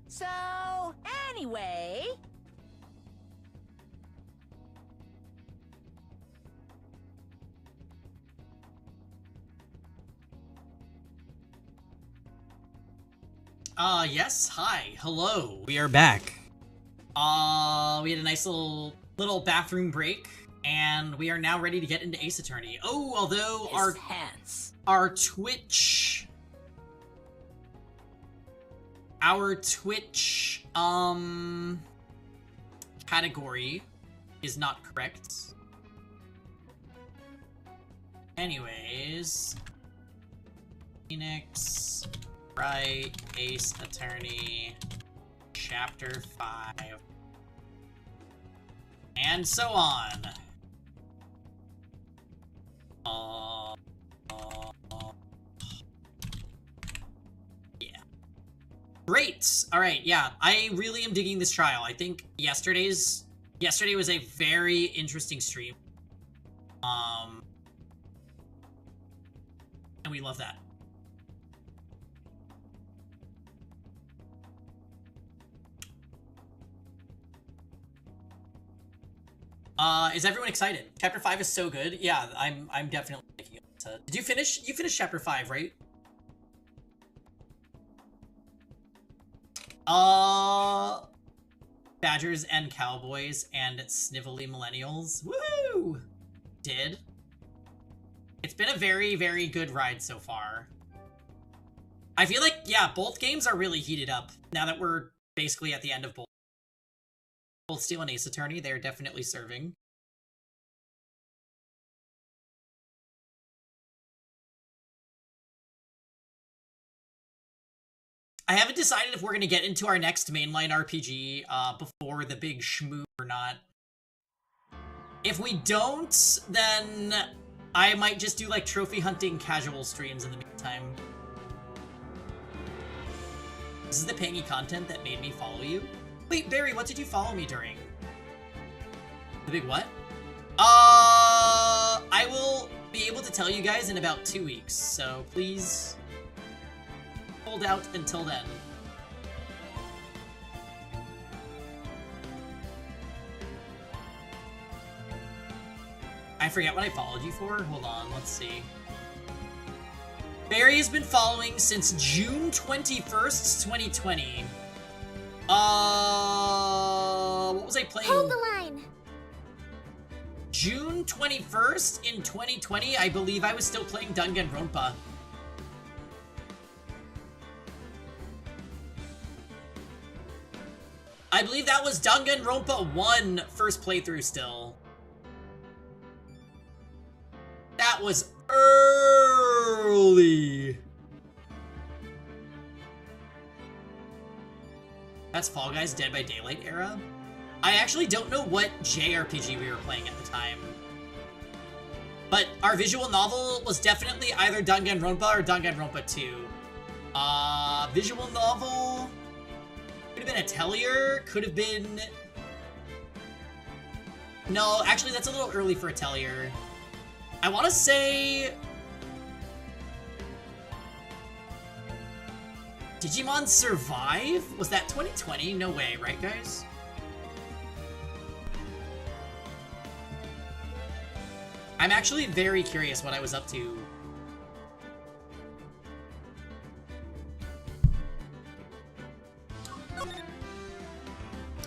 So, anyway... Yes, hi, hello. We are back. We had a nice little bathroom break, and we are now ready to get into Ace Attorney. Oh, although our Twitch, category is not correct. Anyways, Phoenix Wright, Ace Attorney, Chapter 5, and so on. Yeah. Great! Alright, yeah, I really am digging this trial. I think yesterday was a very interesting stream. And we love that. Is everyone excited? Chapter 5 is so good. Yeah, I'm definitely making it. Did you finish? You finished Chapter 5, right? Badgers and Cowboys and Snivelly Millennials. Woo! Did. It's been a very, very good ride so far. I feel like, yeah, both games are really heated up now that we're basically at the end of both. Both Steel and Ace Attorney, they're definitely serving. I haven't decided if we're going to get into our next mainline RPG before the big shmoo or not. If we don't, then I might just do like trophy hunting casual streams in the meantime. This is the pangy content that made me follow you? Wait, Barry, what did you follow me during? The big what? I will be able to tell you guys in about 2 weeks, so please hold out until then. I forget what I followed you for. Hold on, let's see. Barry has been following since June 21st, 2020. What was I playing? Hold the line. June 21st in 2020, I believe I was still playing Danganronpa. I believe that was Danganronpa 1 first playthrough still. That was early. That's Fall Guys Dead by Daylight era? I actually don't know what JRPG we were playing at the time. But our visual novel was definitely either Danganronpa or Danganronpa 2. Visual novel could have been Atelier, could have been... No, actually that's a little early for Atelier. I want to say... Digimon Survive? Was that 2020? No way, right guys? I'm actually very curious what I was up to.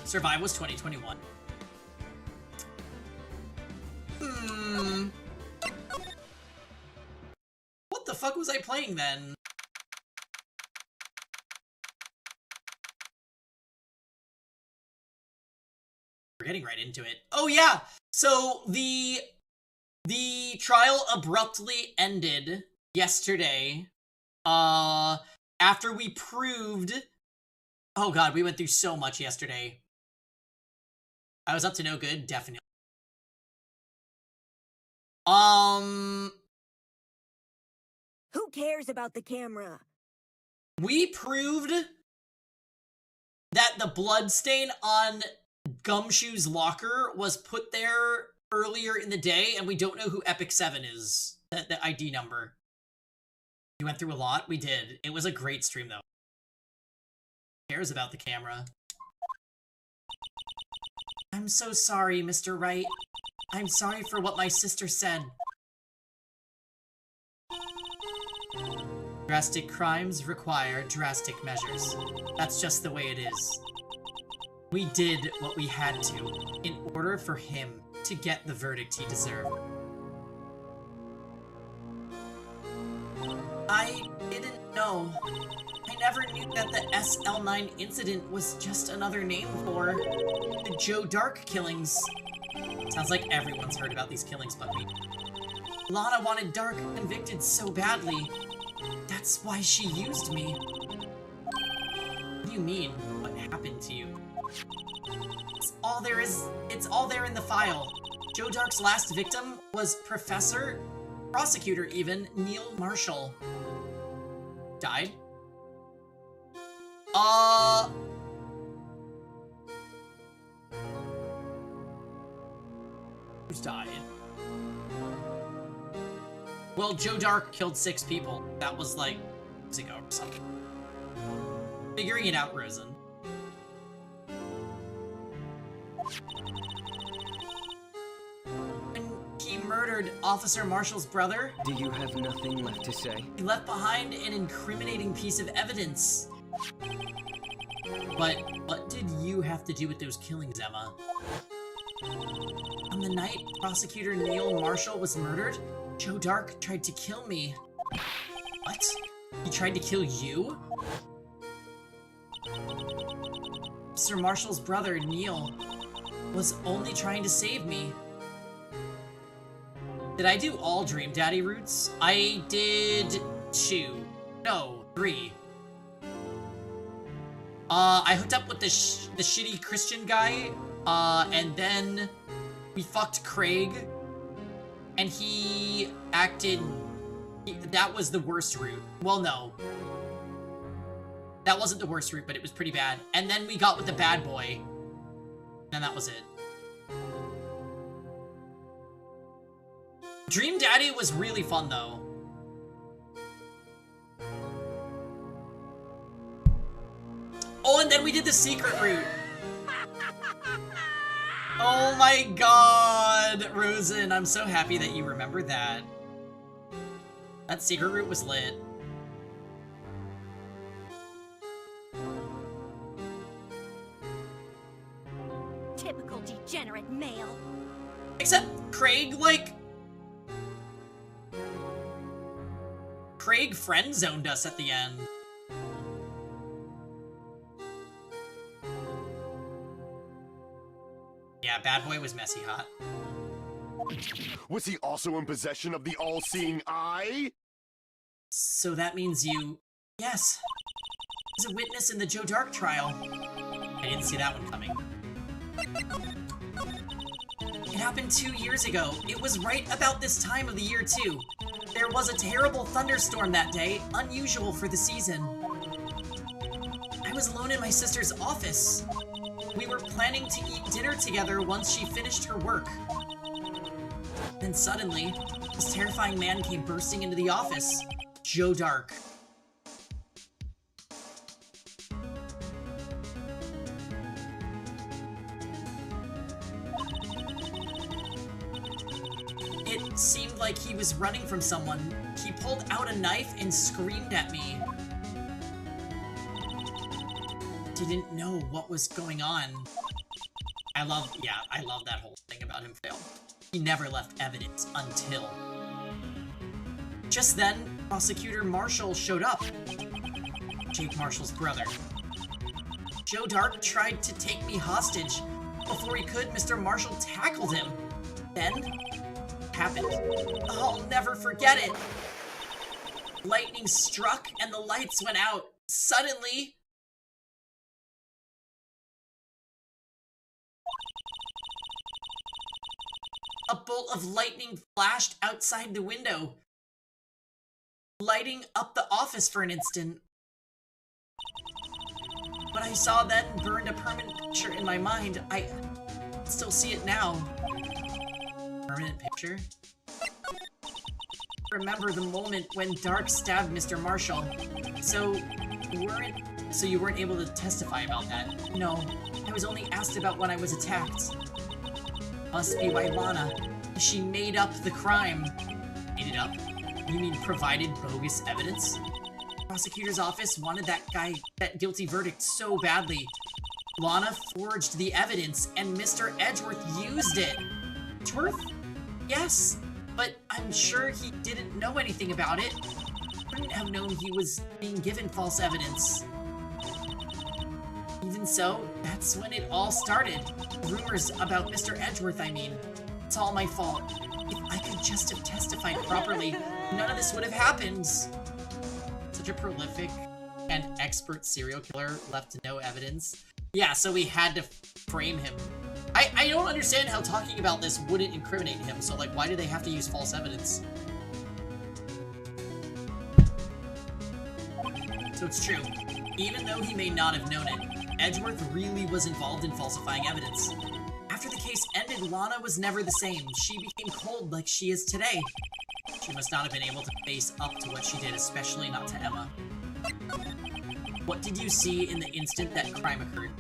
Survive was 2021. What the fuck was I playing then? We're getting right into it. Oh yeah! So the trial abruptly ended yesterday. After we proved... Oh god, we went through so much yesterday. I was up to no good, definitely. Who cares about the camera? We proved that the bloodstain on Gumshoe's locker was put there earlier in the day, and we don't know who Epic 7 is, the ID number. We went through a lot. We did. It was a great stream, though. cares about the camera? I'm so sorry, Mr. Wright. I'm sorry for what my sister said. Drastic crimes require drastic measures. That's just the way it is. We did what we had to in order for him to get the verdict he deserved. I didn't know. I never knew that the SL9 incident was just another name for the Joe Dark killings. Sounds like everyone's heard about these killings but me. Lana wanted Dark convicted so badly. That's why she used me. What do you mean? What happened to you? It's all there in the file. Joe Dark's last victim was prosecutor even, Neil Marshall. Died? Who's died? Well, Joe Dark killed 6 people. That was like years ago or something. Figuring it out, Rosen. When he murdered Officer Marshall's brother, Do you have nothing left to say? he left behind an incriminating piece of evidence. But what did you have to do with those killings, Emma? On the night Prosecutor Neil Marshall was murdered, Joe Dark tried to kill me. What? He tried to kill you? Sir Marshall's brother, Neil, was only trying to save me. Did I do all Dream Daddy routes? I did 2. No, 3. I hooked up with the shitty Christian guy, and then we fucked Craig, and he acted... that was the worst route. Well, no. That wasn't the worst route, but it was pretty bad. And then we got with the bad boy, and that was it. Dream Daddy was really fun, though. Oh, and then we did the secret route. Oh my god, Rosen, I'm so happy that you remember that. That secret route was lit. Typical degenerate male. Except Craig, like... Craig friend-zoned us at the end. Yeah, bad boy was messy hot. Was he also in possession of the all-seeing eye? So that means you... Yes. He was a witness in the Joe Dark trial. I didn't see that one coming. It happened 2 years ago. It was right about this time of the year, too. There was a terrible thunderstorm that day, unusual for the season. I was alone in my sister's office. We were planning to eat dinner together once she finished her work. Then suddenly, this terrifying man came bursting into the office. Joe Dark. It seemed like he was running from someone. He pulled out a knife and screamed at me. Didn't know what was going on. I love that whole thing about him failed. He never left evidence until. Just then, Prosecutor Marshall showed up. Jake Marshall's brother. Joe Dark tried to take me hostage. Before he could, Mr. Marshall tackled him. Then, happened. I'll never forget it. Lightning struck and the lights went out. Suddenly, a bolt of lightning flashed outside the window, lighting up the office for an instant. What I saw then burned a permanent picture in my mind. I still see it now. Permanent picture? Remember the moment when Dark stabbed Mr. Marshall. So, weren't So you weren't able to testify about that? No, I was only asked about when I was attacked. Must be why Lana. She made up the crime. Made it up? You mean provided bogus evidence? The prosecutor's office wanted that guilty verdict so badly. Lana forged the evidence and Mr. Edgeworth used it. Edgeworth? Yes, but I'm sure he didn't know anything about it. Couldn't have known he was being given false evidence. Even so, that's when it all started. Rumors about Mr. Edgeworth, I mean. It's all my fault. If I could just have testified properly, none of this would have happened. Such a prolific and expert serial killer left no evidence. Yeah, so we had to frame him. I don't understand how talking about this wouldn't incriminate him, so like, why do they have to use false evidence? So it's true. Even though he may not have known it, Edgeworth really was involved in falsifying evidence. After the case ended, Lana was never the same. She became cold like she is today. She must not have been able to face up to what she did, especially not to Emma. What did you see in the instant that crime occurred?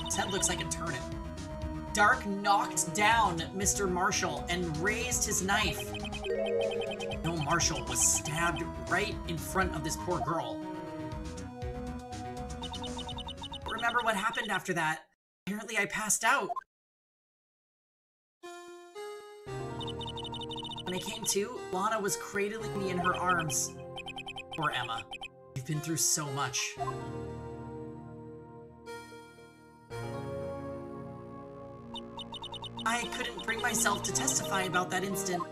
His head looks like a turnip. Dark knocked down Mr. Marshall and raised his knife. No, Marshall was stabbed right in front of this poor girl. Remember what happened after that? Apparently I passed out. When I came to, Lana was cradling me in her arms. Poor Emma. You've been through so much. I couldn't bring myself to testify about that instant.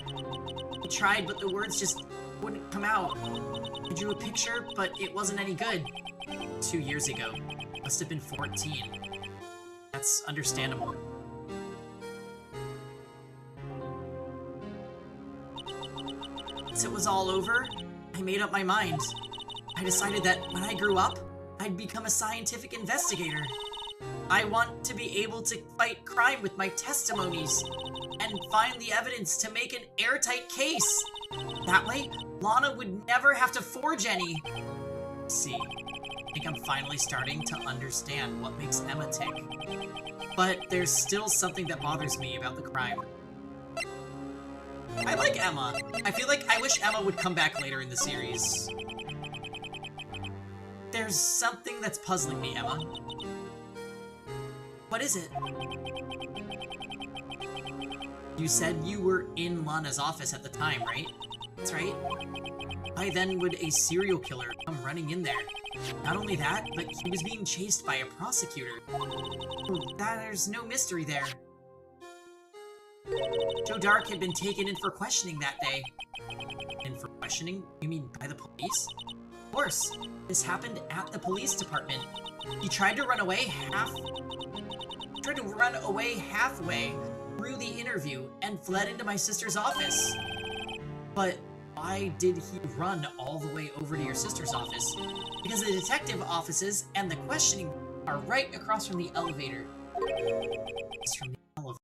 I tried, but the words just wouldn't come out. I drew a picture, but it wasn't any good. 2 years ago. Must have been 14. That's understandable. Once it was all over, I made up my mind. I decided that when I grew up, I'd become a scientific investigator. I want to be able to fight crime with my testimonies and find the evidence to make an airtight case. That way, Lana would never have to forge any. See, I think I'm finally starting to understand what makes Emma tick. But there's still something that bothers me about the crime. I like Emma. I feel like I wish Emma would come back later in the series. There's something that's puzzling me, Emma. What is it? You said you were in Lana's office at the time, right? That's right. Why then would a serial killer come running in there? Not only that, but he was being chased by a prosecutor. There's no mystery there. Joe Dark had been taken in for questioning that day. In for questioning? You mean by the police? Of course. This happened at the police department. He tried to run away halfway through the interview and fled into my sister's office. But why did he run all the way over to your sister's office? Because the detective offices and the questioning are right across from the elevator. It's from the elevator.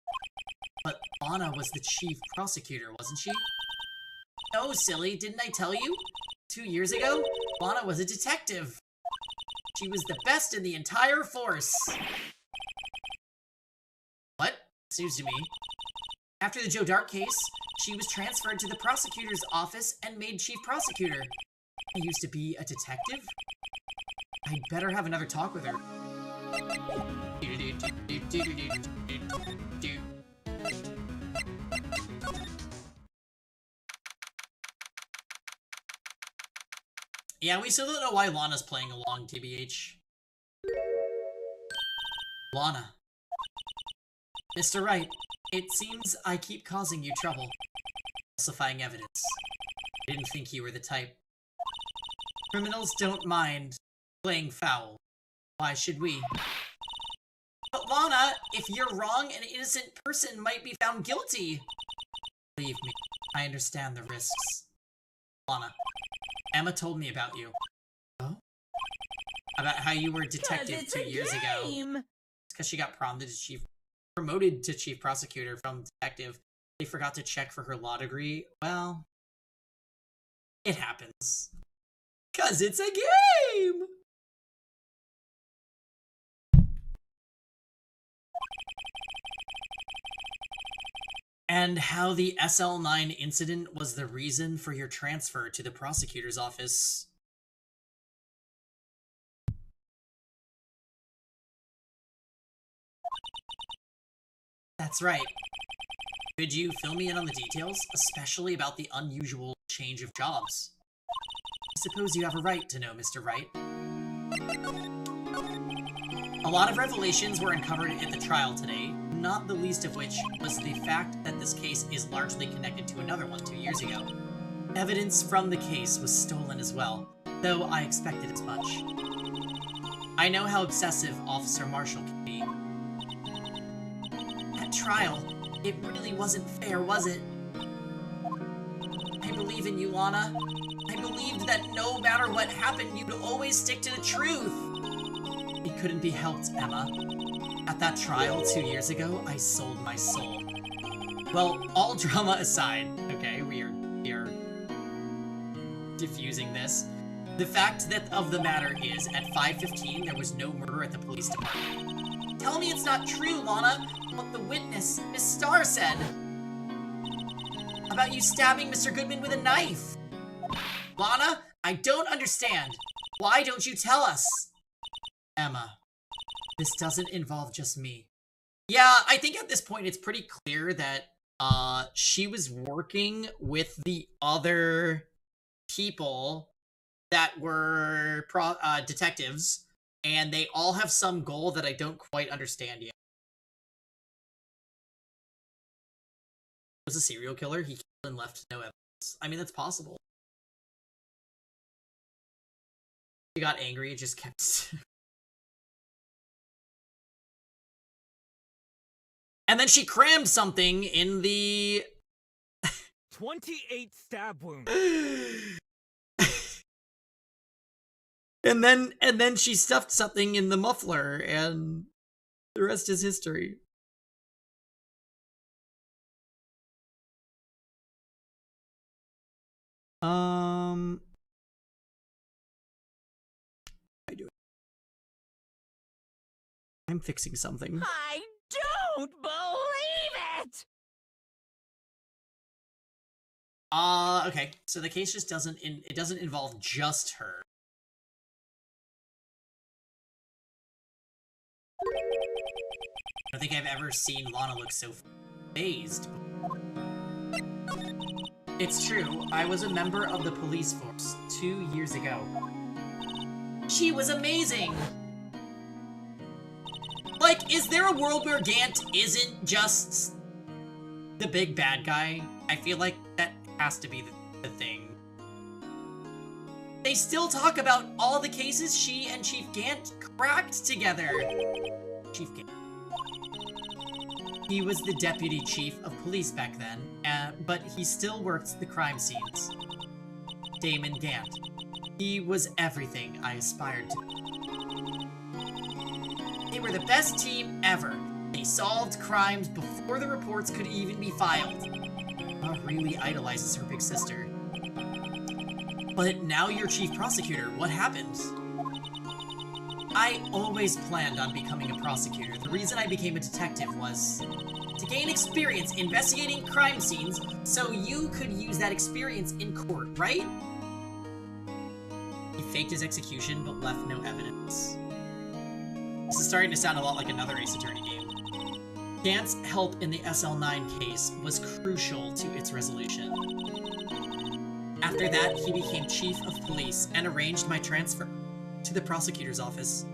But Lana was the chief prosecutor, wasn't she? No, silly, didn't I tell you? 2 years ago, Lana was a detective. She was the best in the entire force. What? Seems to me. After the Joe Dark case, she was transferred to the prosecutor's office and made chief prosecutor. I used to be a detective? I'd better have another talk with her. Yeah, we still don't know why Lana's playing along, TBH. Lana. Mr. Wright, it seems I keep causing you trouble. Falsifying evidence. I didn't think you were the type. Criminals don't mind playing foul. Why should we? But Lana, if you're wrong, an innocent person might be found guilty. Believe me, I understand the risks. Lana, Emma told me about you. Oh? About how you were a detective 2 years ago. It's because she got promoted to chief prosecutor from detective. They forgot to check for her law degree. Well, It happens. 'Cause it's a game! And how the SL9 incident was the reason for your transfer to the prosecutor's office. That's right. Could you fill me in on the details, especially about the unusual change of jobs? I suppose you have a right to know, Mr. Wright. A lot of revelations were uncovered at the trial today, not the least of which was the fact that this case is largely connected to another one 2 years ago. Evidence from the case was stolen as well, though I expected as much. I know how obsessive Officer Marshall can be. At trial, it really wasn't fair, was it? I believe in you, Lana. I believed that no matter what happened, you'd always stick to the truth. It couldn't be helped, Emma. At that trial 2 years ago, I sold my soul. Well, all drama aside, okay, we are diffusing this. The fact that of the matter is, at 5:15, there was no murder at the police department. Tell me it's not true, Lana, what the witness, Miss Starr, said about you stabbing Mr. Goodman with a knife. Lana, I don't understand. Why don't you tell us? Emma, this doesn't involve just me. Yeah, I think at this point it's pretty clear that she was working with the other people that were detectives, and they all have some goal that I don't quite understand yet. Was a serial killer? He killed and left no evidence. I mean, that's possible. She got angry and just kept... And then she crammed something in the... 28 stab wounds. and then she stuffed something in the muffler, and the rest is history. I do it. I'm fixing something. I don't believe it! Okay. So the case just doesn't involve just her. I don't think I've ever seen Lana look so fazed. It's true, I was a member of the police force 2 years ago. She was amazing! Like, is there a world where Gant isn't just the big bad guy? I feel like that has to be the thing. They still talk about all the cases she and Chief Gant cracked together. Chief Gant. He was the deputy chief of police back then, but he still worked the crime scenes. Damon Gant. He was everything I aspired to. They were the best team ever. They solved crimes before the reports could even be filed. Ma really idolizes her big sister. But now you're chief prosecutor. What happened? I always planned on becoming a prosecutor. The reason I became a detective was to gain experience investigating crime scenes so you could use that experience in court, right? He faked his execution but left no evidence. This is starting to sound a lot like another Ace Attorney game. Gant's help in the SL9 case was crucial to its resolution. After that, he became chief of police and arranged my transfer to the prosecutor's office.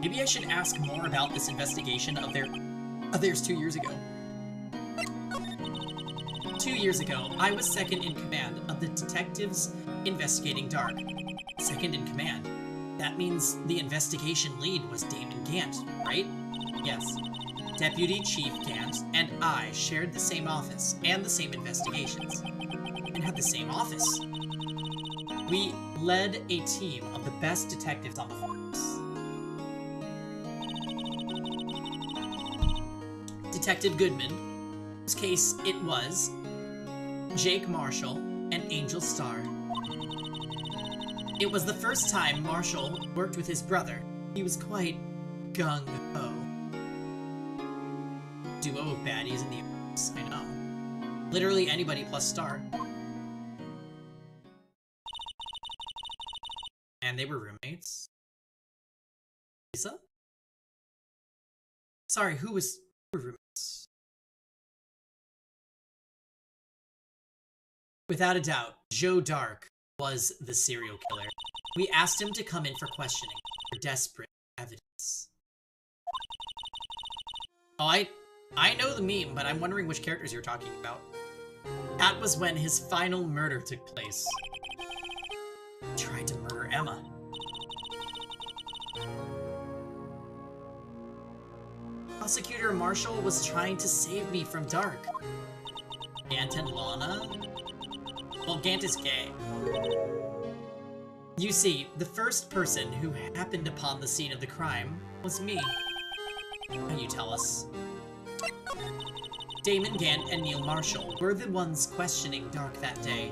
Maybe I should ask more about this investigation of theirs 2 years ago. 2 years ago, I was second in command of the detectives investigating Dark. Second in command? That means the investigation lead was Damon Gant, right? Yes. Deputy Chief Gant and I shared the same office and the same investigations, and had the same office. We led a team of the best detectives on the force. Detective Goodman, whose case it was, Jake Marshall, and Angel Starr. It was the first time Marshall worked with his brother. He was quite gung-ho. Duo of baddies in the universe, I know. Literally anybody plus Starr. And they were roommates. Lisa? Sorry, who was roommates? Without a doubt, Joe Dark was the serial killer. We asked him to come in for questioning, for desperate evidence. Oh, I know the meme, but I'm wondering which characters you're talking about. That was when his final murder took place. He tried to murder Emma. Prosecutor Marshall was trying to save me from Dark. Gant and Lana? Well, Gant is gay. You see, the first person who happened upon the scene of the crime was me. Can you tell us? Damon Gant and Neil Marshall were the ones questioning Dark that day.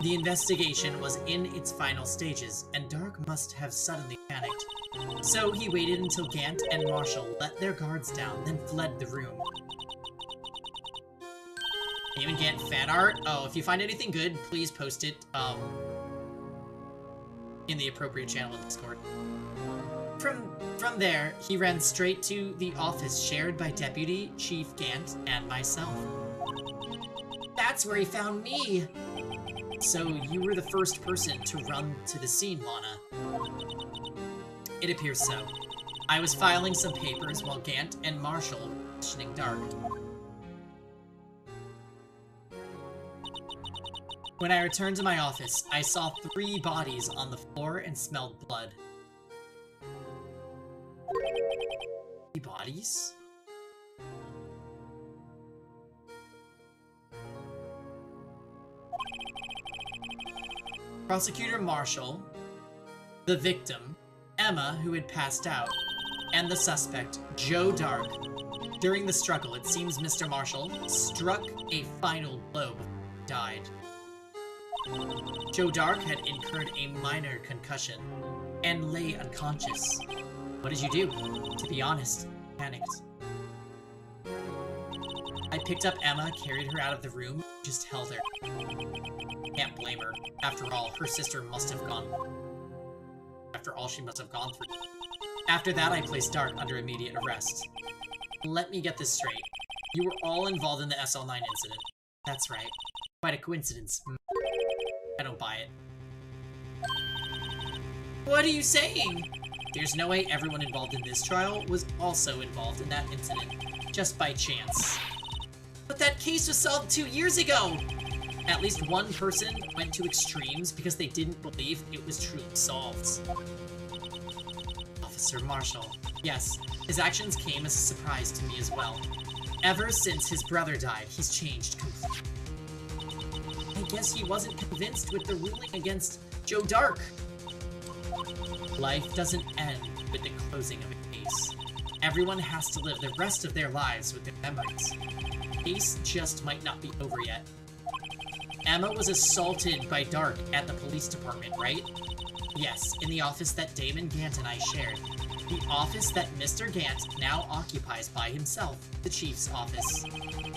The investigation was in its final stages, and Dark must have suddenly panicked. So he waited until Gant and Marshall let their guards down, then fled the room. Damon Gant fan art? Oh, if you find anything good, please post it, in the appropriate channel in Discord. From there, he ran straight to the office shared by Deputy Chief Gant and myself. That's where he found me! So you were the first person to run to the scene, Lana. It appears so. I was filing some papers while Gant and Marshall were questioning Dark. When I returned to my office, I saw 3 bodies on the floor and smelled blood. 3 bodies? Prosecutor Marshall, the victim, Emma, who had passed out, and the suspect, Joe Dark. During the struggle, it seems Mr. Marshall struck a final blow before he died. Joe Dark had incurred a minor concussion and lay unconscious. What did you do? To be honest, I panicked. I picked up Emma, carried her out of the room, just held her. Can't blame her. After all, her sister must have gone. After all she must have gone through. After that, I placed Dark under immediate arrest. Let me get this straight. You were all involved in the SL9 incident. That's right. Quite a coincidence. I don't buy it. What are you saying? There's no way everyone involved in this trial was also involved in that incident, just by chance. But that case was solved 2 years ago! At least one person went to extremes because they didn't believe it was truly solved. Officer Marshall. Yes, his actions came as a surprise to me as well. Ever since his brother died, he's changed completely. I guess he wasn't convinced with the ruling against Joe Dark. Life doesn't end with the closing of a case. Everyone has to live the rest of their lives with their memories. The case just might not be over yet. Emma was assaulted by Dark at the police department, right? Yes, in the office that Damon Gant and I shared. The office that Mr. Gant now occupies by himself, the Chief's office.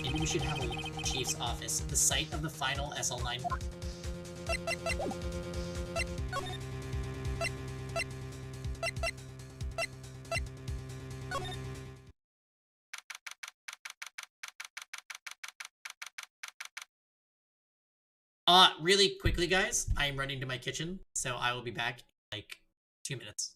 Maybe we should have a look at the Chief's office, the site of the final SL9 work. Really quickly, guys, I am running to my kitchen, so I will be back in like 2 minutes.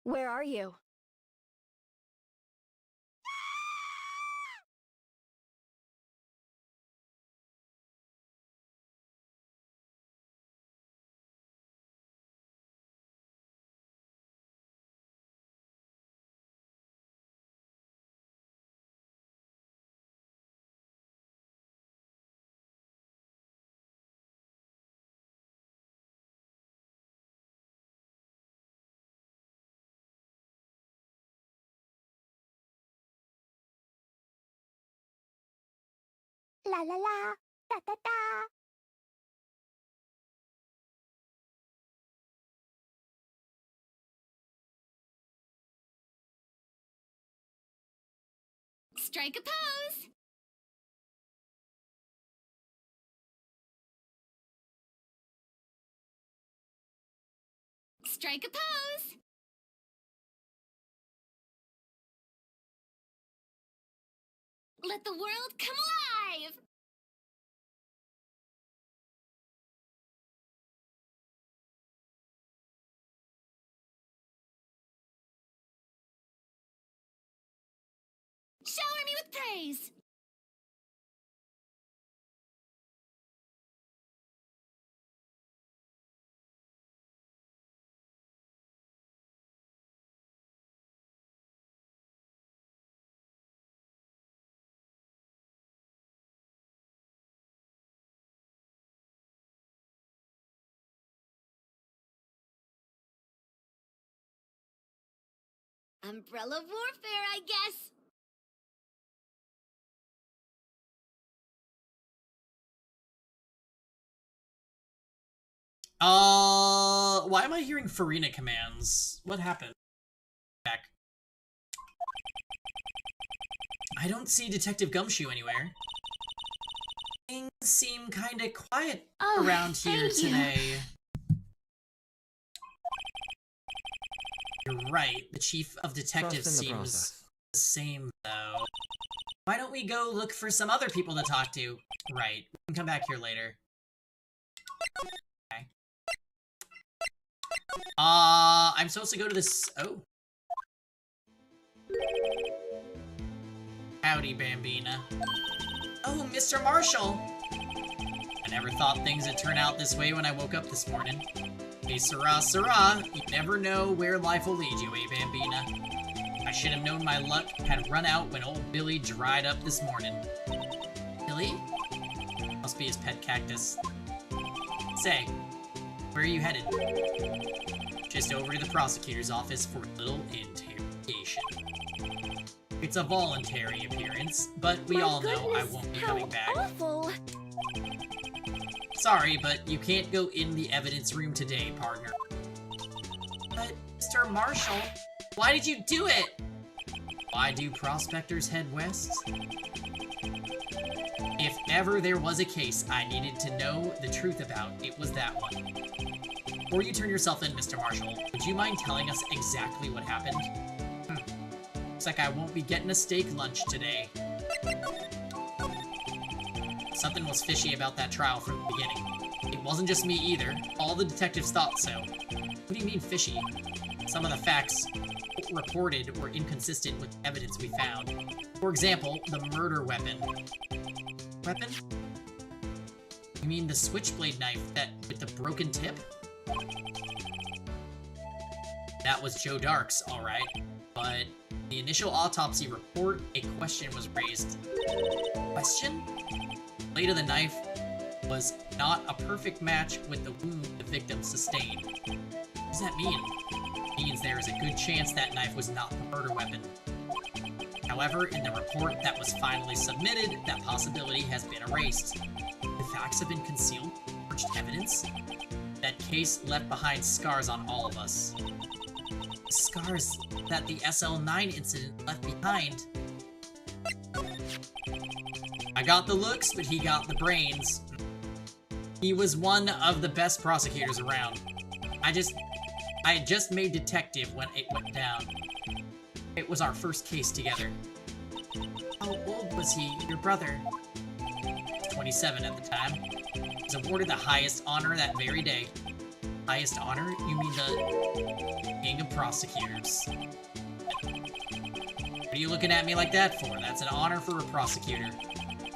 Where are you? la la la, da da da. Strike a pose. Strike a pose. Let the world come alive. Shower me with praise. Umbrella warfare, I guess. Why am I hearing Farina commands? What happened? Back. I don't see Detective Gumshoe anywhere. Things seem kinda quiet around here today. You're right, the chief of detectives seems the same, though. Why don't we go look for some other people to talk to? Right, we can come back here later. Okay. I'm supposed to go to this... Oh. Howdy, Bambina. Oh, Mr. Marshall! I never thought things would turn out this way when I woke up this morning. Hey, Sarah, Sarah, you never know where life will lead you, eh, Bambina? I should have known my luck had run out when old Billy dried up this morning. Billy? Must be his pet cactus. Say, where are you headed? Just over to the prosecutor's office for a little interrogation. It's a voluntary appearance, but we all know I won't be coming back. Awful. Sorry, but you can't go in the evidence room today, partner. But, Mr. Marshall, why did you do it? Why do prospectors head west? If ever there was a case I needed to know the truth about, it was that one. Before you turn yourself in, Mr. Marshall, would you mind telling us exactly what happened? Looks like I won't be getting a steak lunch today. Something was fishy about that trial from the beginning. It wasn't just me either. All the detectives thought so. What do you mean fishy? Some of the facts reported were inconsistent with the evidence we found. For example, the murder weapon. Weapon? You mean the switchblade knife with the broken tip? That was Joe Dark's, alright. But the initial autopsy report, a question was raised. Question? The blade of the knife was not a perfect match with the wound the victim sustained. What does that mean? It means there is a good chance that knife was not the murder weapon. However, in the report that was finally submitted, that possibility has been erased. The facts have been concealed, forged evidence. That case left behind scars on all of us. Scars that the SL9 incident left behind. I got the looks, but he got the brains. He was one of the best prosecutors around. I had just made detective when it went down. It was our first case together. How old was he, your brother? 27 at the time. He was awarded the highest honor that very day. Highest honor? You mean the King of Prosecutors. What are you looking at me like that for? That's an honor for a prosecutor.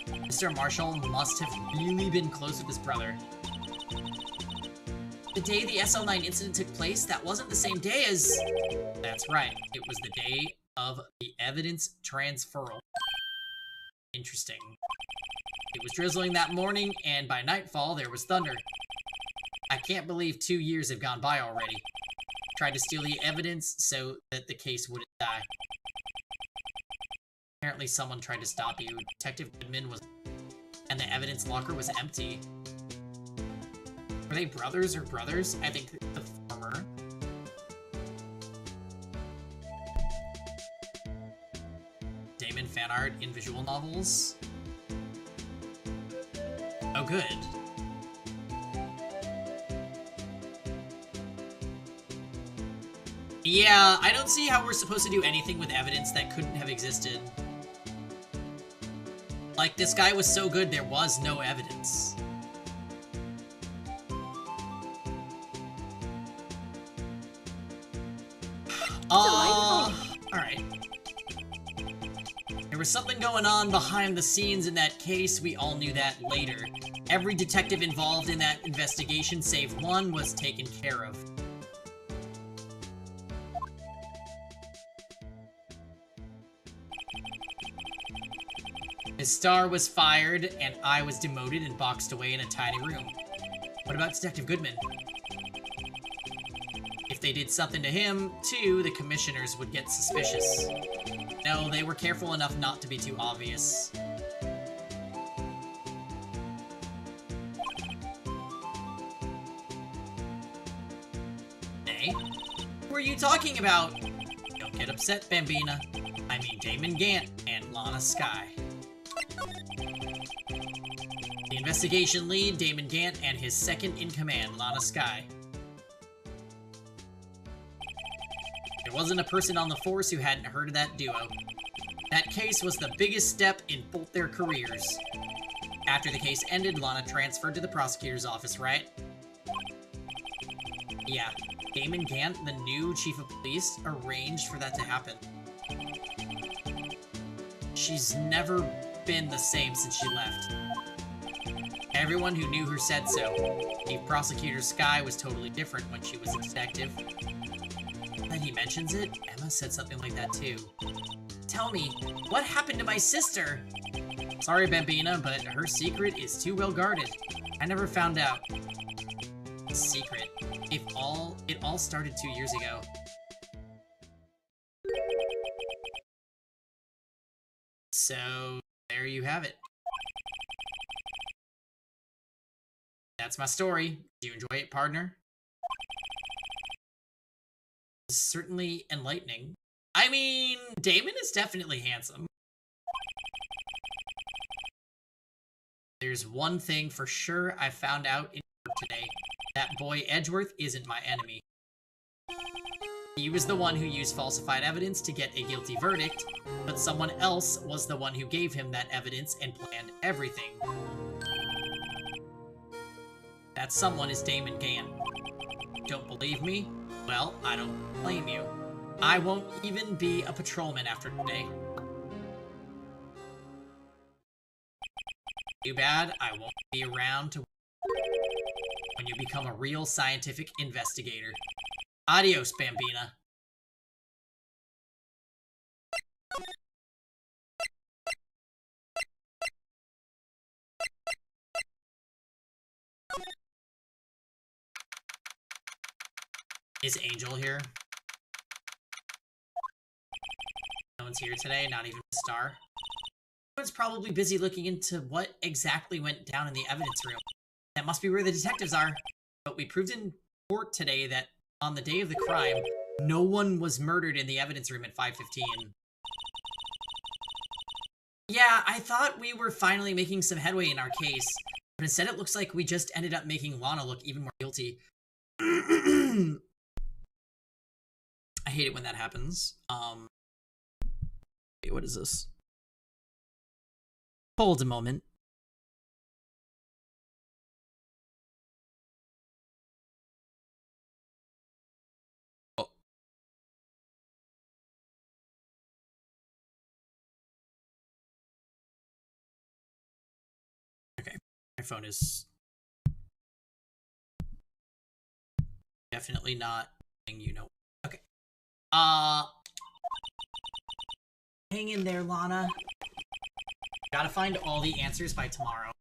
Mr. Marshall must have really been close with his brother. The day the SL9 incident took place, that wasn't the same day as... That's right. It was the day of the evidence transferal. Interesting. It was drizzling that morning, and by nightfall, there was thunder. I can't believe 2 years have gone by already. Tried to steal the evidence so that the case wouldn't die. Apparently someone tried to stop you. Detective Goodman was... and the evidence locker was empty. Were they brothers or brothers? I think the former. Damon fan art in visual novels. Oh, good. Yeah, I don't see how we're supposed to do anything with evidence that couldn't have existed. Like, this guy was so good, there was no evidence. Alright. There was something going on behind the scenes in that case, we all knew that later. Every detective involved in that investigation, save one, was taken care of. His star was fired, and I was demoted and boxed away in a tiny room. What about Detective Goodman? If they did something to him, too, the commissioners would get suspicious. No, they were careful enough not to be too obvious. Hey? Who are you talking about? Don't get upset, Bambina. I mean Damon Gant and Lana Skye. The investigation lead, Damon Gant, and his second-in-command, Lana Skye. There wasn't a person on the force who hadn't heard of that duo. That case was the biggest step in both their careers. After the case ended, Lana transferred to the prosecutor's office, right? Yeah, Damon Gant, the new chief of police, arranged for that to happen. She's never been the same since she left. Everyone who knew her said so. Chief Prosecutor Skye was totally different when she was a detective. Then he mentions it, Emma said something like that too. Tell me, what happened to my sister? Sorry, Bambina, but her secret is too well guarded. I never found out. Secret. It all started 2 years ago. So, there you have it. That's my story. Do you enjoy it, partner? Certainly enlightening. I mean, Damon is definitely handsome. There's one thing for sure I found out in work today. That boy Edgeworth isn't my enemy. He was the one who used falsified evidence to get a guilty verdict, but someone else was the one who gave him that evidence and planned everything. That someone is Damon Gant. Don't believe me? Well, I don't blame you. I won't even be a patrolman after today. Too bad I won't be around to when you become a real scientific investigator. Adios, Bambina. Is Angel here? No one's here today, not even a star. Everyone's probably busy looking into what exactly went down in the evidence room. That must be where the detectives are. But we proved in court today that on the day of the crime, no one was murdered in the evidence room at 5:15. Yeah, I thought we were finally making some headway in our case, but instead it looks like we just ended up making Lana look even more guilty. I hate it when that happens. Wait, what is this? Hold a moment. Oh. Okay, my phone is definitely not letting you know. Okay. Hang in there, Lana. Gotta find all the answers by tomorrow.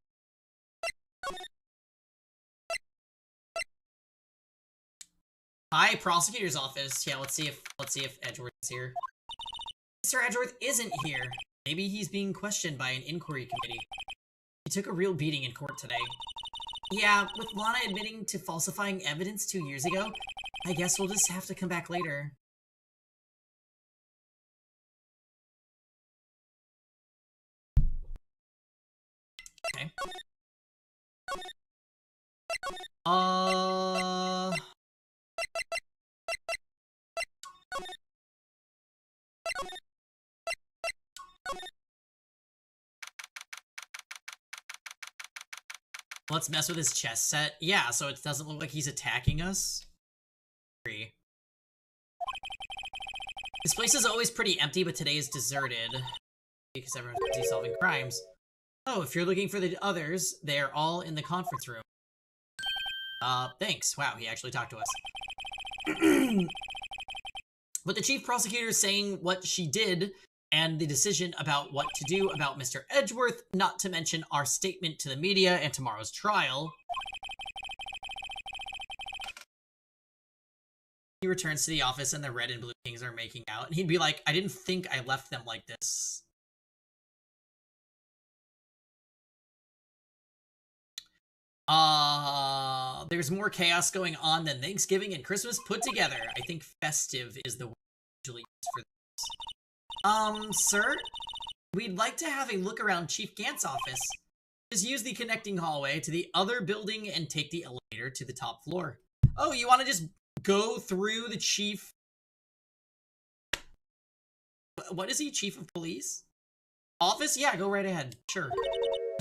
Hi, prosecutor's office. Yeah, let's see if Edgeworth is here. Mr. Edgeworth isn't here. Maybe he's being questioned by an inquiry committee. He took a real beating in court today. Yeah, with Lana admitting to falsifying evidence 2 years ago, I guess we'll just have to come back later. Okay. Let's mess with his chess set. Yeah, so it doesn't look like he's attacking us. This place is always pretty empty, but today is deserted. Because everyone's busy solving crimes. Oh, if you're looking for the others, they're all in the conference room. Thanks. Wow, he actually talked to us. But the chief prosecutor is saying what she did and the decision about what to do about Mr. Edgeworth, not to mention our statement to the media and tomorrow's trial. He returns to the office and the Red and Blue Kings are making out, and he'd be like, I didn't think I left them like this. There's more chaos going on than Thanksgiving and Christmas put together. I think festive is the word usually used for this. Sir? We'd like to have a look around Chief Gant's office. Just use the connecting hallway to the other building and take the elevator to the top floor. Oh, you want to just go through the chief... What is he? Chief of police? Office? Yeah, go right ahead. Sure.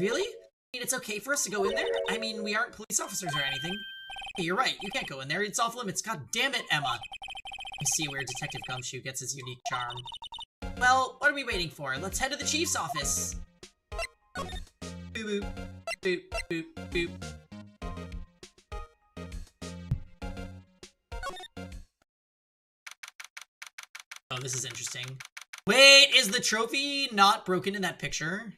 Really? I mean, it's okay for us to go in there? I mean, we aren't police officers or anything. Hey, you're right. You can't go in there. It's off limits. God damn it, Emma. I see where Detective Gumshoe gets his unique charm. Well, what are we waiting for? Let's head to the chief's office. Boop, boop, boop, boop, boop. Oh, this is interesting. Wait, is the trophy not broken in that picture?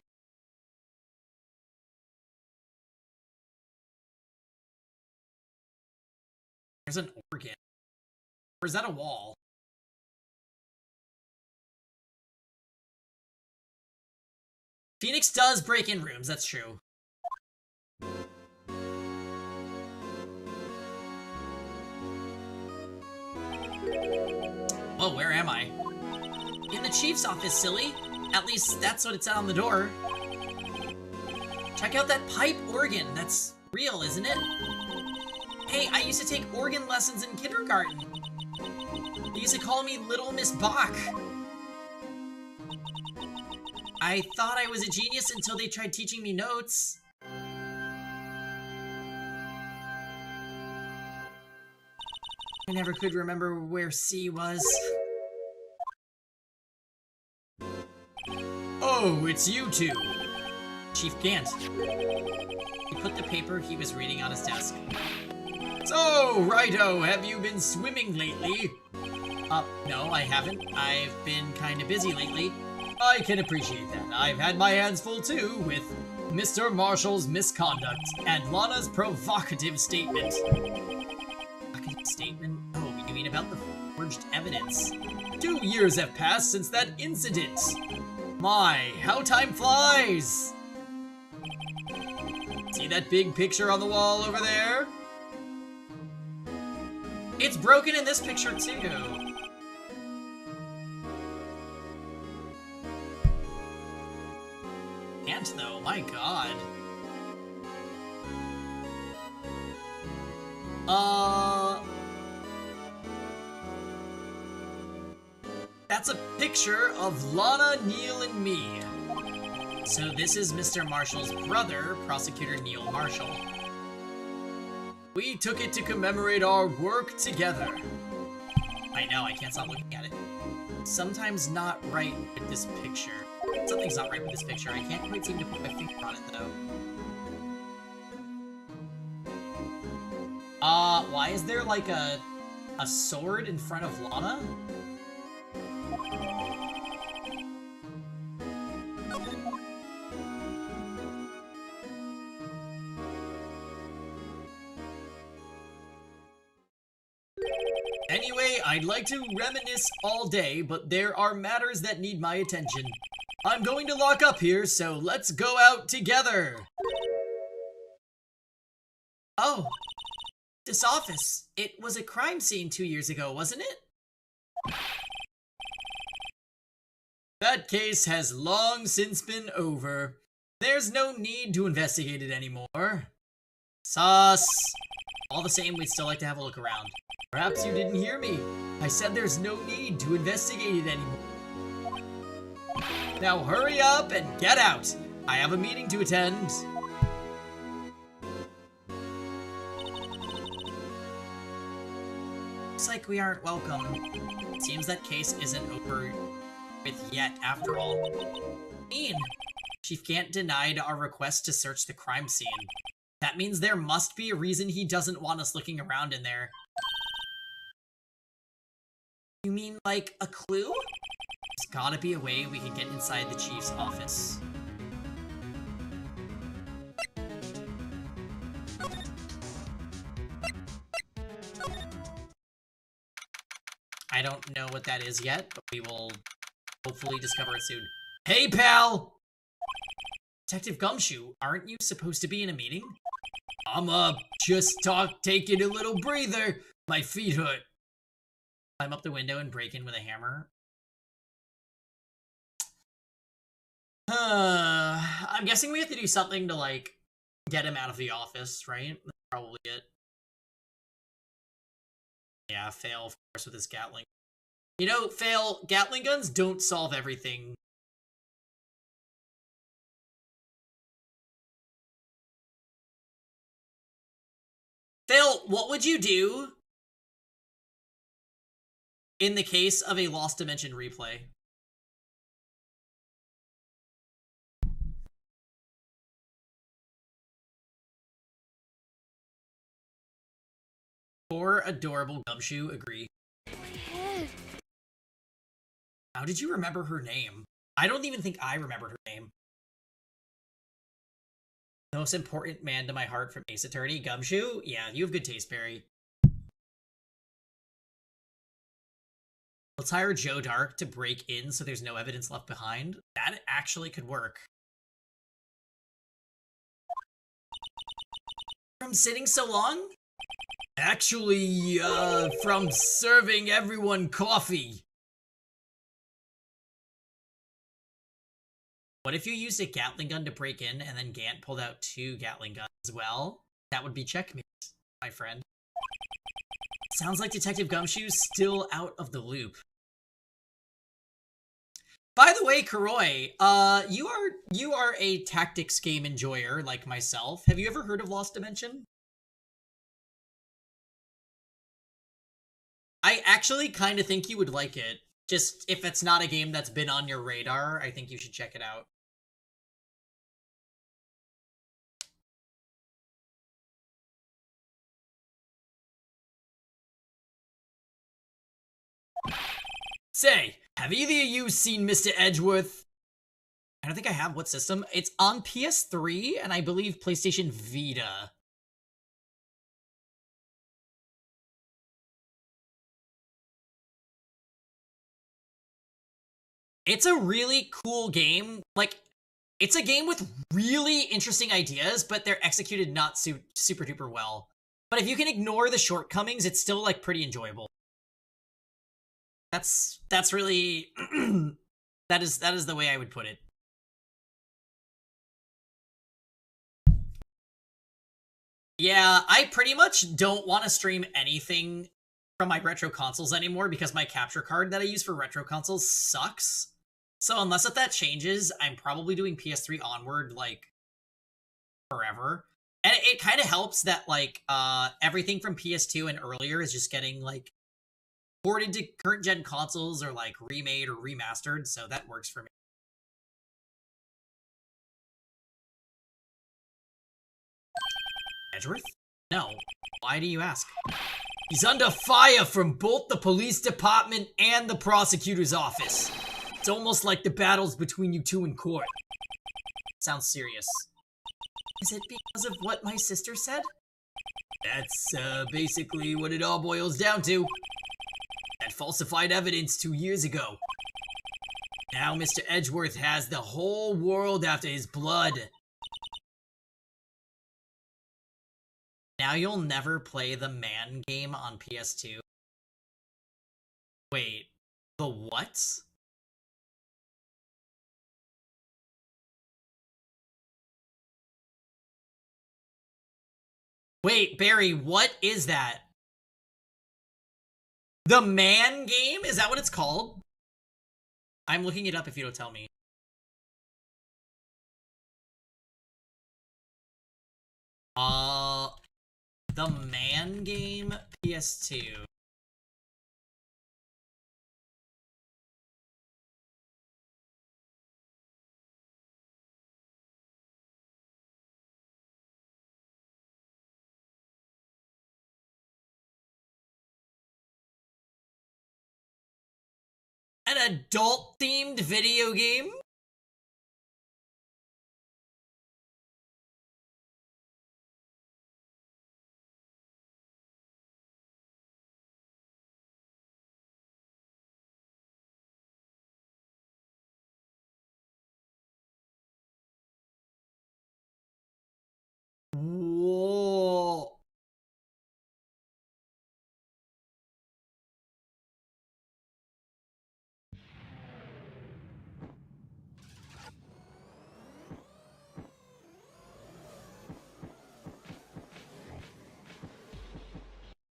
There's an organ. Or is that a wall? Phoenix does break in rooms, that's true. Whoa, where am I? In the chief's office, silly. At least that's what it said on the door. Check out that pipe organ. That's real, isn't it? Hey, I used to take organ lessons in kindergarten. They used to call me Little Miss Bach. I thought I was a genius until they tried teaching me notes. I never could remember where C was. Oh, it's you two. Chief Gant. He put the paper he was reading on his desk. So, righto, have you been swimming lately? No, I haven't. I've been kinda busy lately. I can appreciate that. I've had my hands full too with Mr. Marshall's misconduct and Lana's provocative statement. Provocative statement? Oh, you mean about the forged evidence? 2 years have passed since that incident. My, how time flies! See that big picture on the wall over there? It's broken in this picture too. Can't though, my god. That's a picture of Lana, Neil, and me. So this is Mr. Marshall's brother, Prosecutor Neil Marshall. We took it to commemorate our work together. I know, I can't stop looking at it. Sometimes not right with this picture. Something's not right with this picture. I can't quite seem to put my finger on it, though. Why is there, like, a sword in front of Lana? Anyway, I'd like to reminisce all day, but there are matters that need my attention. I'm going to lock up here, so let's go out together. Oh, this office. It was a crime scene 2 years ago, wasn't it? That case has long since been over. There's no need to investigate it anymore. Sus. All the same, we'd still like to have a look around. Perhaps you didn't hear me. I said there's no need to investigate it anymore. Now hurry up and get out. I have a meeting to attend. Looks like we aren't welcome. It seems that case isn't over with yet, after all. Mean. Chief Gant denied our request to search the crime scene. That means there must be a reason he doesn't want us looking around in there. You mean, like, a clue? There's gotta be a way we can get inside the Chief's office. I don't know what that is yet, but we will hopefully discover it soon. Hey, pal! Detective Gumshoe, aren't you supposed to be in a meeting? I'm just taking a little breather. My feet hurt. Climb up the window and break in with a hammer. I'm guessing we have to do something to, like, get him out of the office, right? That's probably it. Yeah, fail, of course, with his Gatling. You know, fail, Gatling guns don't solve everything. Fail, what would you do in the case of a Lost Dimension replay? Poor, adorable Gumshoe, agree. How did you remember her name? I don't even think I remembered her name. The most important man to my heart from Ace Attorney, Gumshoe? Yeah, you have good taste, Barry. Let's hire Joe Dark to break in so there's no evidence left behind. That actually could work. From sitting so long? Actually, from serving everyone coffee. What if you used a Gatling gun to break in and then Gant pulled out 2 Gatling guns as well? That would be checkmate, my friend. Sounds like Detective Gumshoe's still out of the loop. By the way, Kuroi, you are a tactics game enjoyer like myself. Have you ever heard of Lost Dimension? I actually kind of think you would like it. Just, if it's not a game that's been on your radar, I think you should check it out. Say, have either of you seen Mr. Edgeworth? I don't think I have. What system? It's on PS3 and I believe PlayStation Vita. It's a really cool game. Like, it's a game with really interesting ideas, but they're executed not super duper well. But if you can ignore the shortcomings, it's still, like, pretty enjoyable. That's really that is the way I would put it. Yeah, I pretty much don't want to stream anything from my retro consoles anymore because my capture card that I use for retro consoles sucks. So unless if that changes, I'm probably doing PS3 onward, like, forever. And it kind of helps that, like, everything from PS2 and earlier is just getting, like, ported to current gen consoles or, like, remade or remastered, so that works for me. Edgeworth? No. Why do you ask? He's under fire from both the police department and the prosecutor's office. It's almost like the battles between you two in court. Sounds serious. Is it because of what my sister said? That's, basically what it all boils down to. That falsified evidence 2 years ago. Now Mr. Edgeworth has the whole world after his blood. Now you'll never play the man game on PS2? Wait, the what? Wait, Barry, what is that? The man game? Is that what it's called? I'm looking it up if you don't tell me. The man game PS2. An adult-themed video game? Whoa.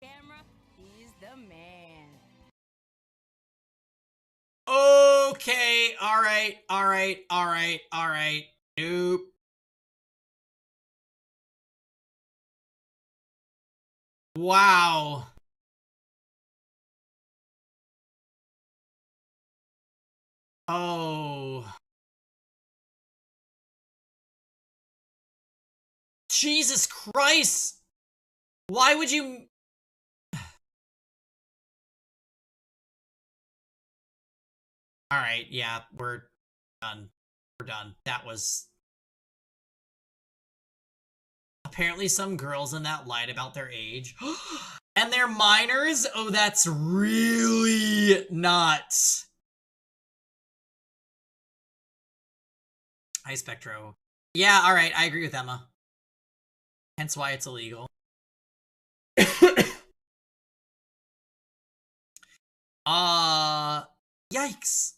Camera, he's the man. Okay, alright. Nope. Wow. Oh. Jesus Christ! Why would you... Alright, yeah, we're done. We're done. That was... Apparently some girls in that lied about their age. And they're minors? Oh, that's really not. Hi, Spectro. Yeah, alright, I agree with Emma. Hence why it's illegal. Yikes.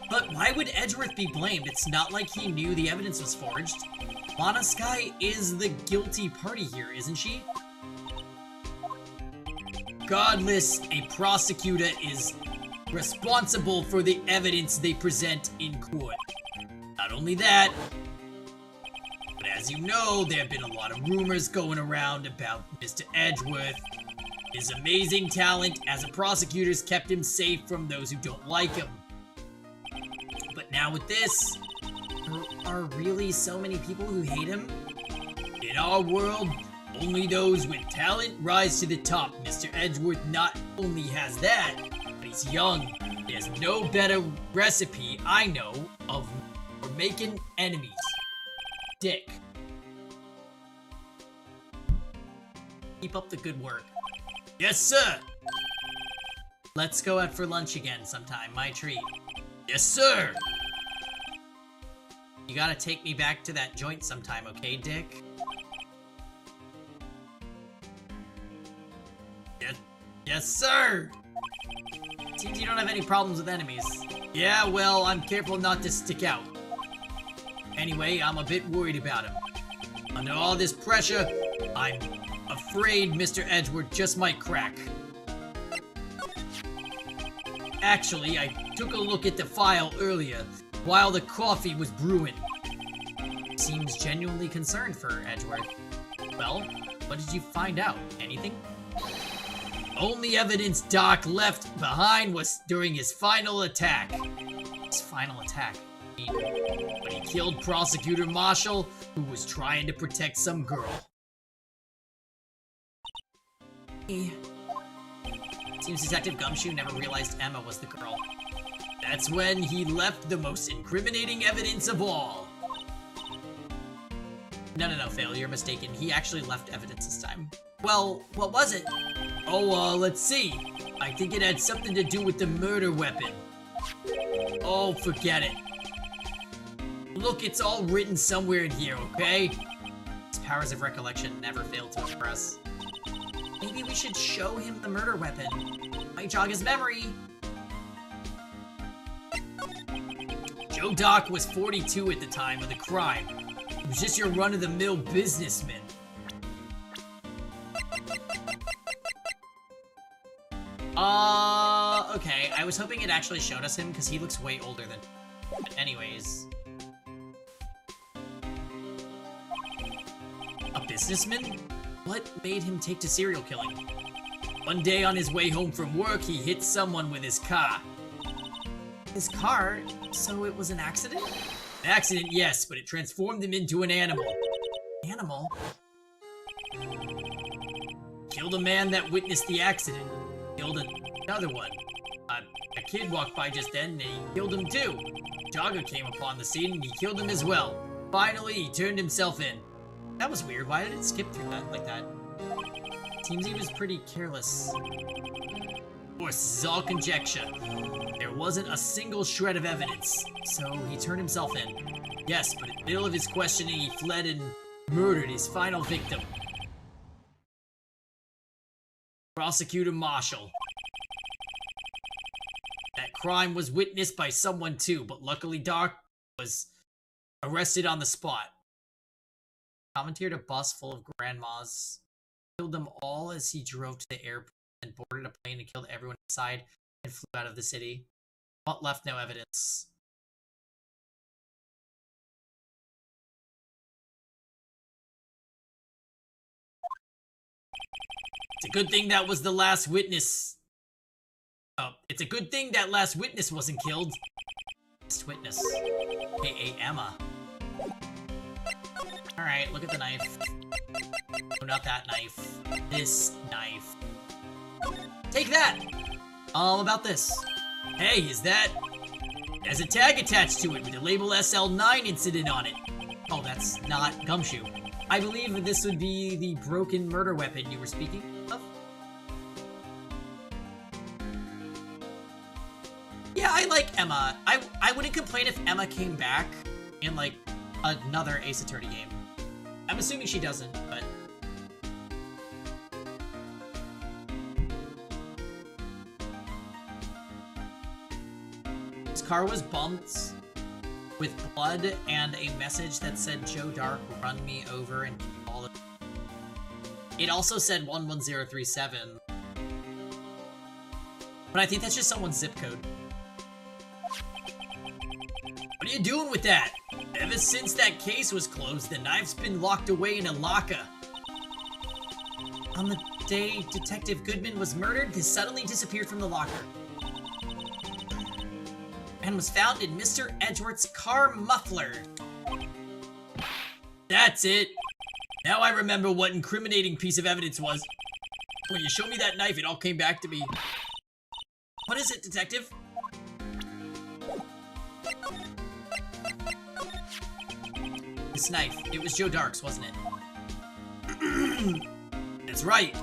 But why would Edgeworth be blamed? It's not like he knew the evidence was forged. Lana Skye is the guilty party here, isn't she? Regardless, a prosecutor is responsible for the evidence they present in court. Not only that, but as you know, there have been a lot of rumors going around about Mr. Edgeworth. His amazing talent as a prosecutor's kept him safe from those who don't like him. But now with this, there are really so many people who hate him? In our world, only those with talent rise to the top. Mr. Edgeworth not only has that, but he's young. There's no better recipe I know of for making enemies. Dick. Keep up the good work. Yes, sir! Let's go out for lunch again sometime, my treat. Yes, sir! You gotta take me back to that joint sometime, okay, Dick? Yes, sir! Seems you don't have any problems with enemies. Yeah, well, I'm careful not to stick out. Anyway, I'm a bit worried about him. Under all this pressure, I'm afraid Mr. Edgeworth just might crack. Actually, I took a look at the file earlier, while the coffee was brewing. Seems genuinely concerned for Edgeworth. Well, what did you find out? Anything? Only evidence Doc left behind was during his final attack. His final attack? When he killed Prosecutor Marshall, who was trying to protect some girl. Seems Detective Gumshoe never realized Emma was the girl. That's when he left the most incriminating evidence of all. No, Phil, you're mistaken. He actually left evidence this time. Well, what was it? Oh, let's see. I think it had something to do with the murder weapon. Oh, forget it. Look, it's all written somewhere in here, okay? His powers of recollection never fail to impress. Maybe we should show him the murder weapon. Might jog his memory. Joe Doc was 42 at the time of the crime. He was just your run-of-the-mill businessman. Okay. I was hoping it actually showed us him, because he looks way older than... But anyways... A businessman? What made him take to serial killing? One day on his way home from work, he hit someone with his car. His car? So it was an accident? An accident, yes, but it transformed him into an animal. Animal? Killed a man that witnessed the accident. Killed another one. A kid walked by just then, and he killed him too. Jogger came upon the scene, and he killed him as well. Finally, he turned himself in. That was weird. Why did it skip through that like that? Seems he was pretty careless. Of course, this is all conjecture. There wasn't a single shred of evidence, so he turned himself in. Yes, but in the middle of his questioning, he fled and murdered his final victim. Prosecutor Marshall. That crime was witnessed by someone too, but luckily Doc was arrested on the spot. Commandeered a bus full of grandmas. Killed them all as he drove to the airport and boarded a plane and killed everyone inside and flew out of the city. But left no evidence. It's a good thing that was the last witness. Oh, it's a good thing that last witness wasn't killed. Last witness. A.A. Emma. Alright, look at the knife. Oh, not that knife. This knife. Take that! All about this. Hey, is that... There's a tag attached to it with the label SL9 incident on it. Oh, that's not Gumshoe. I believe this would be the broken murder weapon you were speaking of. Yeah, I like Emma. I wouldn't complain if Emma came back in, like, another Ace Attorney game. I'm assuming she doesn't, but... His car was bumped with blood and a message that said, Joe Dark, run me over and all of it. It also said 11037. But I think that's just someone's zip code. What are you doing with that? Ever since that case was closed, the knife's been locked away in a locker. On the day Detective Goodman was murdered, this suddenly disappeared from the locker. And was found in Mr. Edgeworth's car muffler. That's it. Now I remember what incriminating piece of evidence was. When you showed me that knife, it all came back to me. What is it, Detective? This knife. It was Joe Dark's, wasn't it? That's right.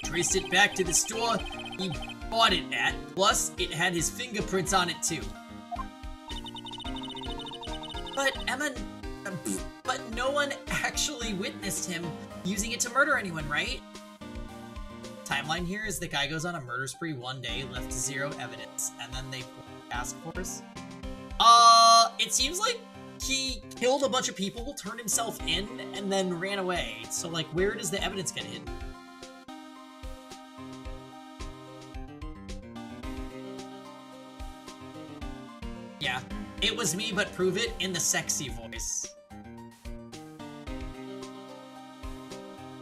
Traced it back to the store he bought it at, plus it had his fingerprints on it too. But Emma... But no one actually witnessed him using it to murder anyone, right? Timeline here is the guy goes on a murder spree one day, left 0 evidence, and then they task force. It seems like he killed a bunch of people, turned himself in, and then ran away. So, like, where does the evidence get hidden? Yeah, it was me, but prove it in the sexy voice.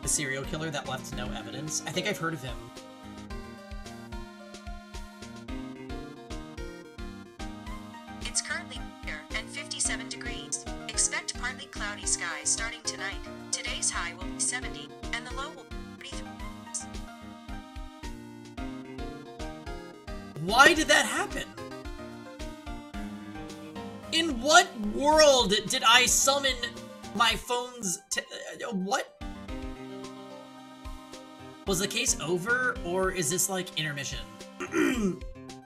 The serial killer that left no evidence. I think I've heard of him. It's currently here and 57 degrees. Expect partly cloudy skies starting tonight. Today's high will be 70 and the low will be 33. Why did that happen? In what world did I summon my phone's what? Was the case over, or is this like intermission?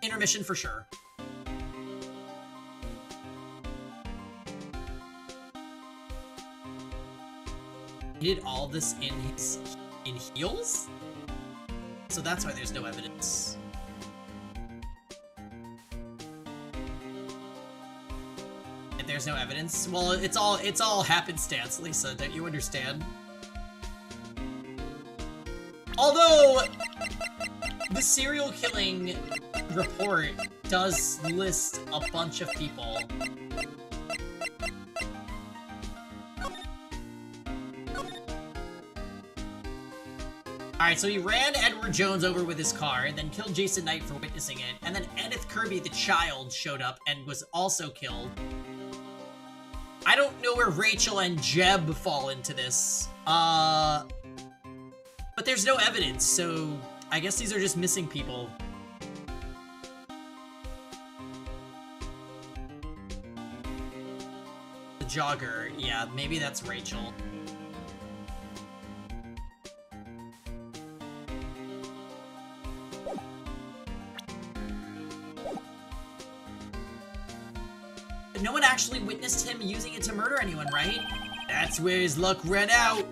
Intermission for sure. He did all this in heels? So that's why there's no evidence. If there's no evidence, well, it's all happenstance, Lisa. Don't you understand? Although the serial killing report does list a bunch of people. Alright, so he ran Edward Jones over with his car, and then killed Jason Knight for witnessing it, and then Edith Kirby, the child, showed up and was also killed. I don't know where Rachel and Jeb fall into this. But there's no evidence, so I guess these are just missing people. The jogger, yeah, maybe that's Rachel. But no one actually witnessed him using it to murder anyone, right? That's where his luck ran out.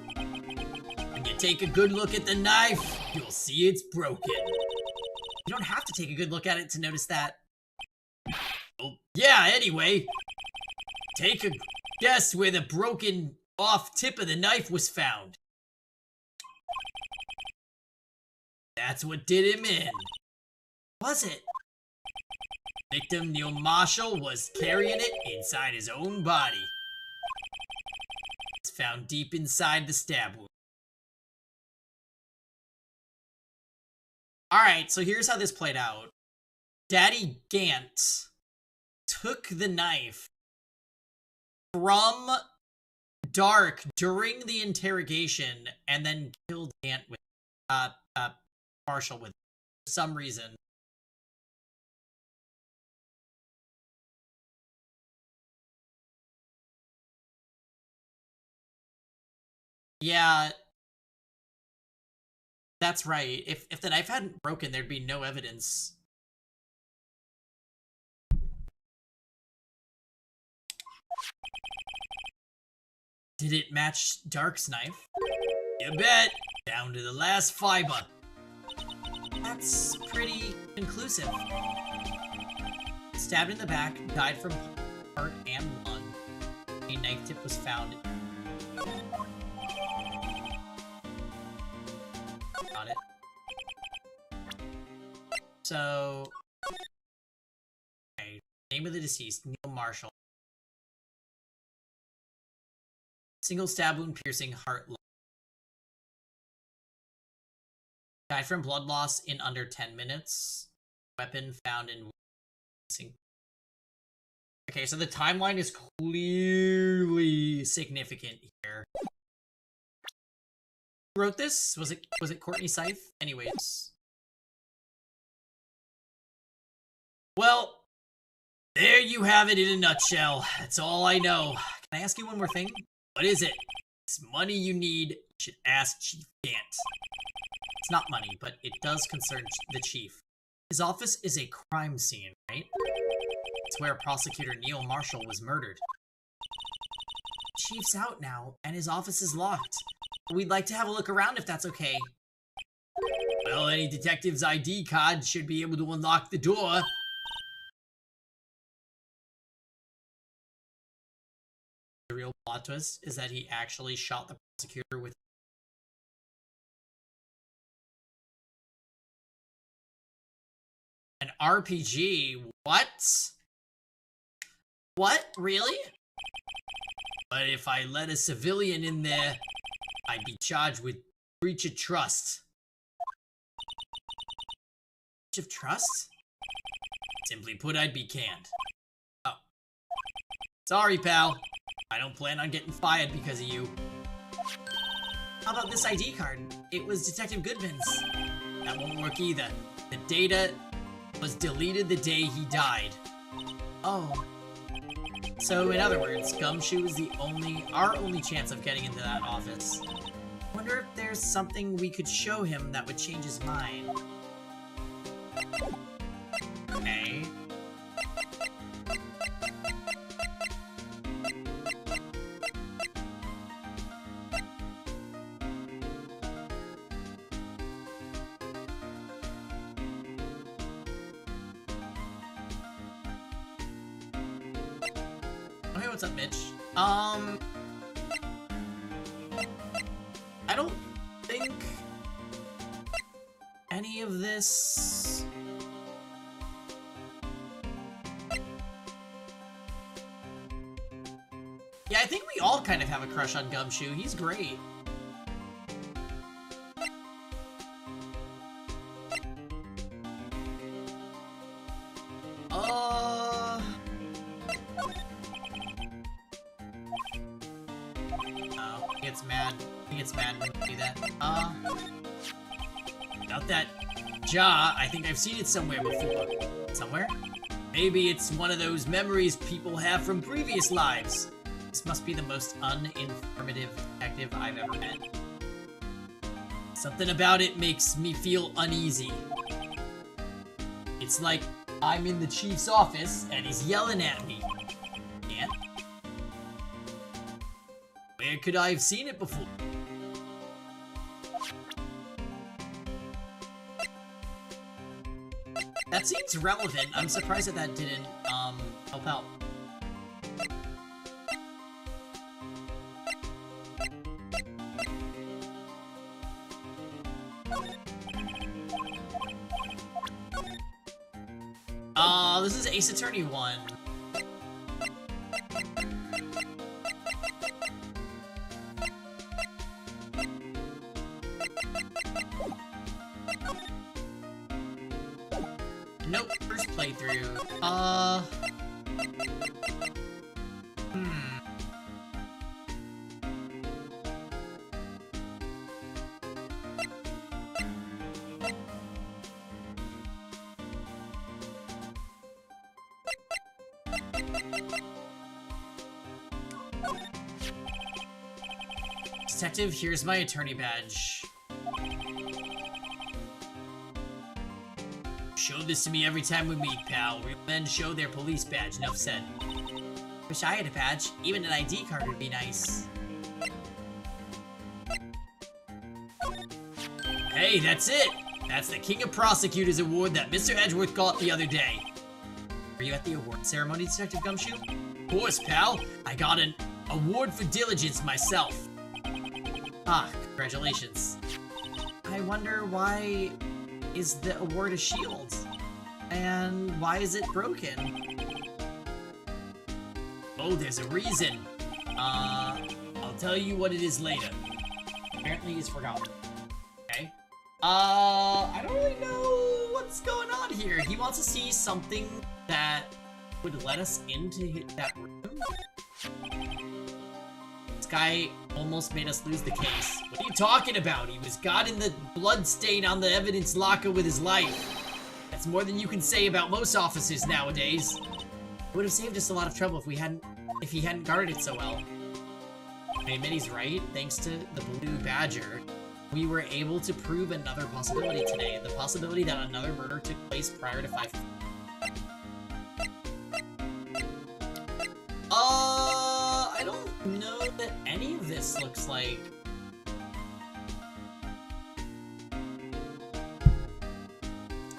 When you take a good look at the knife, you'll see it's broken. You don't have to take a good look at it to notice that. Well, yeah, anyway. Take a guess where the broken off tip of the knife was found. That's what did him in. Was it? Victim Neil Marshall was carrying it inside his own body. It's found deep inside the stab wound. Alright, so here's how this played out. Daddy Gant took the knife from Dark during the interrogation and then killed Gant with Marshall with it for some reason. Yeah, that's right. If the knife hadn't broken, there'd be no evidence. Did it match Dark's knife? You bet! Down to the last fiber. That's pretty conclusive. Stabbed in the back, died from heart and lung. A knife tip was found. Got it. So, okay. Name of the deceased, Neil Marshall. Single stab wound piercing, heart lung. Died from blood loss in under 10 minutes. Weapon found in... Okay, so the timeline is clearly significant here. Who wrote this? Was it Courtney Scythe? Anyways. Well, there you have it in a nutshell. That's all I know. Can I ask you one more thing? What is it? It's money you need. You should ask Chief Gant. It's not money, but it does concern the chief. His office is a crime scene, right? It's where Prosecutor Neil Marshall was murdered. Chief's out now, and his office is locked. We'd like to have a look around if that's okay. Well, any detective's ID card should be able to unlock the door. The real plot twist is that he actually shot the prosecutor with... an RPG? What? What? Really? But if I let a civilian in there, I'd be charged with breach of trust. Breach of trust? Simply put, I'd be canned. Oh. Sorry, pal. I don't plan on getting fired because of you. How about this ID card? It was Detective Goodman's. That won't work either. The data was deleted the day he died. Oh. So, in other words, Gumshoe is our only chance of getting into that office. Wonder if there's something we could show him that would change his mind. Okay. hey, what's up, Mitch? I don't think any of this... Yeah, I think we all kind of have a crush on Gumshoe. He's great. Oh, he gets mad. He gets mad when we do that. About that jaw, I think I've seen it somewhere before. Somewhere? Maybe it's one of those memories people have from previous lives. This must be the most uninformative detective I've ever met. Something about it makes me feel uneasy. It's like I'm in the chief's office and he's yelling at me. And where could I have seen it before? That seems relevant. I'm surprised that that didn't help out. This is Ace Attorney 1. Nope, first playthrough. Detective, here's my attorney badge. Show this to me every time we meet, pal. Real men show their police badge, enough said. Wish I had a badge. Even an ID card would be nice. Hey, that's it! That's the King of Prosecutors award that Mr. Edgeworth got the other day. Were you at the award ceremony, Detective Gumshoe? Of course, pal. I got an award for diligence myself. Ah, congratulations. I wonder why is the award a shield? And why is it broken? Oh, there's a reason. I'll tell you what it is later. Apparently he's forgotten. Okay. I don't really know what's going on here. He wants to see something that would let us into that room. This guy almost made us lose the case. What are you talking about? He was got in the blood stain on the evidence locker with his life. That's more than you can say about most officers nowadays. It would have saved us a lot of trouble if he hadn't guarded it so well. I admit he's right. Thanks to the Blue Badger, we were able to prove another possibility today. The possibility that another murder took place prior to 5. I don't know that any of this looks like...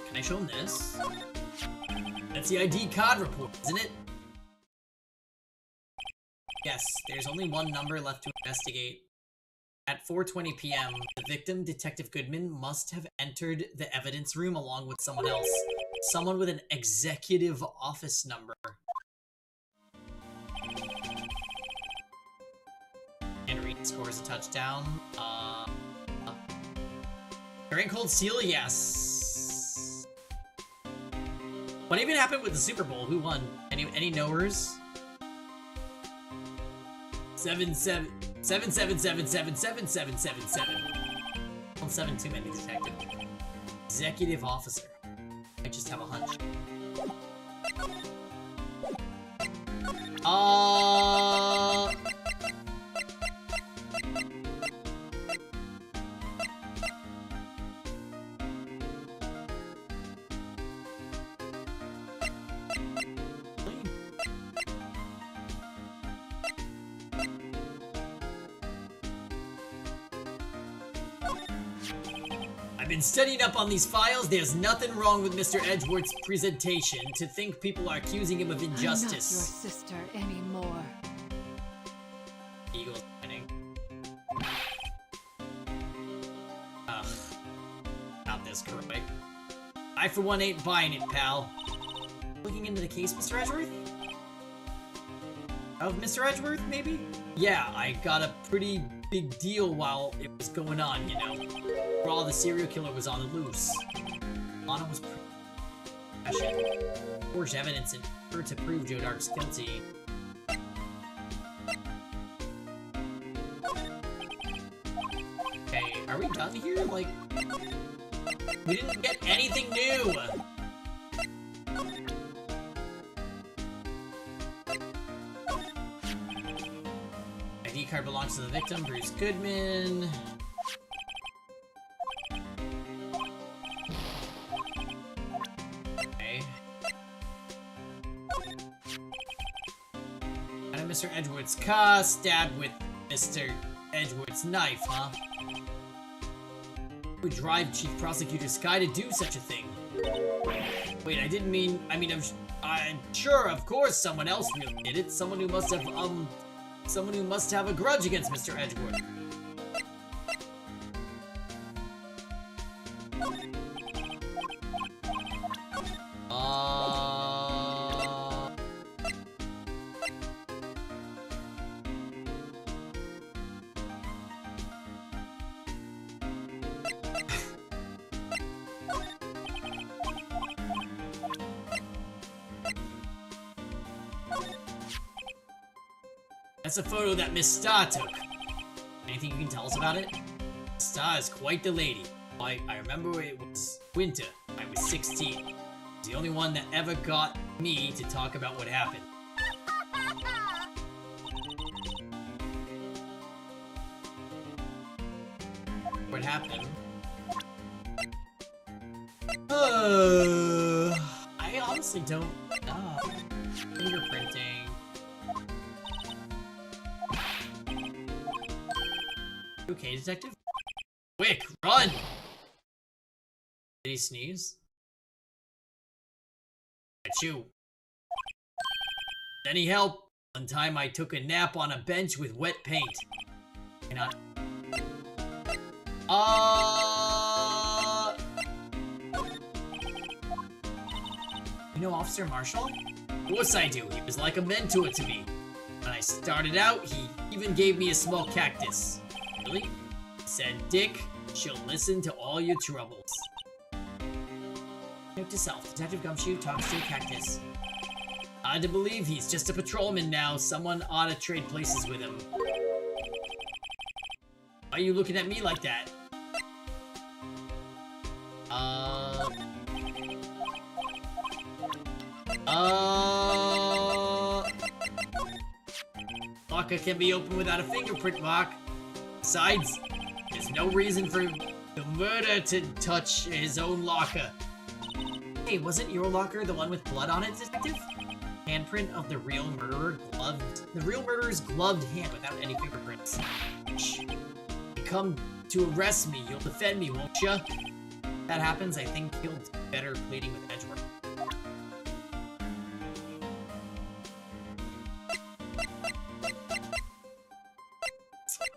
Can I show him this? That's the ID card report, isn't it? Yes, there's only one number left to investigate. At 4:20 p.m., the victim, Detective Goodman, must have entered the evidence room along with someone else. Someone with an executive office number. Henry scores a touchdown. During Cold Seal, yes. What even happened with the Super Bowl? Who won? Any knowers? 777777777. Well, 7 too many, detective. Executive officer. I just have a hunch. been studying up on these files. There's nothing wrong with Mr. Edgeworth's presentation. To think people are accusing him of injustice. I'm not your sister anymore. Eagles winning. Ugh. Not this correct. I for one ain't buying it, pal. Looking into the case, Mr. Edgeworth? Of Mr. Edgeworth, maybe? Yeah, I got a pretty big deal while it was going on, you know. While the serial killer was on the loose. Lana was pretty forged evidence in order to prove Joe Dark's guilty. Okay, are we done here? Like, we didn't get anything new! ID card belongs to the victim, Bruce Goodman. Okay. Out of Mr. Edgeworth's car, stabbed with Mr. Edgeworth's knife, huh? Who would drive Chief Prosecutor Sky to do such a thing? Wait, I didn't mean, I'm sure, of course, someone else really did it. Someone who must have a grudge against Mr. Edgeworth. That's a photo that Miss Starr took. Anything you can tell us about it? Starr is quite the lady. I remember it was winter. I was 16. The only one that ever got me to talk about what happened. What happened? I honestly don't know. Fingerprinting. Okay, detective? Quick, run! Did he sneeze? Achoo. Any help? One time I took a nap on a bench with wet paint. Cannot. You know Officer Marshall? Of course I do. He was like a mentor to me. When I started out, he even gave me a small cactus. Really? He said, Dick, she'll listen to all your troubles. Note to self, Detective Gumshoe talks to a cactus. Hard to believe he's just a patrolman now. Someone ought to trade places with him. Why are you looking at me like that? Locker can be opened without a fingerprint mark. Besides, there's no reason for the murderer to touch his own locker. Hey, wasn't your locker the one with blood on it, detective? Handprint of the real murderer's gloved hand without any fingerprints. Shh. You come to arrest me, you'll defend me, won't ya? If that happens, I think he'll do better pleading with Edgeworth.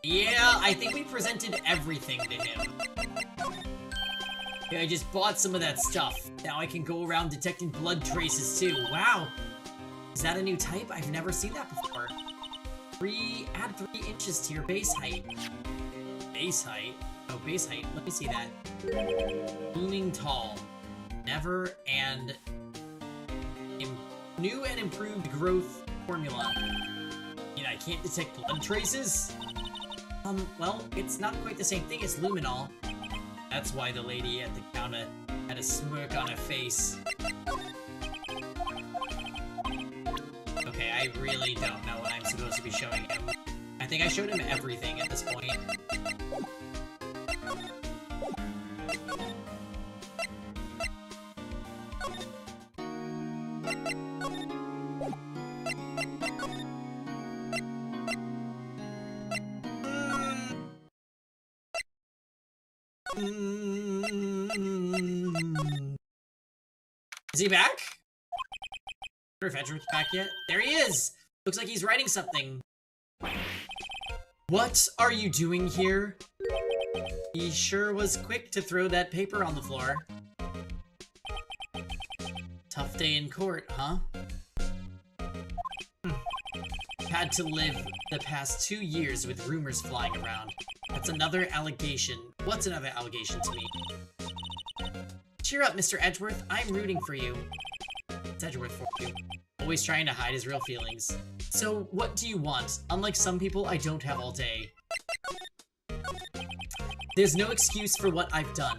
Yeah, I think we presented everything to him. Yeah, I just bought some of that stuff. Now I can go around detecting blood traces too. Wow! Is that a new type? I've never seen that before. Add 3 inches to your base height. Base height? Oh, base height. Let me see that. Blooming tall. Never and... New and improved growth formula. You know, I can't detect blood traces? Well, it's not quite the same thing as luminol. That's why the lady at the counter had a smirk on her face. Okay, I really don't know what I'm supposed to be showing him. I think I showed him everything at this point. Is he back? I wonder if Edgeworth's back yet. There he is! Looks like he's writing something. What are you doing here? He sure was quick to throw that paper on the floor. Tough day in court, huh? Had to live the past 2 years with rumors flying around. That's another allegation. What's another allegation to me? Cheer up, Mr. Edgeworth. I'm rooting for you. It's Edgeworth for you. Always trying to hide his real feelings. So, what do you want? Unlike some people, I don't have all day. There's no excuse for what I've done.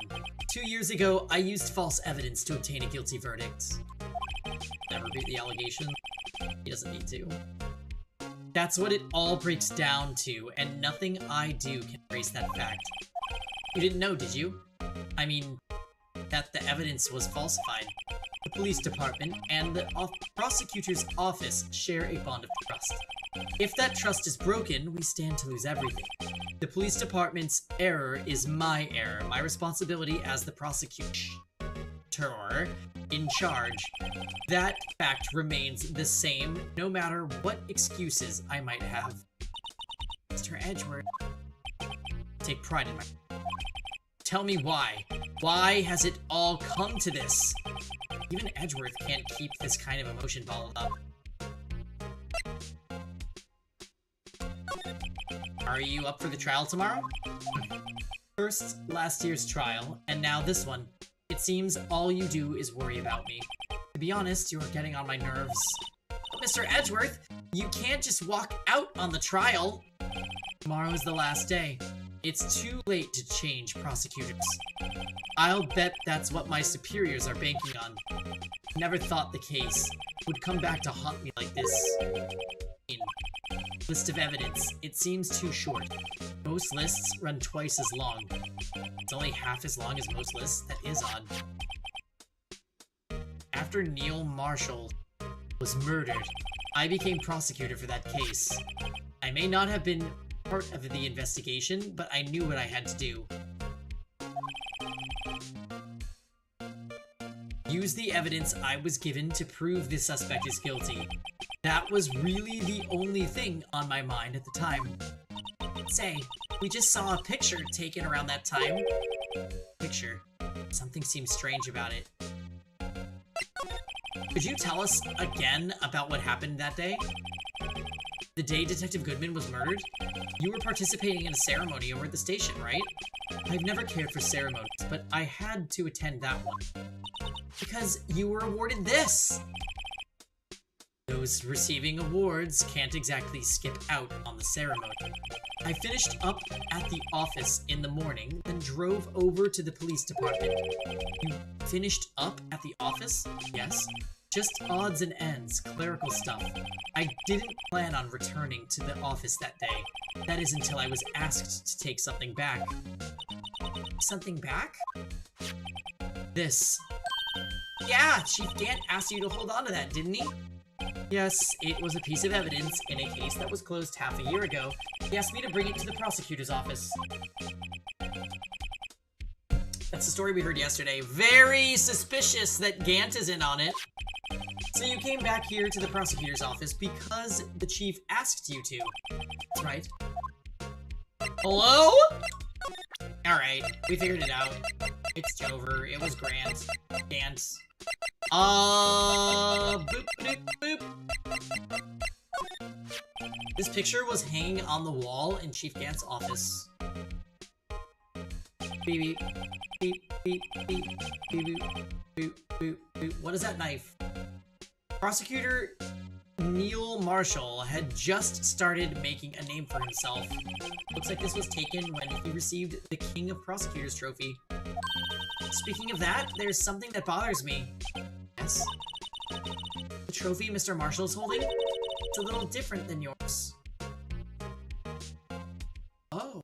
2 years ago, I used false evidence to obtain a guilty verdict. Never repeat the allegation. He doesn't need to. That's what it all breaks down to, and nothing I do can erase that fact. You didn't know, did you? I mean, that the evidence was falsified. The police department and the prosecutor's office share a bond of trust. If that trust is broken, we stand to lose everything. The police department's error is my error, my responsibility as the prosecutor in charge. That fact remains the same, no matter what excuses I might have. Mr. Edgeworth, take pride in my... Tell me why. Why has it all come to this? Even Edgeworth can't keep this kind of emotion bottled up. Are you up for the trial tomorrow? First, last year's trial, and now this one. It seems all you do is worry about me. To be honest, you are getting on my nerves. But Mr. Edgeworth, you can't just walk out on the trial. Tomorrow is the last day. It's too late to change prosecutors. I'll bet that's what my superiors are banking on. Never thought the case would come back to haunt me like this. List of evidence. It seems too short. Most lists run twice as long. It's only half as long as most lists. That is odd. After Neil Marshall was murdered, I became prosecutor for that case. I may not have been part of the investigation, but I knew what I had to do. Use the evidence I was given to prove the suspect is guilty. That was really the only thing on my mind at the time. Say, we just saw a picture taken around that time. Picture. Something seems strange about it. Could you tell us again about what happened that day? The day Detective Goodman was murdered? You were participating in a ceremony over at the station, right? I've never cared for ceremonies, but I had to attend that one. Because you were awarded this! Those receiving awards can't exactly skip out on the ceremony. I finished up at the office in the morning, then drove over to the police department. You finished up at the office? Yes. Just odds and ends, clerical stuff. I didn't plan on returning to the office that day. That is until I was asked to take something back. Something back? This. Yeah, Chief Gant asked you to hold on to that, didn't he? Yes, it was a piece of evidence in a case that was closed half a year ago. He asked me to bring it to the prosecutor's office. That's the story we heard yesterday. Very suspicious that Gant is in on it. So you came back here to the prosecutor's office because the chief asked you to. That's right. Hello? Alright, we figured it out. It's over. It was Grant. Gant. Boop, boop, boop. This picture was hanging on the wall in Chief Gant's office. Beep, beep, beep, beep, beep, beep, boop, boop, boop. What is that knife? Prosecutor Neil Marshall had just started making a name for himself. Looks like this was taken when he received the King of Prosecutors trophy. Speaking of that, there's something that bothers me. Yes? The trophy Mr. Marshall's holding? It's a little different than yours. Oh.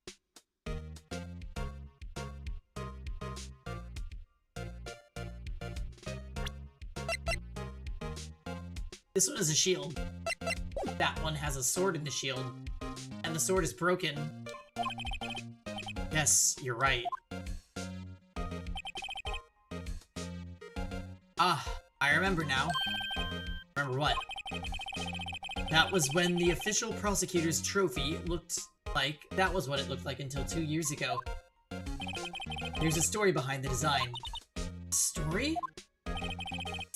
This one is a shield. That one has a sword in the shield. And the sword is broken. Yes, you're right. Ah, I I remember now. Remember what? That was when the official prosecutor's trophy looked like... That was what it looked like until 2 years ago. There's a story behind the design. Story?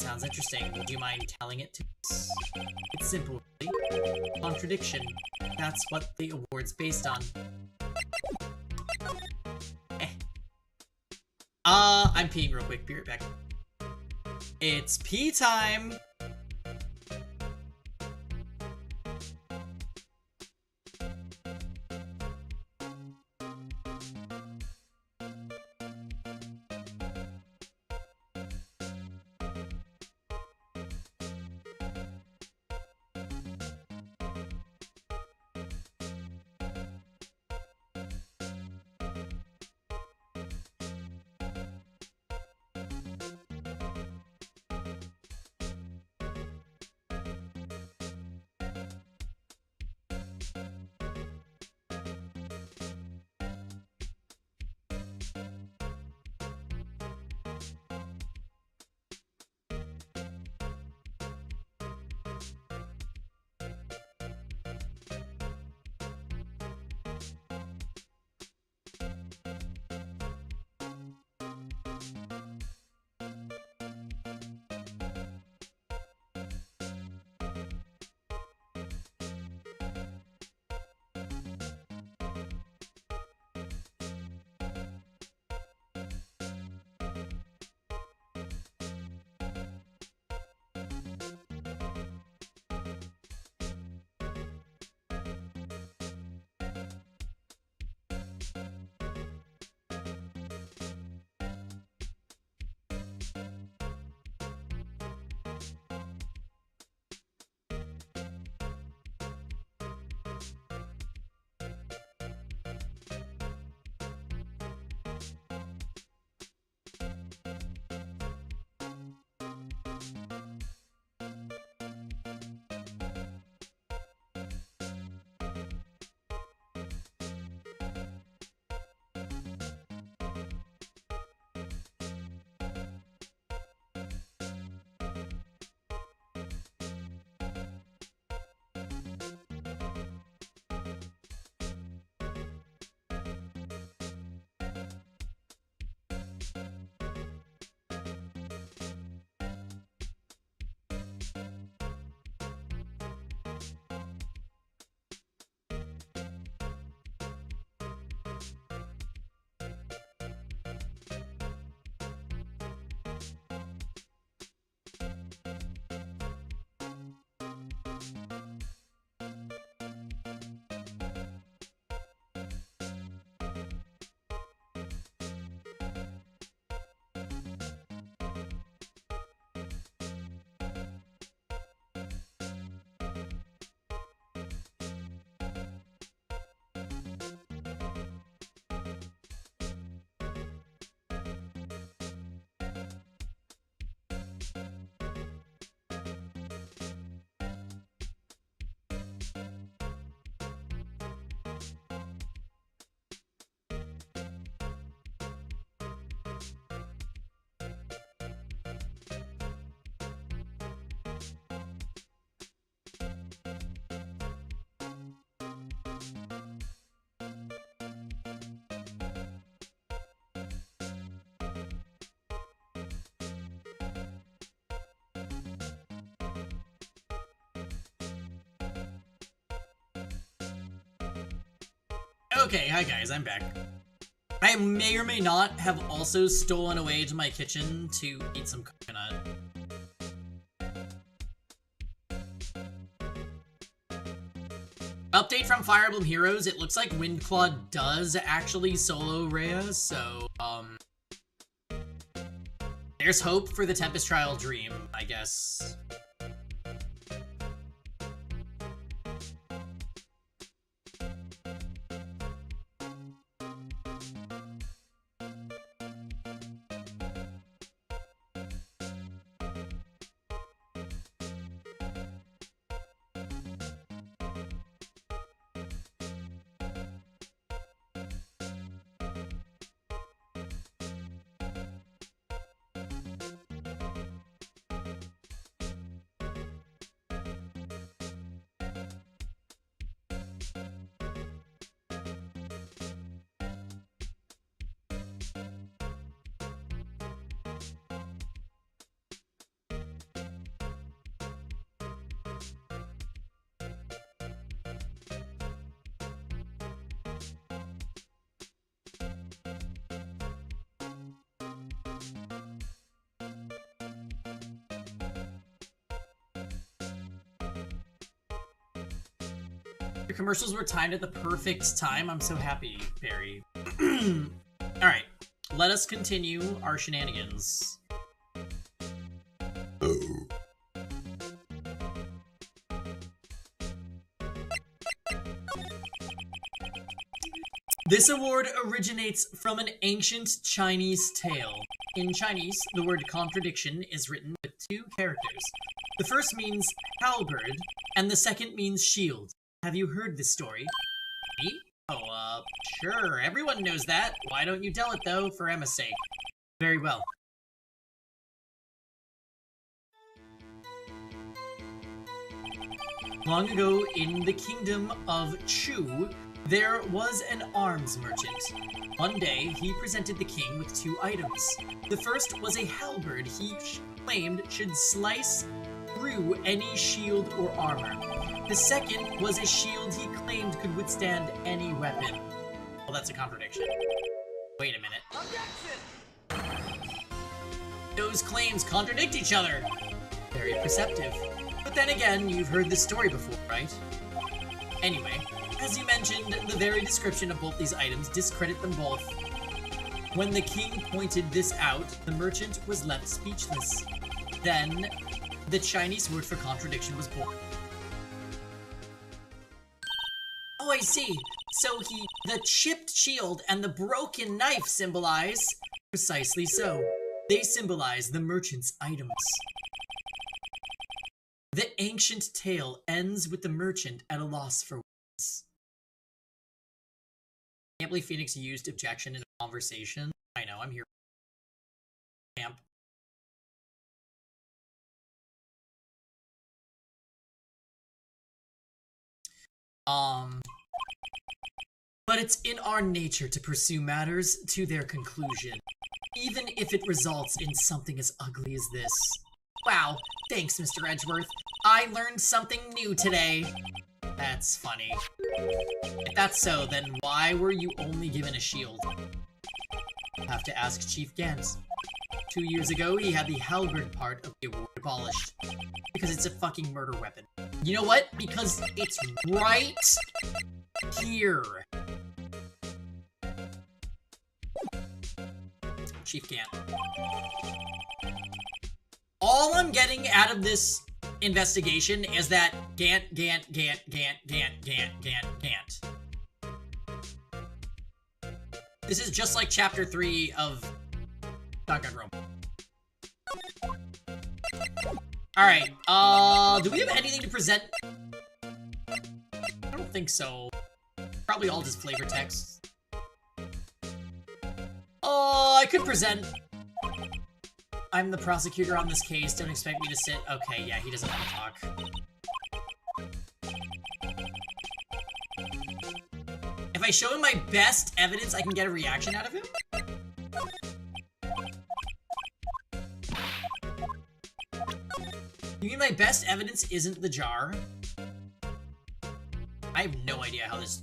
Sounds interesting. Would you mind telling it to us? It's simple, really. Contradiction. That's what the award's based on. I'm peeing real quick. Be right back. It's pee time! Okay, hi guys, I'm back. I may or may not have also stolen away to my kitchen to eat some coconut. Update from Fire Emblem Heroes, it looks like Windclaw does actually solo Rhea, so, there's hope for the Tempest Trial Dream, I guess. Your commercials were timed at the perfect time. I'm so happy, Barry. Alright, let us continue our shenanigans. This award originates from an ancient Chinese tale. In Chinese, the word contradiction is written with 2 characters. The first means halberd, and the second means shield. Have you heard this story? Me? Oh, sure. Everyone knows that. Why don't you tell it, though, for Emma's sake? Very well. Long ago, in the kingdom of Chu, there was an arms merchant. One day, he presented the king with 2 items. The first was a halberd he claimed should slice through any shield or armor. The second was a shield he claimed could withstand any weapon. Well, that's a contradiction. Wait a minute. Objection! Those claims contradict each other. Very perceptive. But then again, you've heard this story before, right? Anyway, as you mentioned, the very description of both these items discredit them both. When the king pointed this out, the merchant was left speechless. Then, the Chinese word for contradiction was born. Oh, I see. So the chipped shield and the broken knife symbolize... Precisely so. They symbolize the merchant's items. The ancient tale ends with the merchant at a loss for words. I can't believe Phoenix used objection in a conversation. I know, I'm here. Camp. But it's in our nature to pursue matters to their conclusion, even if it results in something as ugly as this. Wow, thanks, Mr. Edgeworth. I learned something new today. That's funny. If that's so, then why were you only given a shield? I'll have to ask Chief Gant. 2 years ago, he had the halberd part of the award abolished. Because it's a fucking murder weapon. You know what? Because it's right here. Chief Gant. All I'm getting out of this investigation is that Gant. This is just like Chapter 3 of Danganronpa. Alright, do we have anything to present? I don't think so. Probably all just flavor text. Oh, I could present. I'm the prosecutor on this case, don't expect me to sit. Okay, yeah, he doesn't want to talk. If I show him my best evidence, I can get a reaction out of him? You mean my best evidence isn't the jar? I have no idea how this...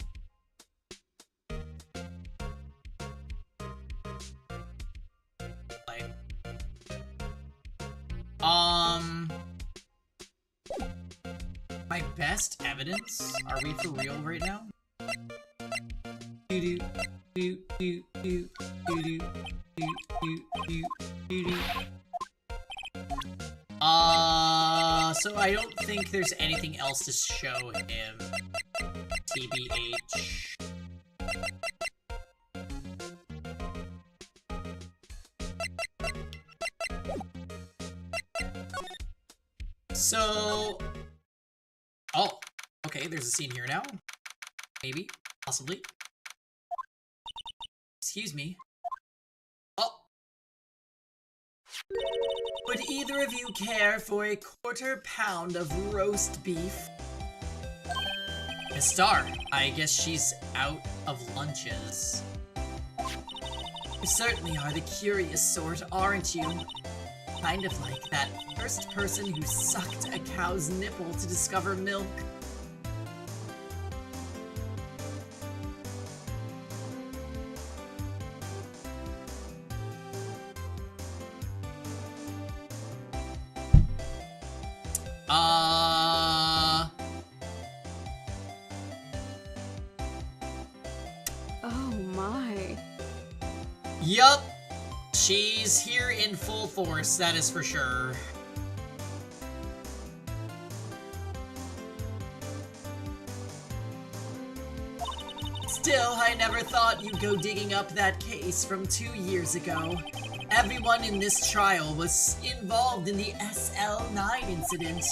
My best evidence? Are we for real right now? So I don't think there's anything else to show him. TBH. So... Oh, okay, there's a scene here now. Maybe, possibly. Excuse me. Oh! Would either of you care for a quarter-pound of roast beef? Miss Star, I guess she's out of lunches. You certainly are the curious sort, aren't you? Kind of like that first person who sucked a cow's nipple to discover milk. Yup. She's here in full force, that is for sure. Still, I never thought you'd go digging up that case from 2 years ago. Everyone in this trial was involved in the SL9 incident.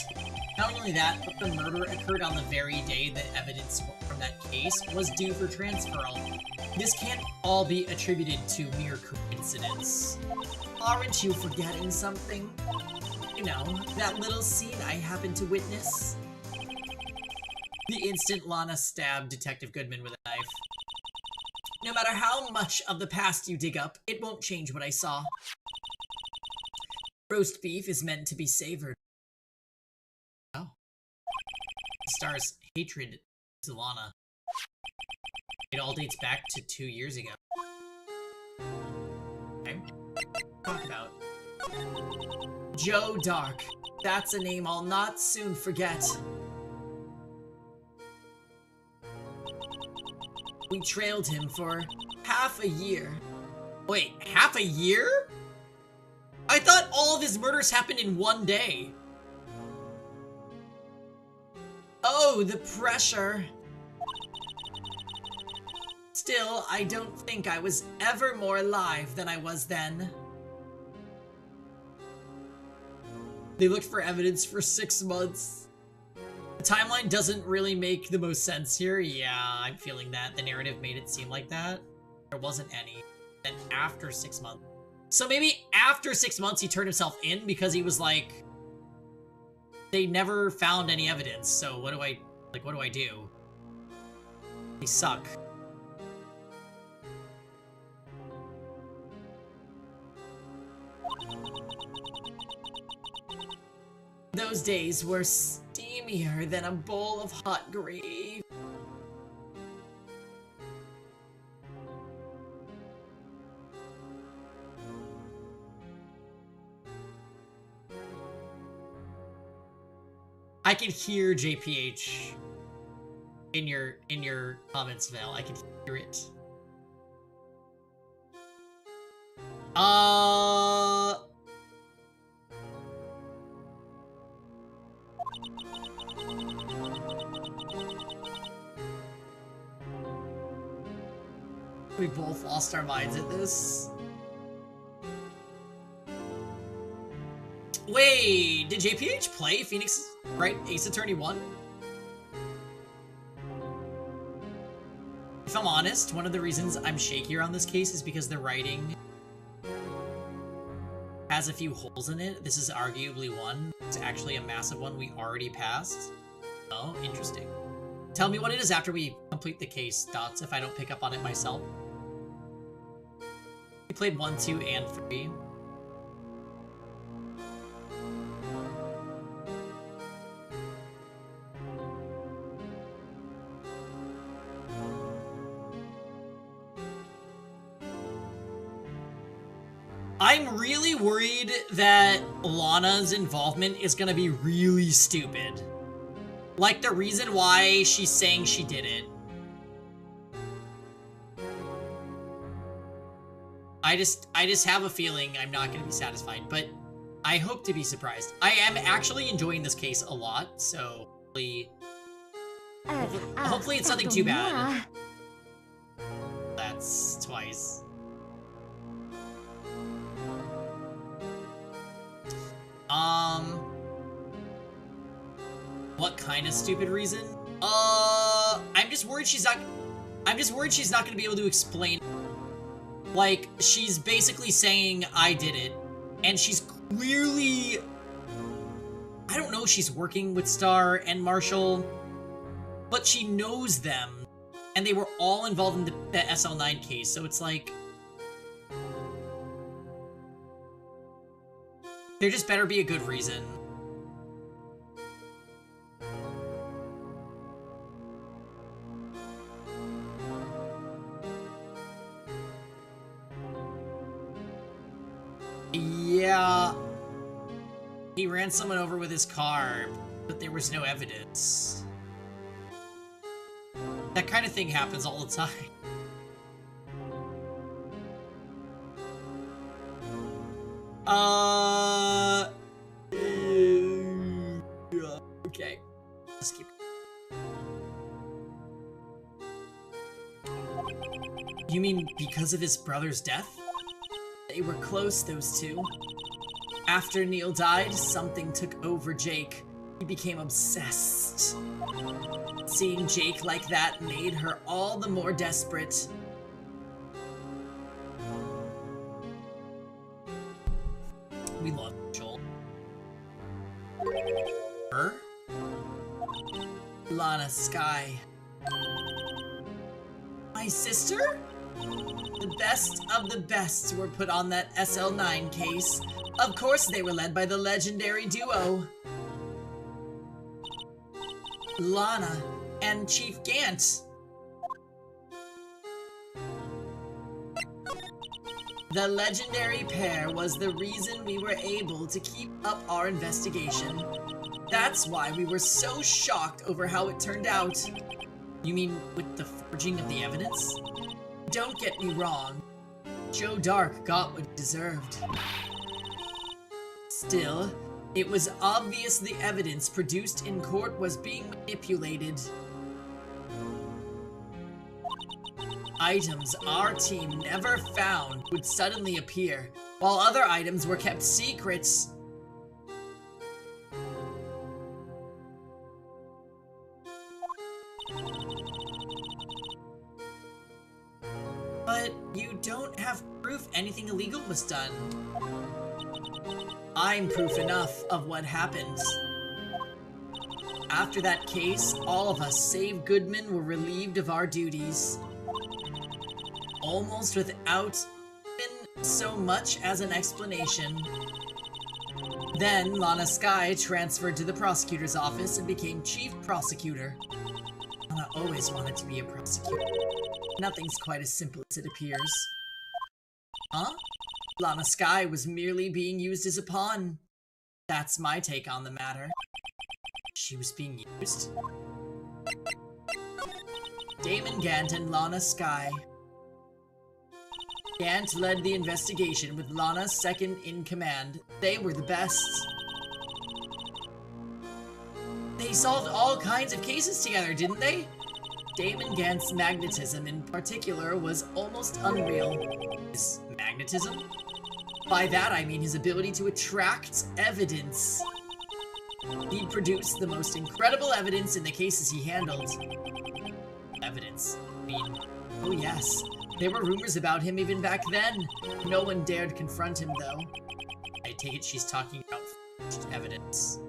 Not only that, but the murder occurred on the very day that evidence from that case was due for transferal. This can't all be attributed to mere coincidence. Aren't you forgetting something? You know, that little scene I happened to witness? The instant Lana stabbed Detective Goodman with a knife. No matter how much of the past you dig up, it won't change what I saw. Roast beef is meant to be savored. Oh. The star's hatred to Lana. It all dates back to 2 years ago. Okay. Talk about Joe Dark. That's a name I'll not soon forget. We trailed him for half a year. Wait, half a year? I thought all of his murders happened in 1 day. Oh, the pressure. Still, I don't think I was ever more alive than I was then. They looked for evidence for 6 months. The timeline doesn't really make the most sense here. Yeah, I'm feeling that. The narrative made it seem like that. There wasn't any. Then after 6 months. So maybe after 6 months he turned himself in because he was like, they never found any evidence. So what do I do? They suck. Those days were steamier than a bowl of hot gravy. I can hear JPH in your comments, Val. I can hear it. We both lost our minds at this. Wait, did JPH play Phoenix Wright Ace Attorney 1? If I'm honest, one of the reasons I'm shakier on this case is because the writing has a few holes in it. This is arguably one. It's actually a massive one we already passed. Oh, interesting. Tell me what it is after we complete the case, Dots, if I don't pick up on it myself. We played 1, 2, and 3. I'm really worried that Lana's involvement is gonna be really stupid. Like the reason why she's saying she did it. I just have a feeling I'm not gonna be satisfied, but I hope to be surprised. I am actually enjoying this case a lot, so hopefully it's nothing too bad. That's twice. What kind of stupid reason? I'm just worried she's not gonna be able to explain. Like, she's basically saying, I did it, and she's clearly, I don't know, she's working with Star and Marshall, but she knows them, and they were all involved in the SL9 case, so it's like, there just better be a good reason. Yeah, he ran someone over with his car, but there was no evidence. That kind of thing happens all the time. Okay. Let's keep. You mean because of his brother's death? They were close, those two. After Neil died, something took over Jake. He became obsessed. Seeing Jake like that made her all the more desperate. We love Joel. Her? Lana Skye. My sister? The best of the best were put on that SL9 case. Of course they were led by the legendary duo. Lana and Chief Gant. The legendary pair was the reason we were able to keep up our investigation. That's why we were so shocked over how it turned out. You mean with the forging of the evidence? Don't get me wrong. Joe Dark got what he deserved. Still, it was obvious the evidence produced in court was being manipulated. Items our team never found would suddenly appear, while other items were kept secrets. But you don't have proof anything illegal was done. I'm proof enough of what happened. After that case, all of us, save Goodman, were relieved of our duties. Almost without even so much as an explanation. Then, Lana Skye transferred to the prosecutor's office and became chief prosecutor. Lana always wanted to be a prosecutor. Nothing's quite as simple as it appears. Huh? Lana Skye was merely being used as a pawn. That's my take on the matter. She was being used? Damon Gant and Lana Skye. Gant led the investigation with Lana second in command. They were the best. They solved all kinds of cases together, didn't they? Damon Gant's magnetism in particular was almost unreal. His magnetism? By that I mean his ability to attract evidence. He produced the most incredible evidence in the cases he handled. Evidence? I mean, oh yes. There were rumors about him even back then. No one dared confront him, though. I take it she's talking about forged evidence.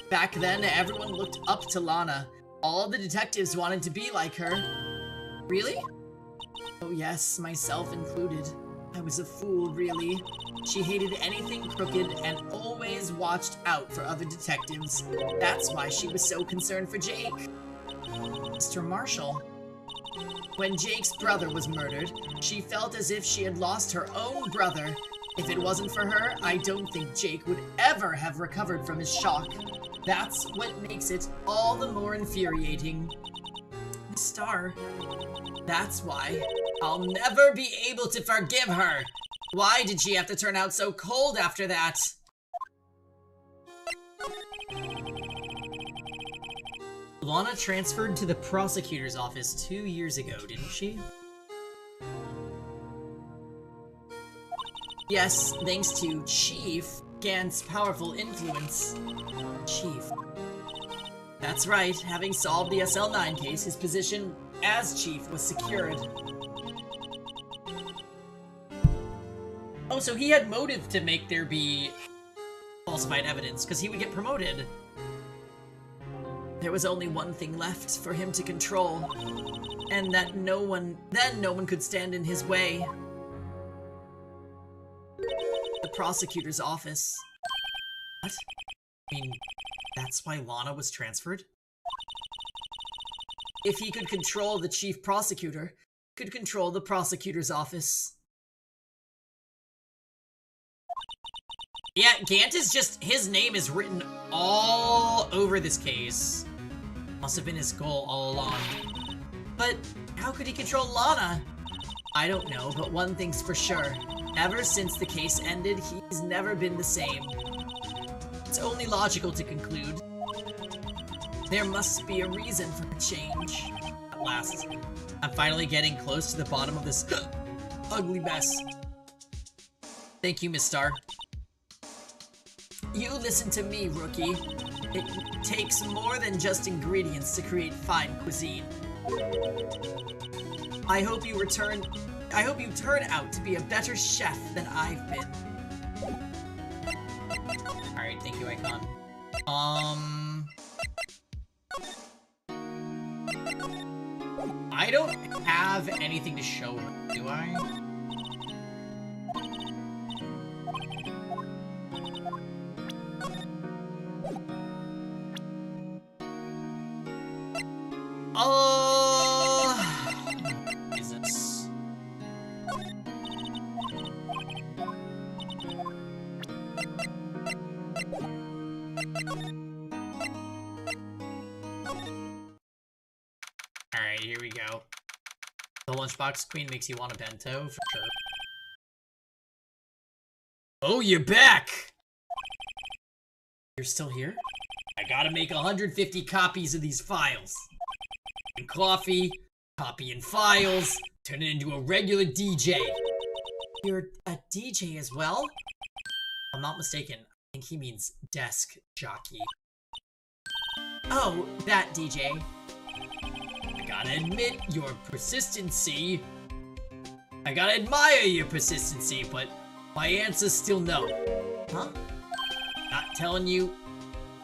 Back then, everyone looked up to Lana. All the detectives wanted to be like her. Really? Oh yes, myself included. I was a fool, really. She hated anything crooked and always watched out for other detectives. That's why she was so concerned for Jake. Mr. Marshall. When Jake's brother was murdered, she felt as if she had lost her own brother. If it wasn't for her, I don't think Jake would ever have recovered from his shock. That's what makes it all the more infuriating. Miss Starr. That's why I'll never be able to forgive her. Why did she have to turn out so cold after that? Lana transferred to the prosecutor's office 2 years ago, didn't she? Yes, thanks to Chief Gant's powerful influence. Chief. That's right, having solved the SL9 case, his position as chief was secured. Oh, so he had motive to make there be falsified evidence, because he would get promoted. There was only one thing left for him to control, and that no one could stand in his way. The prosecutor's office. What? I mean, that's why Lana was transferred? If he could control the chief prosecutor, he could control the prosecutor's office. Yeah, Gant is just, his name is written all over this case. Must have been his goal all along. But how could he control Lana? I don't know, but one thing's for sure. Ever since the case ended, he's never been the same. It's only logical to conclude there must be a reason for the change. At last, I'm finally getting close to the bottom of this ugly mess. Thank you, Miss Star. You listen to me, rookie. It takes more than just ingredients to create fine cuisine. I hope you turn out to be a better chef than I've been. Alright, thank you, Icon. I don't have anything to show him, do I? Jesus. Alright, here we go. The lunchbox queen makes you want a bento, for sure. Oh, you're back! You're still here? I gotta make 150 copies of these files. And coffee, copying files, turn it into a regular DJ. You're a DJ as well? If I'm not mistaken, I think he means desk jockey. Oh, that DJ. I gotta admit your persistency. I gotta admire your persistency, but my answer's still no. Huh? Not telling you,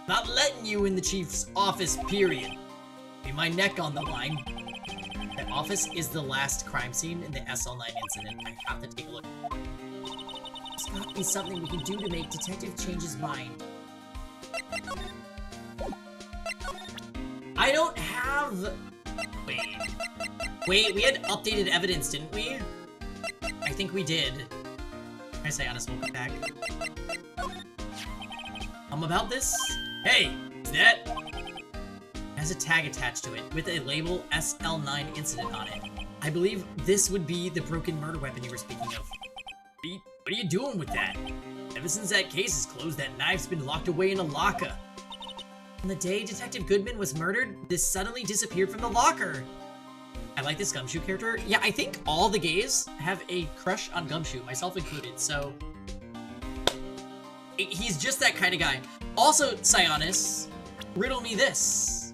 not letting you in the chief's office, period. Be my neck on the line. The office is the last crime scene in the SL9 incident. I have to take a look. There's gotta be something we can do to make Detective change his mind. I don't have... Wait, we had updated evidence, didn't we? I think we did. I say honest, welcome back. About this? Hey, is that? It has a tag attached to it with a label SL9 incident on it. I believe this would be the broken murder weapon you were speaking of. What are you doing with that? Ever since that case is closed, that knife's been locked away in a locker. On the day Detective Goodman was murdered, this suddenly disappeared from the locker. I like this Gumshoe character. Yeah, I think all the gays have a crush on Gumshoe, myself included, so... He's just that kind of guy. Also, Sionis, riddle me this.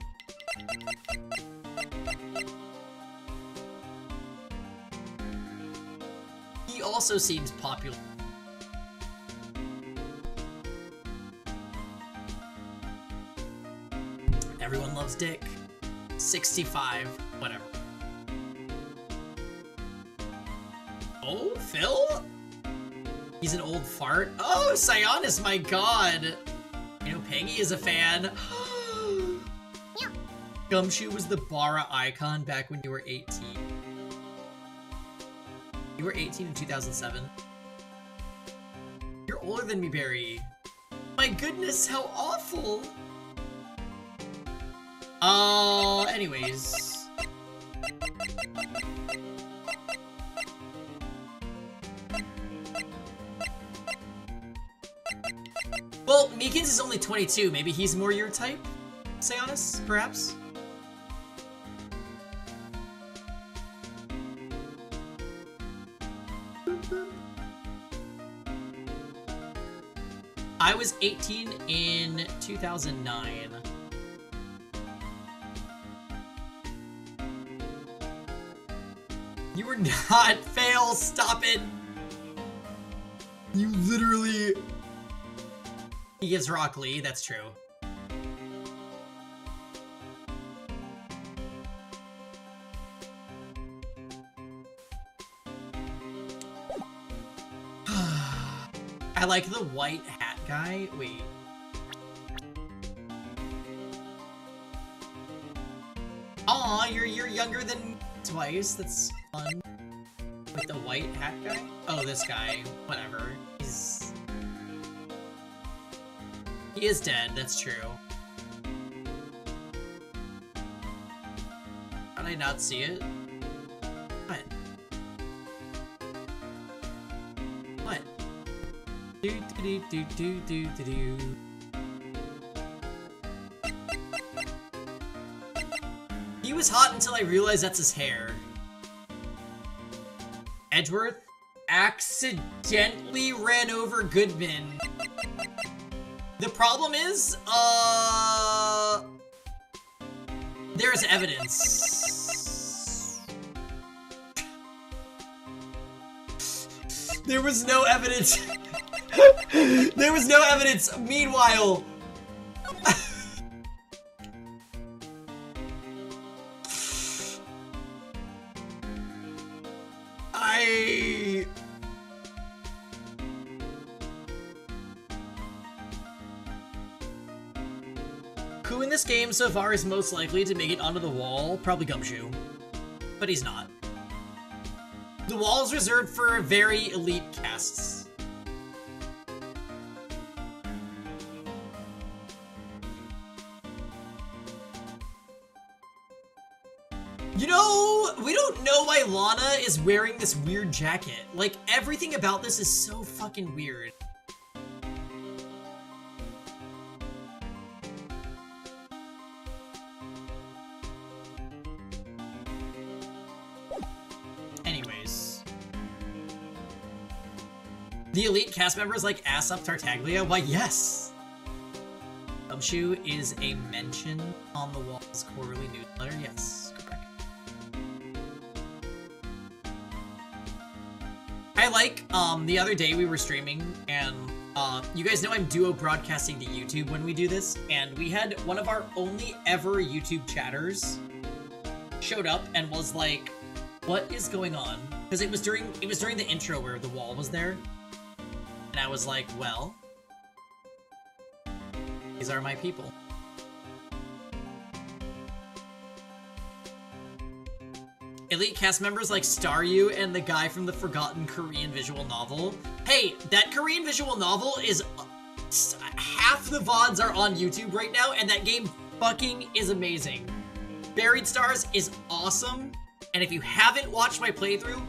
He also seems popular. Everyone loves Dick. 65, whatever. Oh, Phil? He's an old fart? Oh, Sionis, my god! You know, Pangy is a fan. Gumshoe was the Bara icon back when you were 18. You were 18 in 2007. You're older than me, Barry. My goodness, how awful! Anyways. Well, Meekins is only 22. Maybe he's more your type? Sionis, perhaps? I was 18 in 2009. You were not. Fail. Stop it. You literally... He gives Rock Lee, that's true. I like the white hat guy. Wait. Aw, you're younger than twice. That's fun. With the white hat guy? Oh, this guy. Whatever. He is dead, that's true. How did I not see it? What? Do-do-do-do-do-do. He was hot until I realized that's his hair. Edgeworth accidentally ran over Goodman. The problem is, there's evidence. There was no evidence. There was no evidence. Meanwhile, who in this game so far is most likely to make it onto the wall? Probably Gumshoe. But he's not. The wall is reserved for very elite casts. You know, we don't know why Lana is wearing this weird jacket. Like, everything about this is so fucking weird. Anyways. The elite cast members like ass up Tartaglia? Why, yes! Gumshoe is a mention on the Wall's quarterly newsletter? Yes, correct. I like, the other day we were streaming, and, you guys know I'm duo broadcasting to YouTube when we do this, and we had one of our only ever YouTube chatters showed up and was like, what is going on? Because it was during the intro where the wall was there, and I was like, well, these are my people. Elite cast members like Staryu and the guy from the forgotten Korean visual novel. Hey, that Korean visual novel is... half the VODs are on YouTube right now, and that game fucking is amazing. Buried Stars is awesome, and if you haven't watched my playthrough,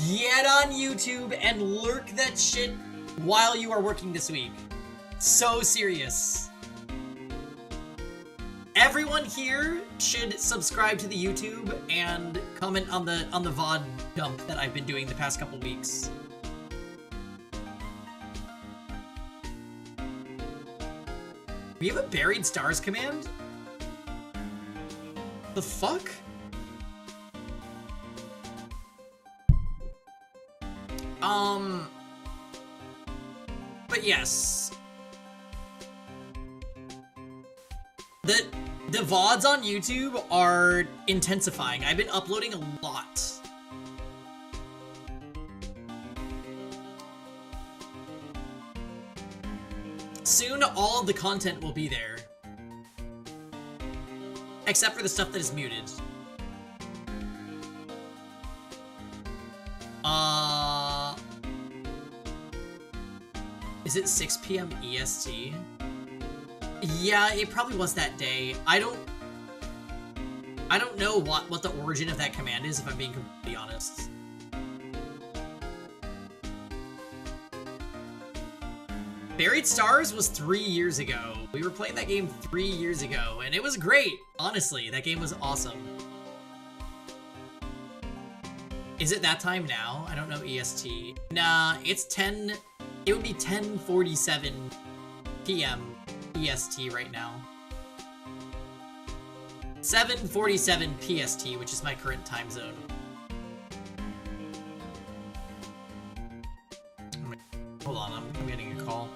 get on YouTube and lurk that shit while you are working this week. So serious. Everyone here should subscribe to the YouTube and comment on the VOD dump that I've been doing the past couple weeks. We have a Buried Stars command? The fuck? But yes. The VODs on YouTube are intensifying. I've been uploading a lot. Soon, all of the content will be there. Except for the stuff that is muted. Is it 6 p.m. EST? Yeah, it probably was that day. I don't know what the origin of that command is, if I'm being completely honest. Buried Stars was 3 years ago. We were playing that game 3 years ago, and it was great. Honestly, that game was awesome. Is it that time now? I don't know EST. Nah, it's 10... It would be 10:47 p.m. EST right now. 7:47 PST, which is my current time zone. Hold on, I'm getting a call.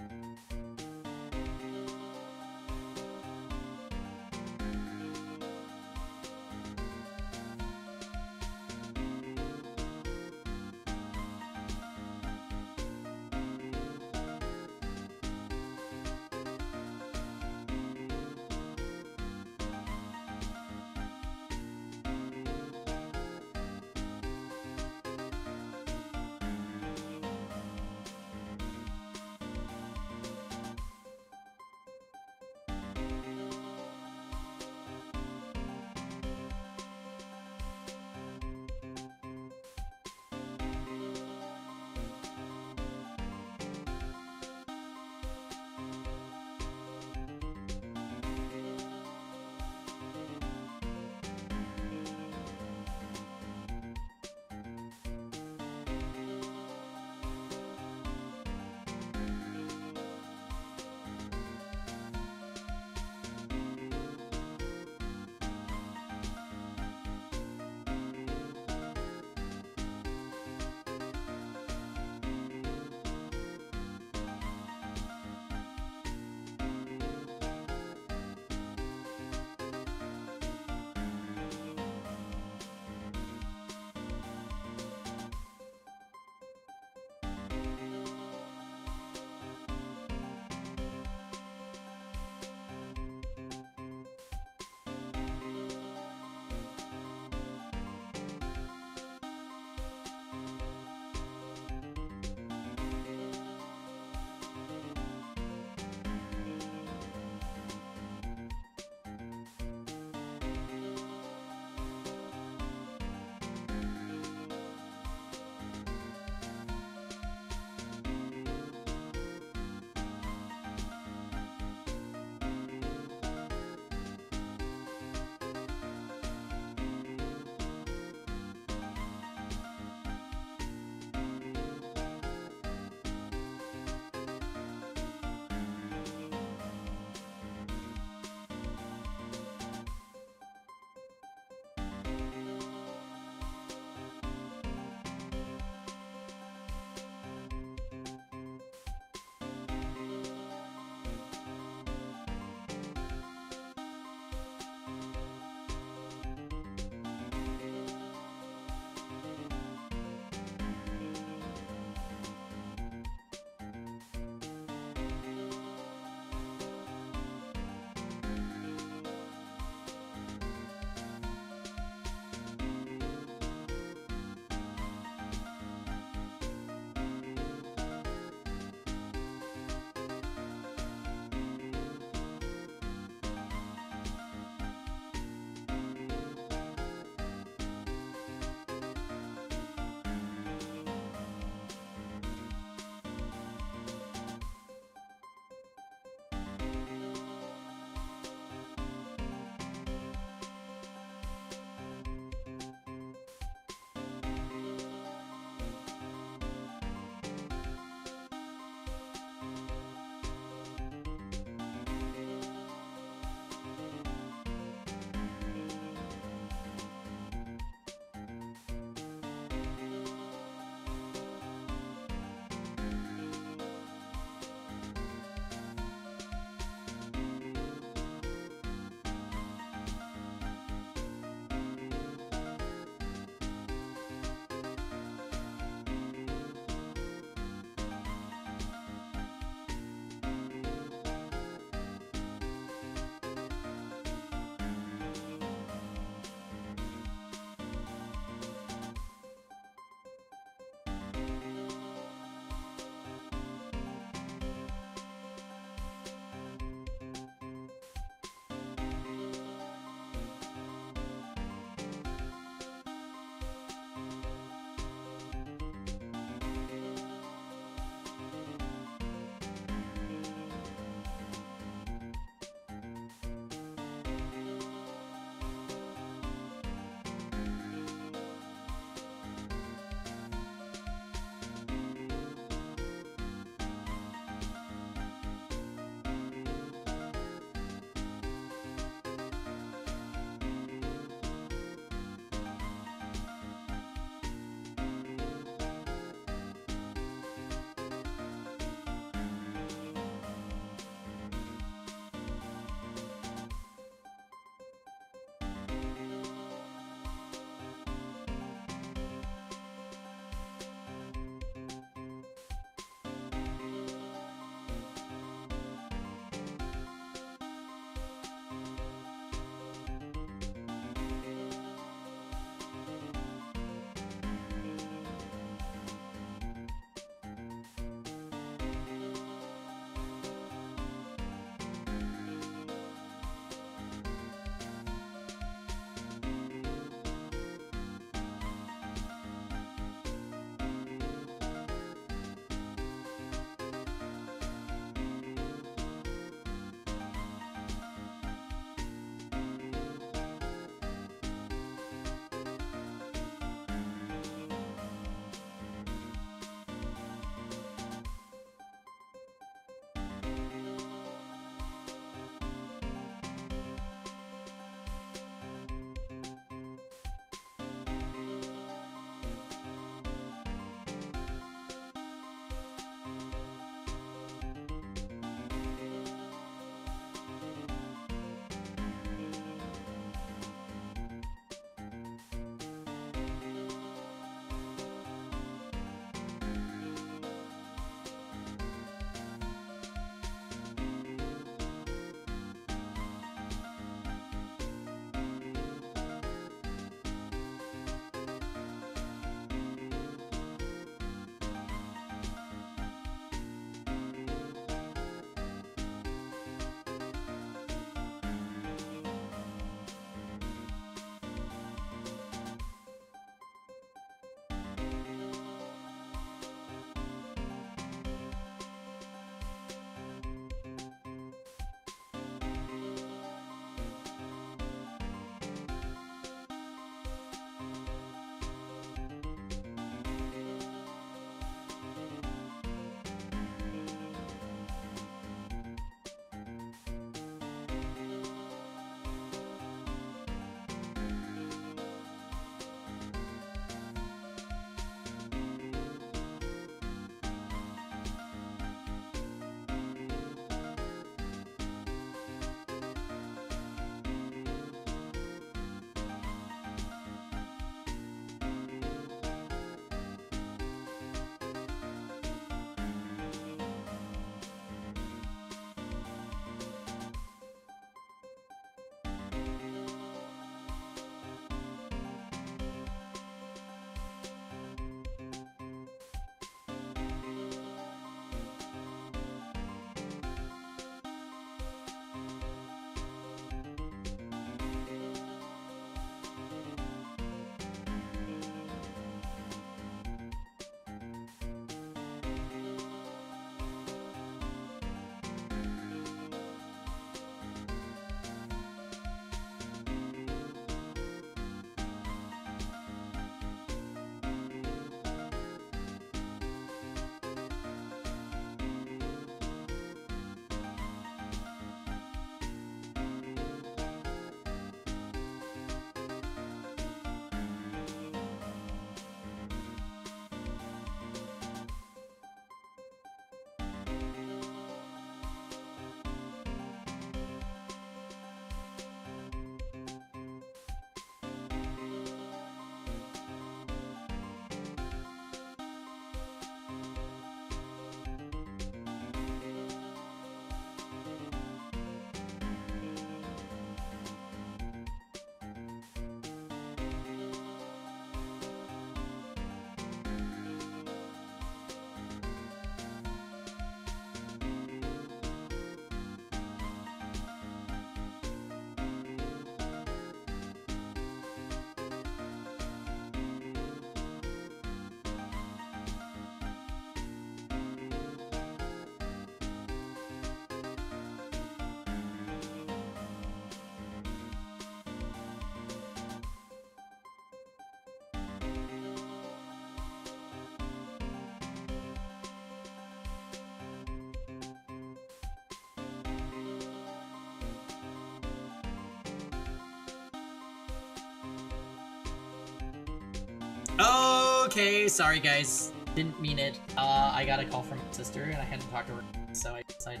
Okay, sorry guys. Didn't mean it. I got a call from my sister and I hadn't talked to her, so I decided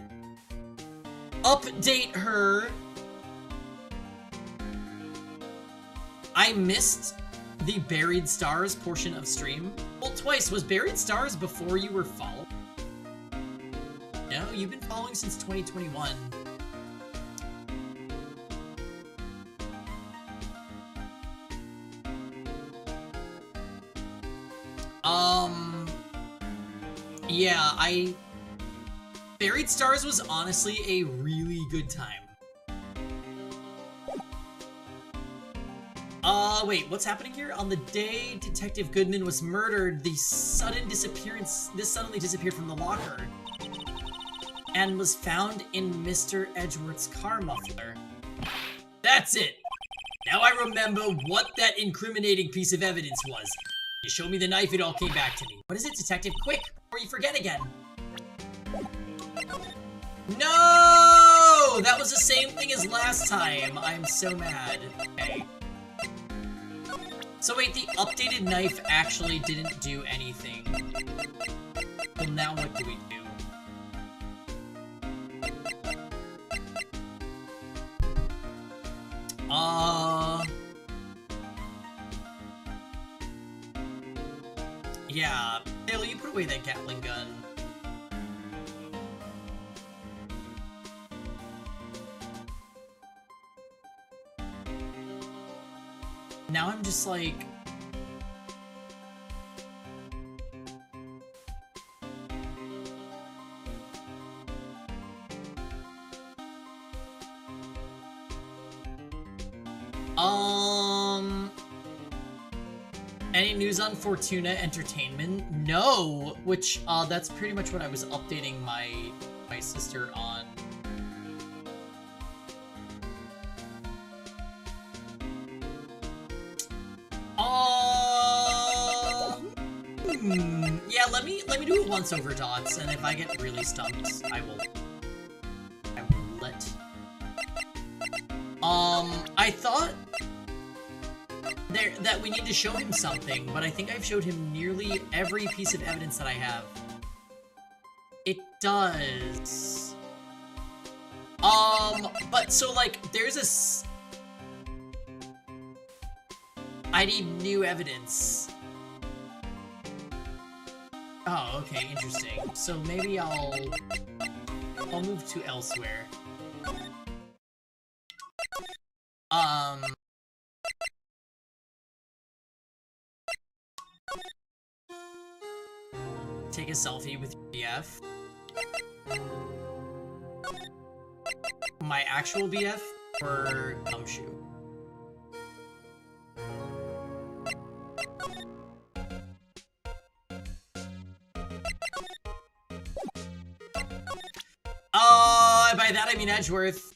update her. I missed the Buried Stars portion of stream. Well, twice. Was Buried Stars before you were followed? No, you've been following since 2021. Yeah, Buried Stars was honestly a really good time. Wait, what's happening here? On the day Detective Goodman was murdered, this suddenly disappeared from the locker and was found in Mr. Edgeworth's car muffler. That's it! Now I remember what that incriminating piece of evidence was. You showed me the knife, it all came back to me. What is it, Detective? Quick, before you forget again. No! That was the same thing as last time. I'm so mad. Okay. So wait, the updated knife actually didn't do anything. Well, now what do we do? Yeah. Hale, you put away that Gatling gun. Now I'm just like... Any news on Fortuna Entertainment? No! Which, that's pretty much what I was updating my sister on. Yeah, let me do it once over, Dots, and if I get really stumped, I will let... I thought that we need to show him something, but I think I've showed him nearly every piece of evidence that I have. It does. But so, like, there's a... I need new evidence. Oh, okay, interesting. So maybe I'll move to elsewhere. Take a selfie with your BF. My actual BF or Gumshoe? By that I mean Edgeworth.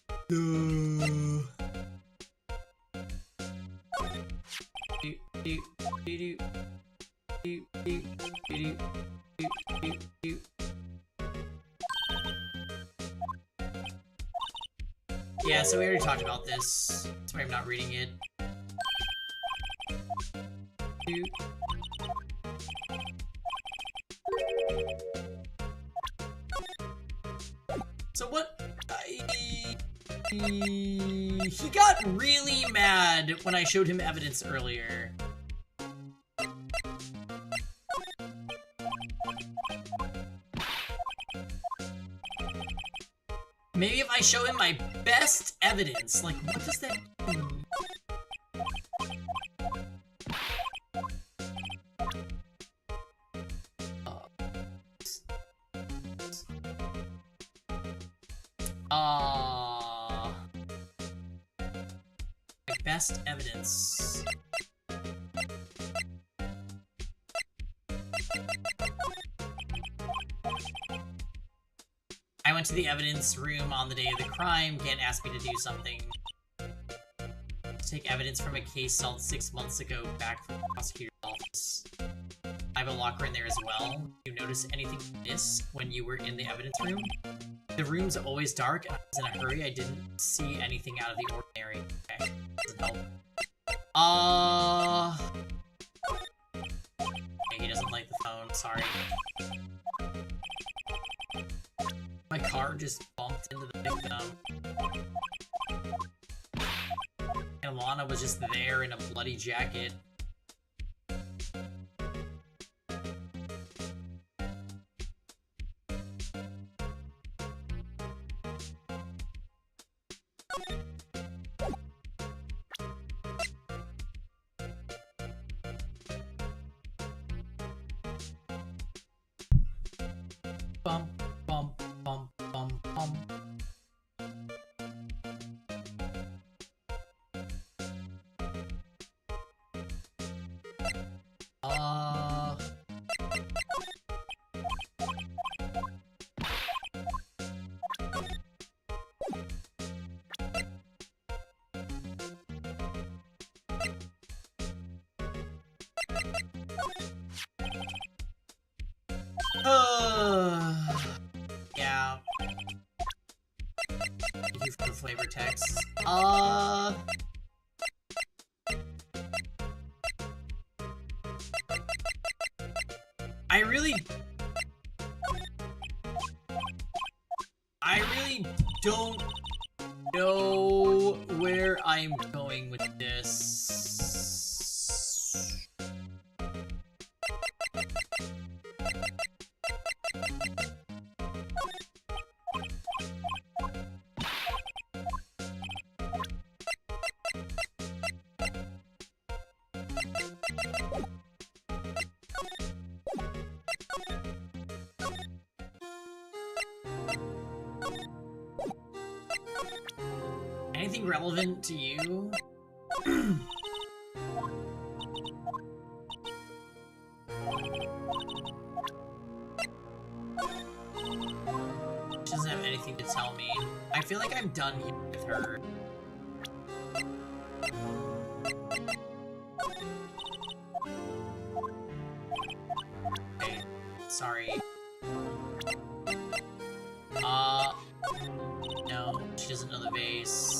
Yeah, so we already talked about this. That's why I'm not reading it. So what? He got really mad when I showed him evidence earlier. Maybe if I show him my best evidence, like, what does that mean? My best evidence. I went to the evidence room on the day of the crime. Gantt asked me to do something. Take evidence from a case solved 6 months ago back from the prosecutor's office. I have a locker in there as well. Did you notice anything amiss when you were in the evidence room? The room's always dark, and I was in a hurry. I didn't see anything out of the ordinary. Okay, doesn't help. he doesn't like the phone. Sorry. My car just bumped into the victim. And Lana was just there in a bloody jacket. Bum, bum, bum, bum, bum. Yeah. Thank you for the flavor text. I really don't know where I'm going with this. Anything relevant to you? She doesn't have anything to tell me. I feel like I'm done here with her. Okay, sorry. No, she doesn't know the vase.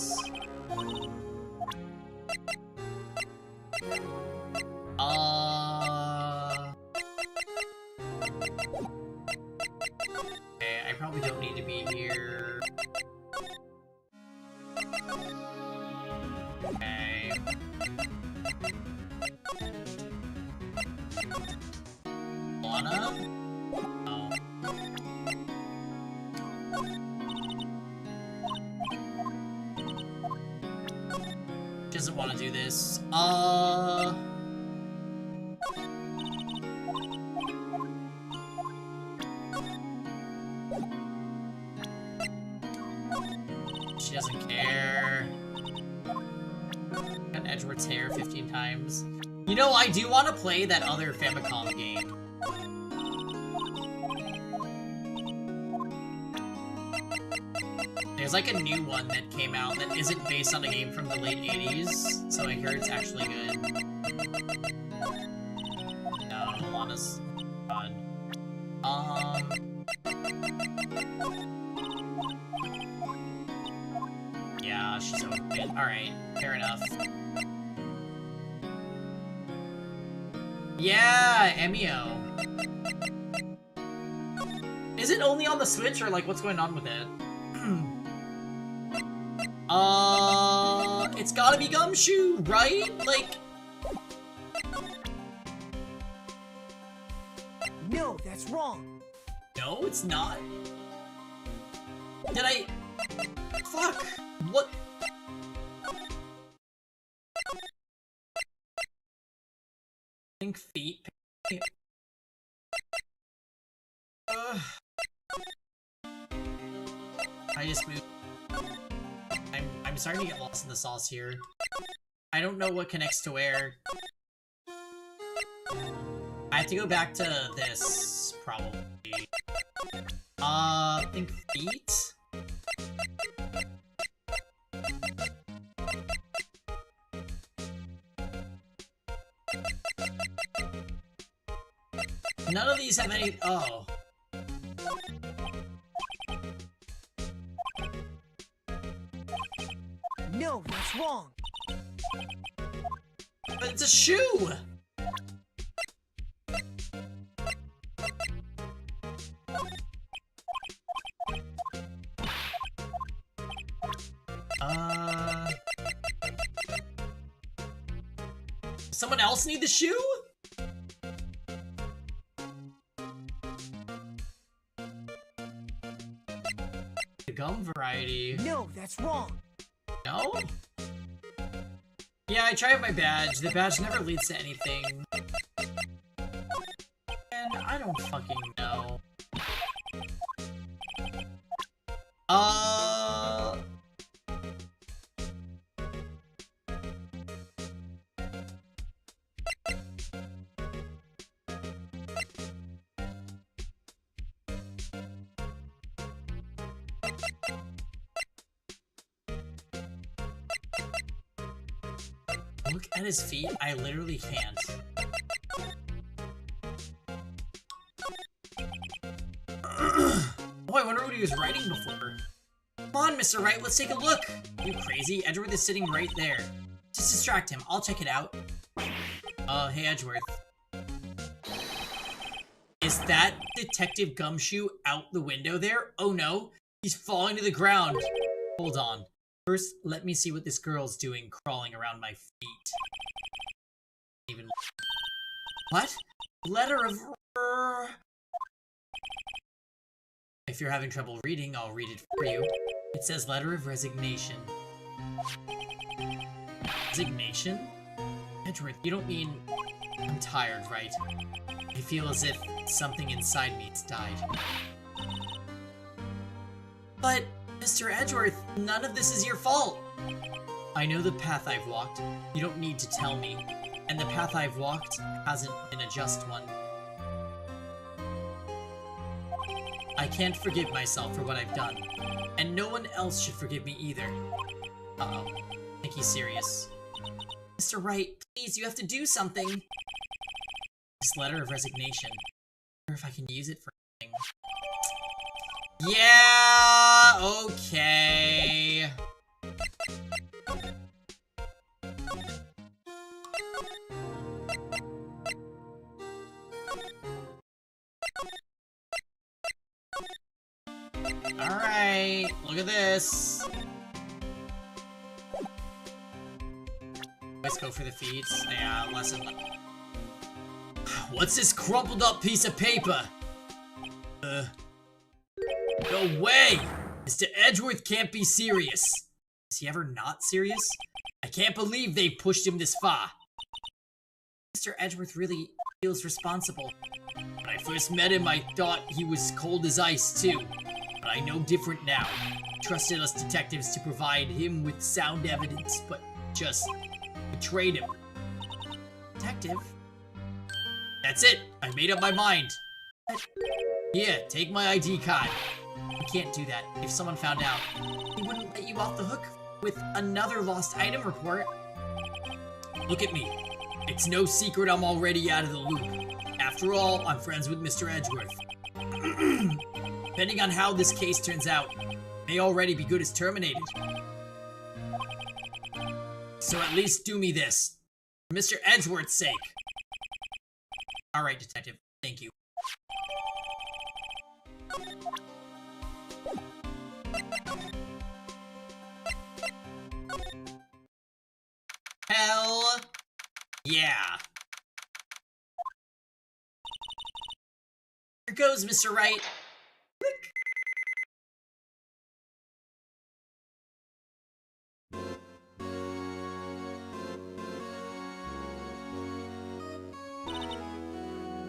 Okay, I probably don't need to be here. Okay. Lana? Oh. Doesn't want to do this. She doesn't care. Got Edward's hair 15 times. You know, I do want to play that other Famicom game. There's like a new one that came out that isn't based on a game from the late 80s, so I hear it's actually good. No, Lana's God. Yeah, she's open. Alright, fair enough. Yeah, Emio. Is it only on the Switch, or like what's going on with it? It's gotta be Gumshoe, right? Like... No, that's wrong. No, it's not. Did I... Fuck. What? Pink feet. I just moved. I'm starting to get lost in the sauce here. I don't know what connects to where. I have to go back to this, probably. Pink feet? None of these have any- oh. No, that's wrong. But it's a shoe! someone else need the shoe? The gum variety. No, that's wrong. No? Yeah, I tried my badge. The badge never leads to anything. And I don't fucking know. Look at his feet. I literally can't. Oh, I wonder what he was writing before. Come on, Mr. Wright, let's take a look. You crazy? Edgeworth is sitting right there. Just distract him. I'll check it out. Hey, Edgeworth. Is that Detective Gumshoe out the window there? Oh no, he's falling to the ground. Hold on. First, let me see what this girl's doing crawling around my feet. Even. What? Letter of... If you're having trouble reading, I'll read it for you. It says letter of resignation. Resignation? Edgeworth, you don't mean... I'm tired, right? I feel as if something inside me has died. But, Mr. Edgeworth, none of this is your fault! I know the path I've walked. You don't need to tell me. And the path I've walked hasn't been a just one. I can't forgive myself for what I've done. And no one else should forgive me either. Uh-oh. I think he's serious. Mr. Wright, please, you have to do something! This letter of resignation. I wonder if I can use it for anything. Yeah, okay. Alright, look at this. Let's go for the feats. Yeah, lesson. What's this crumpled up piece of paper? No way! Mr. Edgeworth can't be serious. Is he ever not serious? I can't believe they pushed him this far. Mr. Edgeworth really feels responsible. When I first met him, I thought he was cold as ice, too. But I know different now. He trusted us detectives to provide him with sound evidence, but just betrayed him. Detective? That's it! I made up my mind. Here, take my ID card. You can't do that. If someone found out, he wouldn't let you off the hook with another lost item report. Look at me. It's no secret I'm already out of the loop. After all, I'm friends with Mr. Edgeworth. Depending on how this case turns out, may already be good as terminated. So at least do me this. For Mr. Edgeworth's sake. Alright, Detective. Thank you. Hell yeah. Here goes, Mr. Wright. Click.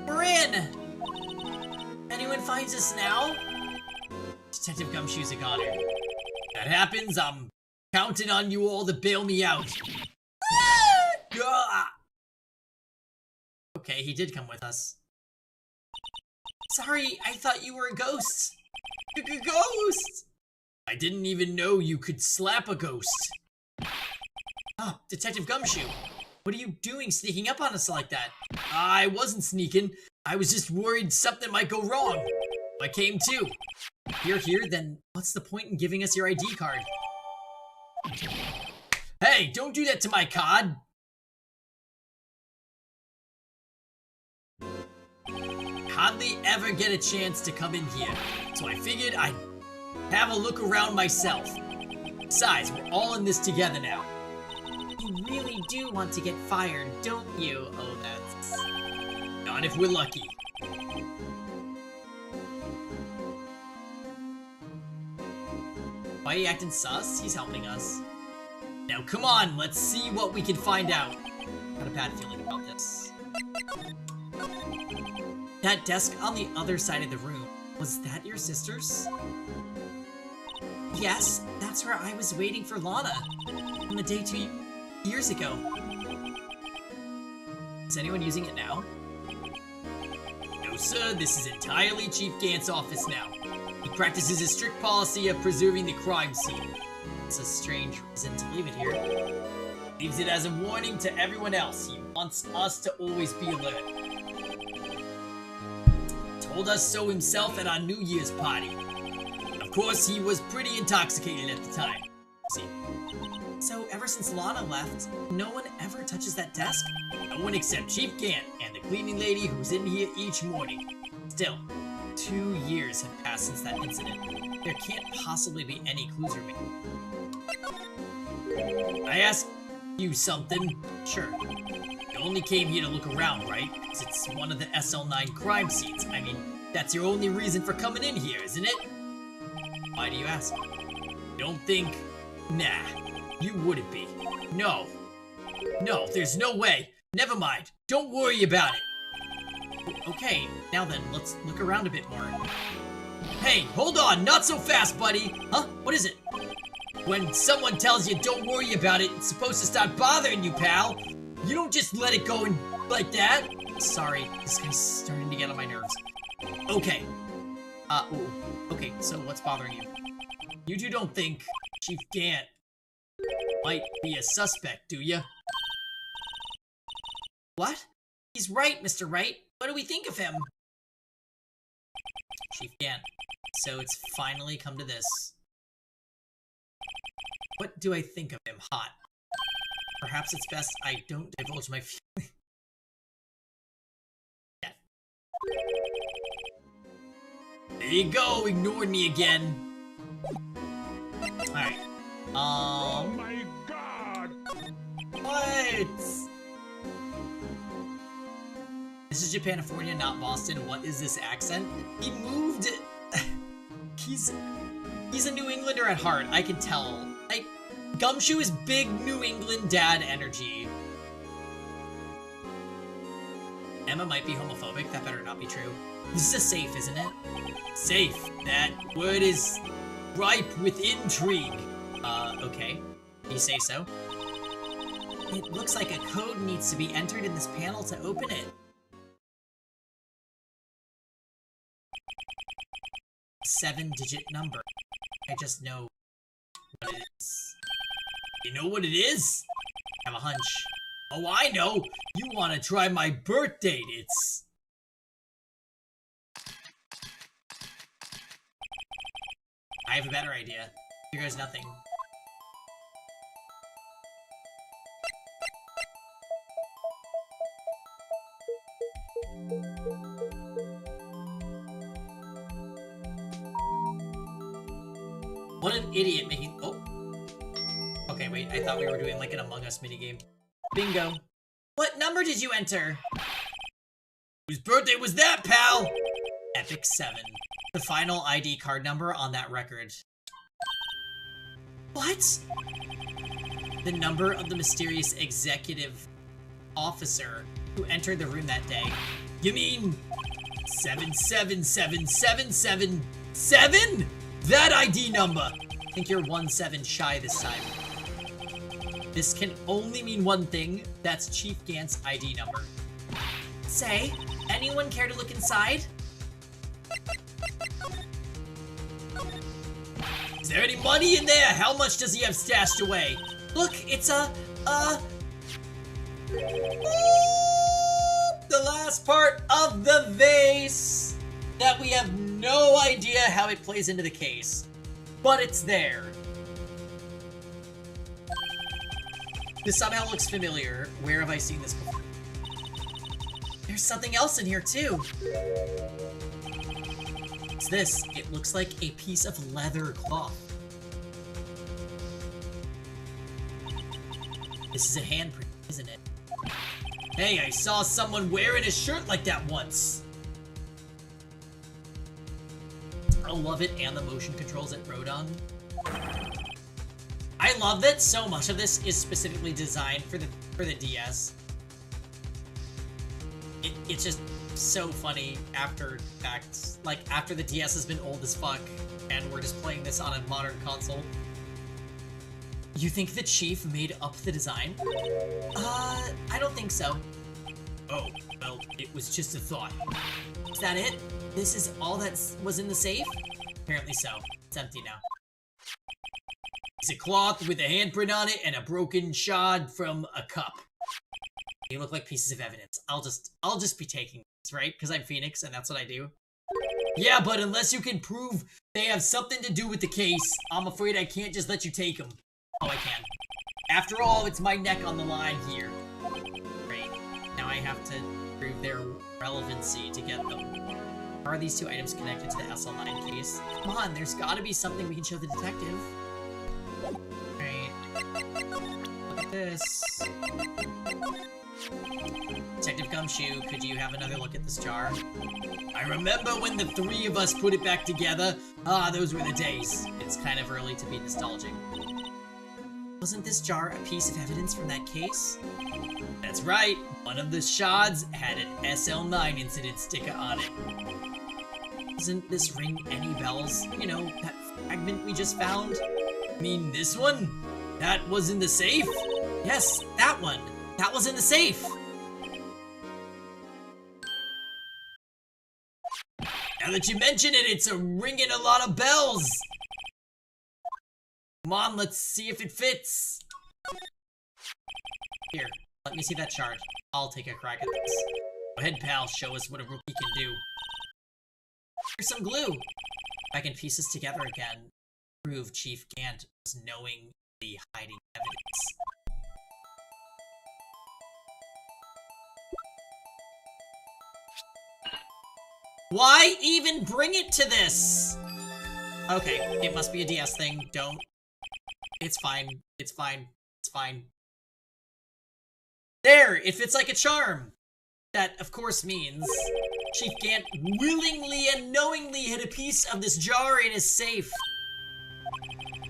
We're in! Anyone finds us now? Detective Gumshoe's a goner. If that happens, I'm counting on you all to bail me out. Okay, he did come with us. Sorry, I thought you were a ghost. Ghost! I didn't even know you could slap a ghost. Oh, Detective Gumshoe. What are you doing sneaking up on us like that? I wasn't sneaking. I was just worried something might go wrong. I came too. If you're here, then what's the point in giving us your ID card? Hey, don't do that to my card. Hardly ever get a chance to come in here, so I figured I'd have a look around myself. Besides, we're all in this together now. You really do want to get fired, don't you? Oh, that's... not if we're lucky. Why are you acting sus? He's helping us. Now come on, let's see what we can find out. Got a bad feeling about this. That desk on the other side of the room, was that your sister's? Yes, that's where I was waiting for Lana on the day 2 years ago. Is anyone using it now? No sir, this is entirely Chief Gant's office now. He practices a strict policy of preserving the crime scene. It's a strange reason to leave it here. Leaves it as a warning to everyone else. He wants us to always be alert. Told us so himself at our New Year's party. Of course, he was pretty intoxicated at the time. See. So, ever since Lana left, no one ever touches that desk? No one except Chief Gant and the cleaning lady who's in here each morning. Still, 2 years have passed since that incident. There can't possibly be any clues remaining. I ask you something? Sure. You only came here to look around, right? 'Cause it's one of the SL9 crime scenes. I mean, that's your only reason for coming in here, isn't it? Why do you ask? Don't think... Nah, you wouldn't be. No. No, there's no way. Never mind. Don't worry about it. Okay, now then, let's look around a bit more. Hey, hold on! Not so fast, buddy! Huh? What is it? When someone tells you don't worry about it, it's supposed to start bothering you, pal. You don't just let it go and like that. Sorry, this guy's starting to get on my nerves. Okay. Ooh. Okay, so what's bothering you? You two don't think Chief Gant might be a suspect, do you? What? He's right, Mr. Wright. What do we think of him? Chief Gant. So it's finally come to this. What do I think of him? Hot. Perhaps it's best I don't divulge my feelings. Yeah. There you go, ignored me again. Alright. Oh my god! What? This is Japanifornia, not Boston. What is this accent? He moved. He's a New Englander at heart. I can tell. Gumshoe is big New England dad energy. Emma might be homophobic. That better not be true. This is a safe, isn't it? Safe. That word is ripe with intrigue. Okay. You say so? It looks like a code needs to be entered in this panel to open it. 7-digit number. I just know what it is. You know what it is? I have a hunch. Oh, I know! You want to try my birth date. It's... I have a better idea. Here goes nothing. What an idiot making... Oh. Okay, wait. I thought we were doing like an Among Us minigame. Bingo. What number did you enter? Whose birthday was that, pal? Epic 7. The final ID card number on that record. What? The number of the mysterious executive officer who entered the room that day. You mean 77777? That ID number! I think you're 1-7 shy this time. This can only mean one thing. That's Chief Gant's ID number. Say, anyone care to look inside? Is there any money in there? How much does he have stashed away? Look, it's the last part of the vase that we have no idea how it plays into the case, but it's there. This somehow looks familiar. Where have I seen this before? There's something else in here too. What's this? It looks like a piece of leather cloth. This is a handprint, isn't it? Hey, I saw someone wearing a shirt like that once. I love it, and the motion controls it wrote on. I love that so much of this is specifically designed for the DS. It's just so funny after fact, like after the DS has been old as fuck, and we're just playing this on a modern console. You think the Chief made up the design? I don't think so. Oh, well, it was just a thought. Is that it? This is all that was in the safe? Apparently so. It's empty now. It's a cloth with a handprint on it and a broken shard from a cup. They look like pieces of evidence. I'll just be taking this, right? Because I'm Phoenix and that's what I do. Yeah, but unless you can prove they have something to do with the case, I'm afraid I can't just let you take them. Oh, I can. After all, it's my neck on the line here. Great. Now I have to prove their relevancy to get them. Are these two items connected to the SL9 case? Come on, there's gotta be something we can show the detective. Alright. Look at this. Detective Gumshoe, could you have another look at this jar? I remember when the three of us put it back together. Ah, those were the days. It's kind of early to be nostalgic. Wasn't this jar a piece of evidence from that case? That's right. One of the shards had an SL9 incident sticker on it. Doesn't this ring any bells? You know, that fragment we just found? I mean, this one? That was in the safe? Yes, that one. That was in the safe. Now that you mention it, it's ringing a lot of bells. Come on, let's see if it fits. Here, let me see that chart. I'll take a crack at this. Go ahead, pal, show us what a rookie can do. Here's some glue. I can piece this together again. Prove Chief Gant was knowingly hiding evidence. Why even bring it to this? Okay, it must be a DS thing. Don't. It's fine. It's fine. It's fine. There! It fits like a charm! That, of course, means Chief Gant willingly and knowingly hid a piece of this jar in his safe.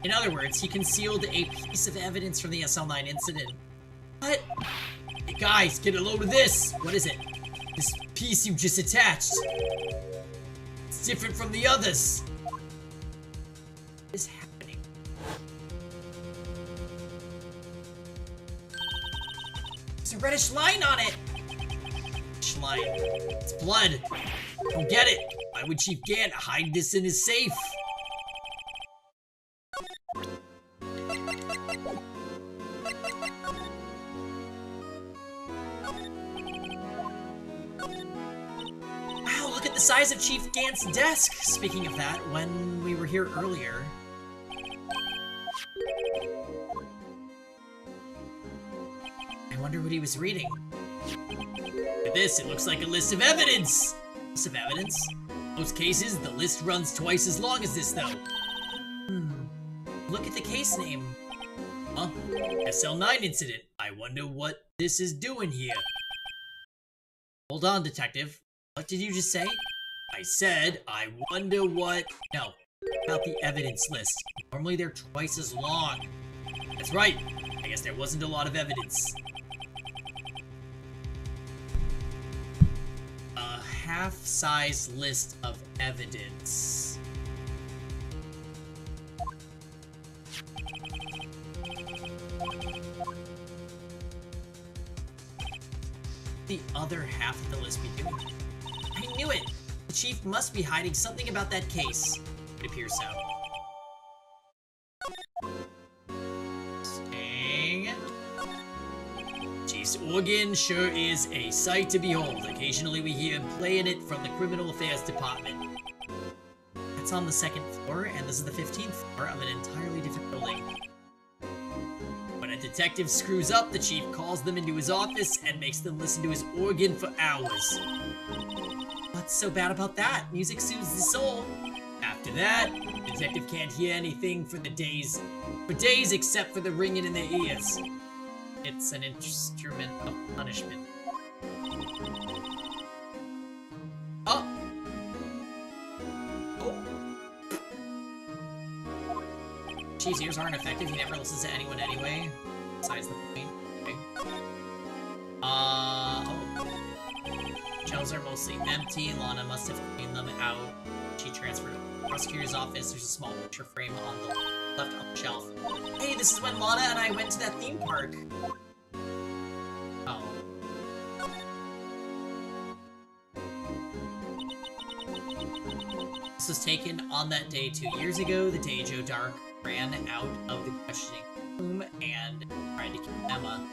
In other words, he concealed a piece of evidence from the SL9 incident. What? Hey guys, get a load of this! What is it? This piece you just attached. It's different from the others. What is happening? There's a reddish line on it! Reddish line. It's blood. Don't get it. Why would Chief Gant hide this in his safe? Wow, look at the size of Chief Gant's desk! Speaking of that, when we were here earlier... I wonder what he was reading. Look at this, it looks like a list of evidence! List of evidence? In most cases, the list runs twice as long as this, though. Look at the case name. Huh? SL9 incident. I wonder what this is doing here. Hold on, detective. What did you just say? I said, I wonder what... No, about the evidence list. Normally they're twice as long. That's right. I guess there wasn't a lot of evidence. A half-size list of evidence. The other half of the list be doing? I knew it! The Chief must be hiding something about that case. It appears so. Sting. Chief's organ sure is a sight to behold. Occasionally we hear him playing it from the Criminal Affairs Department. That's on the 2nd floor, and this is the 15th floor of an entirely different building. When a detective screws up, the Chief calls them into his office and makes them listen to his organ for hours. What's so bad about that? Music soothes the soul. After that, the detective can't hear anything for days except for the ringing in their ears. It's an instrument of punishment. Oh! Oh! Chief's ears aren't effective. He never listens to anyone anyway. Besides the point. Okay. Oh. Shelves are mostly empty. Lana must have cleaned them out. She transferred to the prosecutor's office. There's a small picture frame on the left on the shelf. Hey, this is when Lana and I went to that theme park. Oh. This was taken on that day 2 years ago, the day Joe Dark ran out of the questioning room and tried to kill Emma.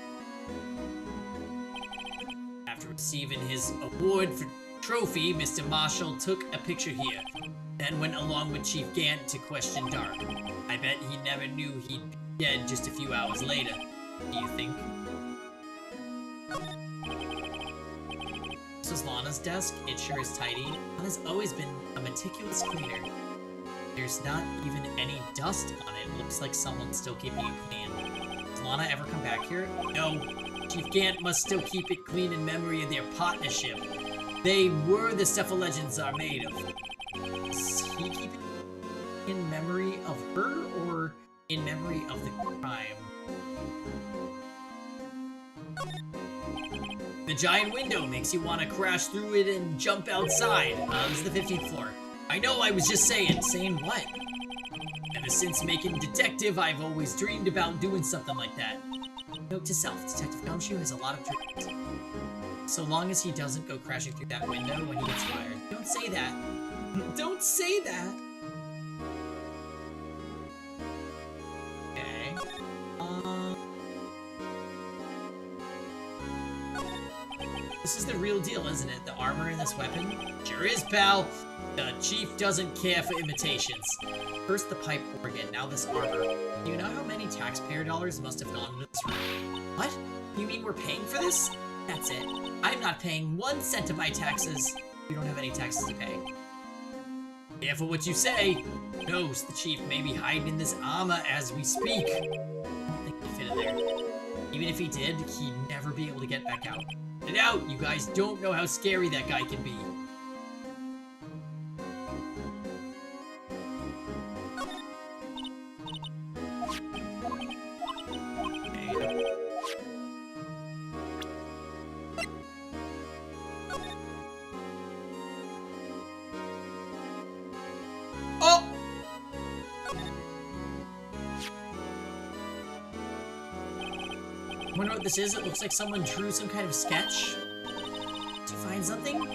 After receiving his award for trophy, Mr. Marshall took a picture here, then went along with Chief Gant to question Dark. I bet he never knew he'd be dead just a few hours later. Do you think? This was Lana's desk. It sure is tidy. Lana's always been a meticulous cleaner. There's not even any dust on it. Looks like someone's still keeping it clean. Does Lana ever come back here? No. Chief Gant must still keep it clean in memory of their partnership. They were the stuff of legends are made of. Is he keeping it in memory of her or in memory of the crime? The giant window makes you want to crash through it and jump outside. This is the 15th floor. I know, I was just saying. Saying what? Ever since making Detective, I've always dreamed about doing something like that. Note to self, Detective Gumshoe has a lot of dreams. So long as he doesn't go crashing through that window when he gets fired. Don't say that. Don't say that! Okay. This is the real deal, isn't it? The armor in this weapon? Sure is, pal! The Chief doesn't care for imitations. First the pipe organ, now this armor. Do you know how many taxpayer dollars must have gone into this room? What? You mean we're paying for this? That's it. I'm not paying 1 cent of my taxes. You don't have any taxes to pay. Careful what you say. Who knows, the Chief may be hiding in this armor as we speak. I don't think he'd fit in there. Even if he did, he'd never be able to get back out. Get out! You guys don't know how scary that guy can be. I wonder what this is. It looks like someone drew some kind of sketch. Did you find something?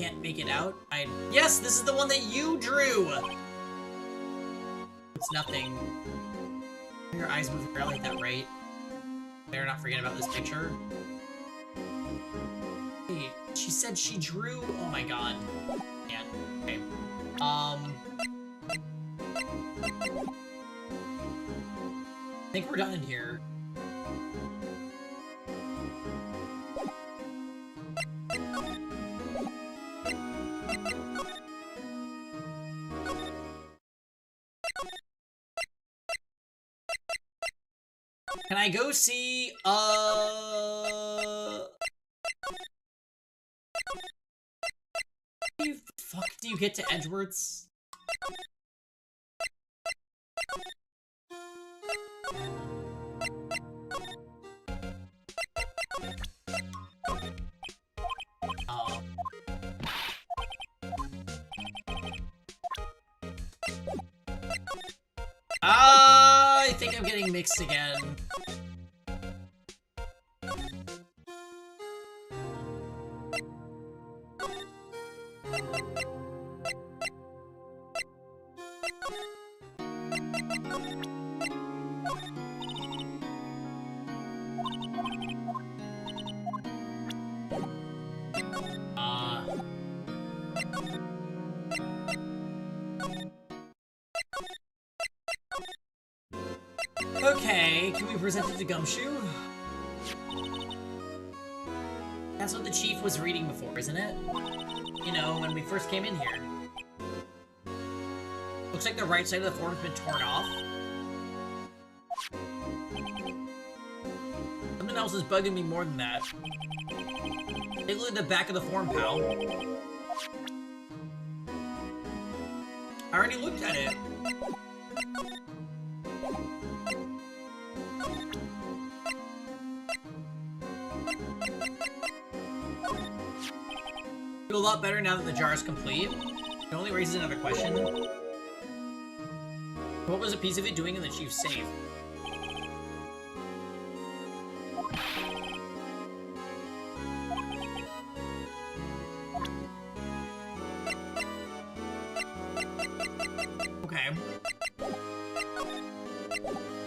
Can't make it out. Yes, this is the one that you drew! It's nothing. Your eyes move around like that, right? Better not forget about this picture. Wait, she said she drew... Oh my god. Yeah, okay. I think we're done in here. Can I go see, How the fuck do you get to Edgeworths? I think I'm getting mixed again. Okay, can we present it to Gumshoe? That's what the Chief was reading before, isn't it? You know, when we first came in here. Looks like the right side of the form's been torn off. Something Something else is bugging me more than that. Take a look at the back of the form, pal. I already looked at it. Feel a lot better now that the jar is complete. It only raises another question. What was a piece of it doing in the chief's safe? Okay.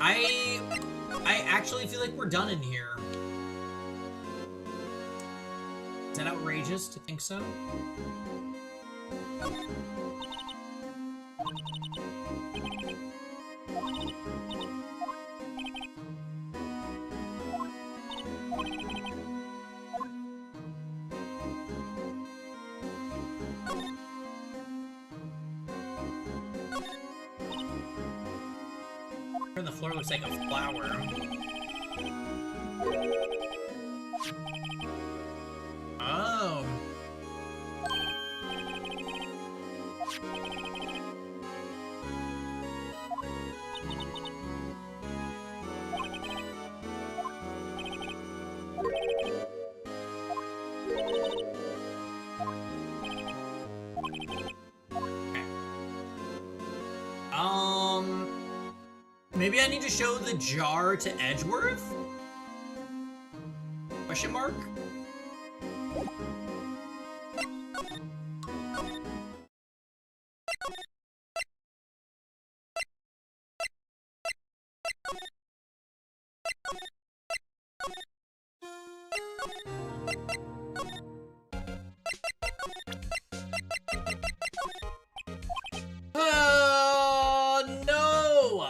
I actually feel like we're done in here. Is that outrageous to think so? The floor looks like a flower. Oh. Maybe I need to show the jar to Edgeworth? Question mark? No!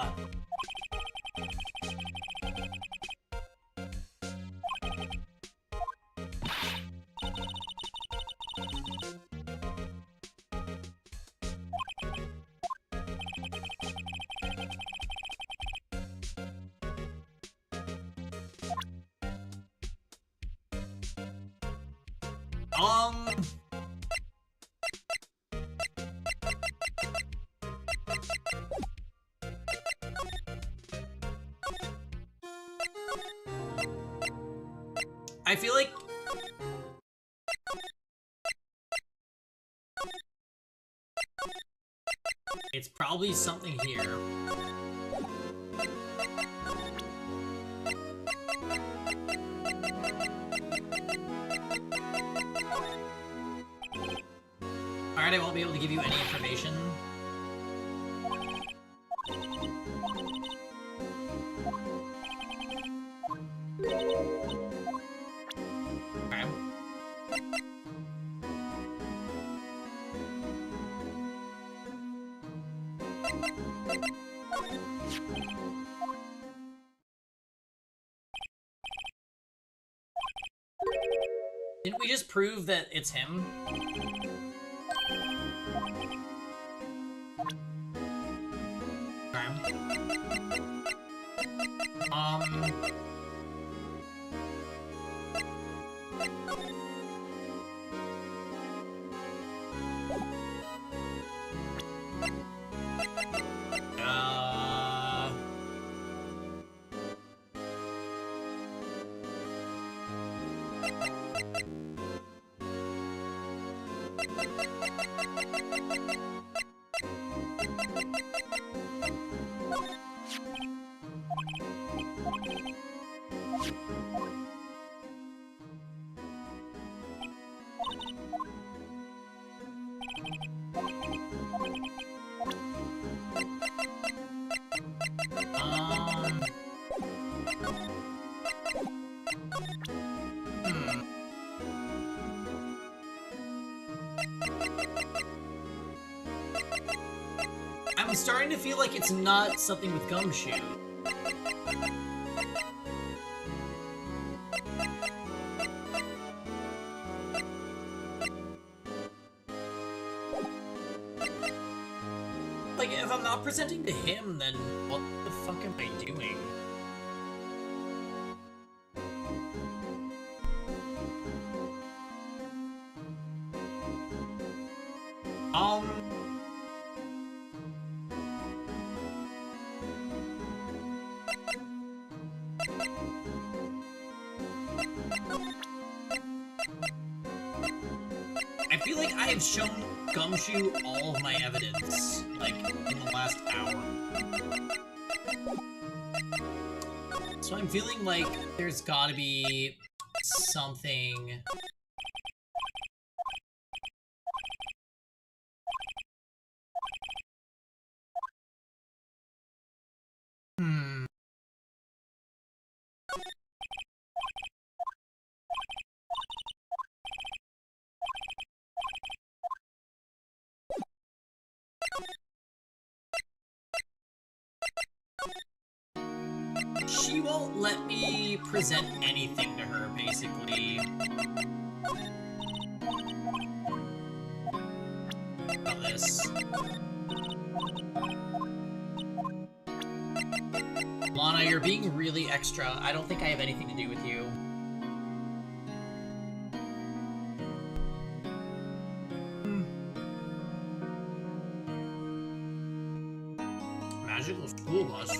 I feel like it's probably something here. Alright, I won't be able to give you any information. Okay. Didn't we just prove that it's him? I'm starting to feel like it's not something with Gumshoe. Like, if I'm not presenting to him, then what the fuck am I doing? I feel like I have shown Gumshoe all of my evidence, like, in the last hour. So I'm feeling like there's gotta be something... She won't let me present anything to her, basically. About this. Lana, you're being really extra. I don't think I have anything to do with you. Magical school bus.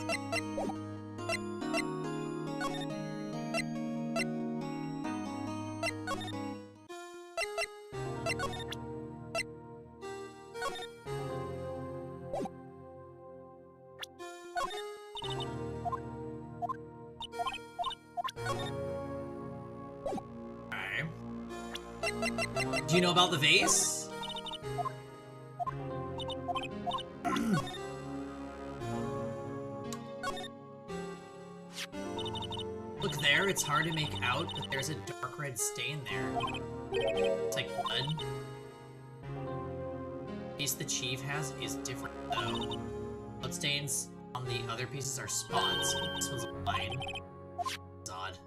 Do you know about the vase? Look there, it's hard to make out, but there's a dark red stain there. It's like blood. The piece the chief has is different though. Blood stains on the other pieces are spots. This one's a line. It's odd.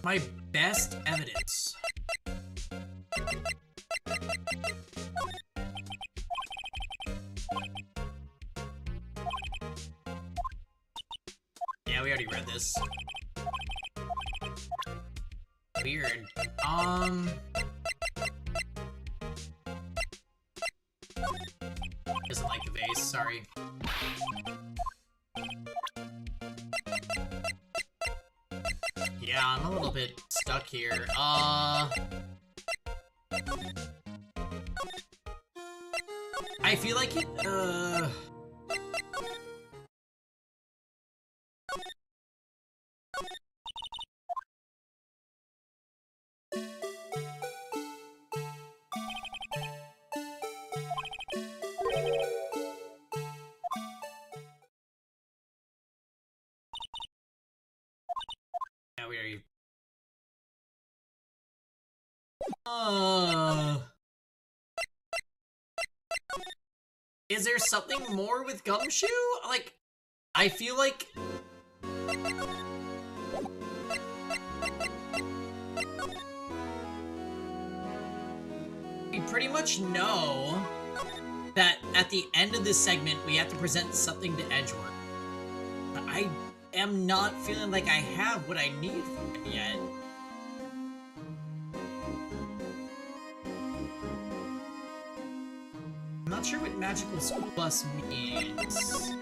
My best evidence. Yeah, we already read this. Weird. Doesn't like the vase, sorry. Yeah, I'm a little bit stuck here. I feel like it, yeah, we already... Is there something more with Gumshoe? Like, I feel like... We pretty much know that at the end of this segment, we have to present something to Edgeworth. But I am not feeling like I have what I need from him yet. I'm not sure what magical school bus means.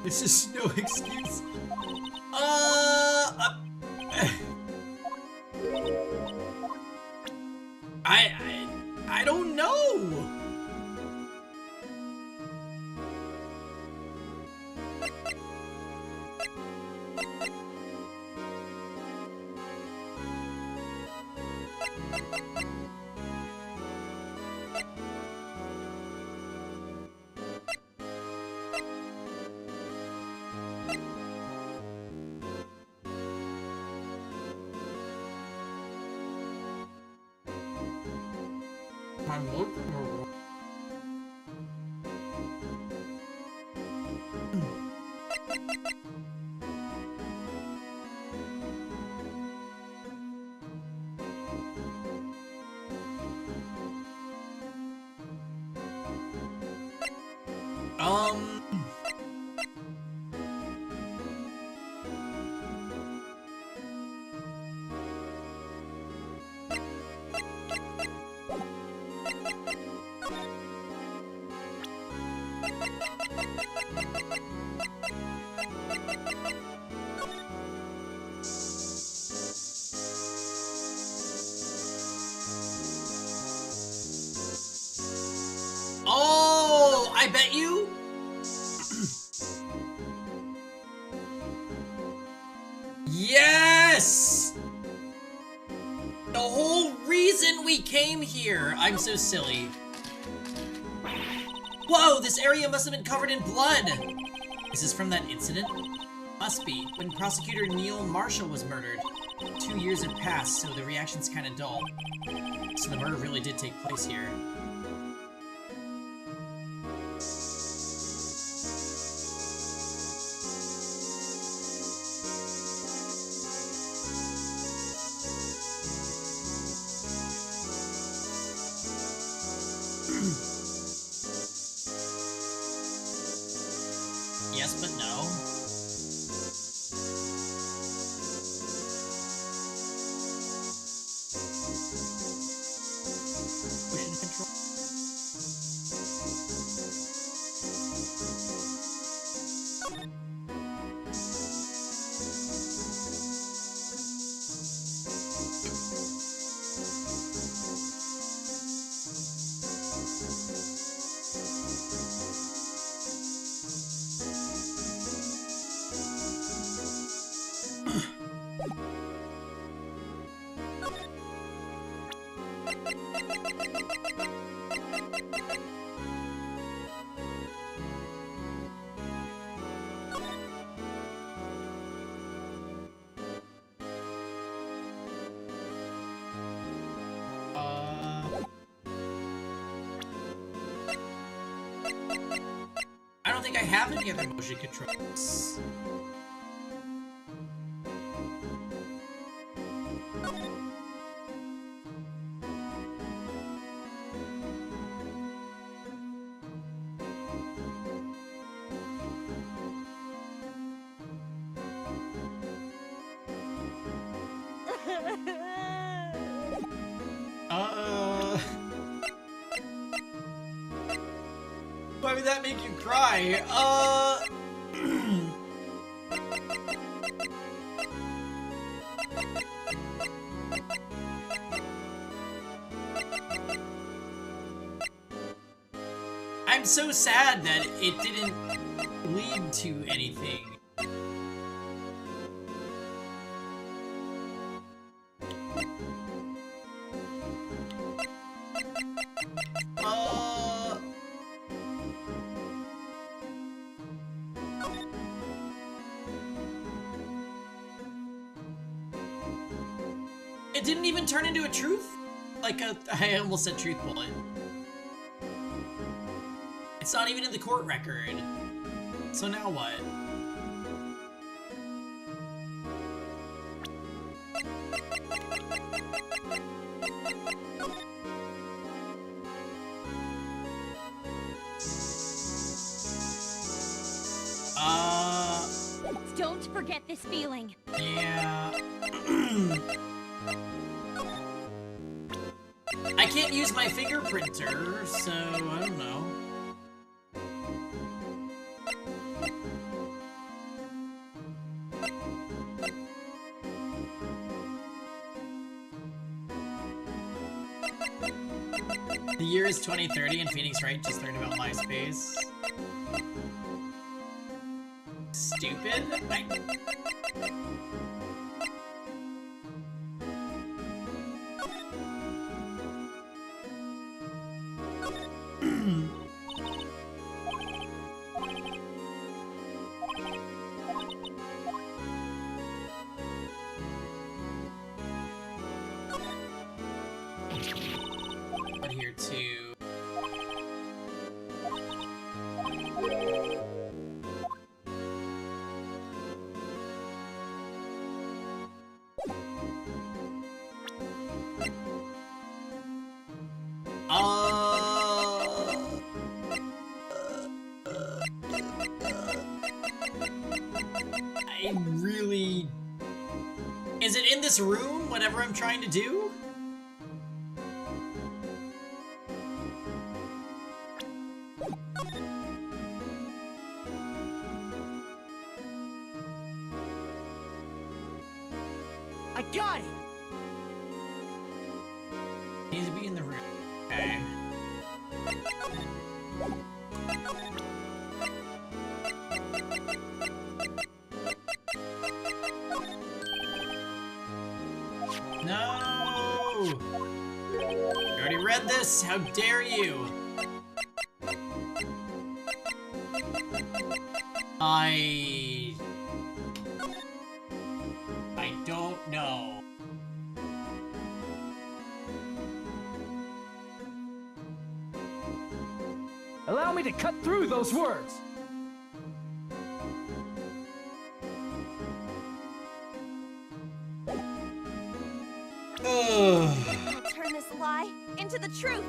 This is no excuse. I don't know. I'm looking over. Oh, I bet you. Yes! The whole reason we came here. I'm so silly. Whoa, this area must have been covered in blood. Is this from that incident? Must be. When prosecutor Neil Marshall was murdered. 2 years had passed, so the reaction's kind of dull. So the murder really did take place here. Yes, but no. Motion control. I don't think I have any other motion controls. Why would that make you cry? I'm so sad that it didn't lead to anything. It didn't even turn into a truth? Like I almost said truth bullet. It's not even in the court record. So now what? Don't forget this feeling. Yeah. I can't use my fingerprinter, so I don't know. The year is 2030 and Phoenix Wright just learned about MySpace. Stupid? But here too. I really... Is it in this room, whatever I'm trying to do? I got it! Needs to be in the room. Okay. No! You already read this? How dare you? I don't know. Allow me to cut through those words. I'll turn this lie into the truth.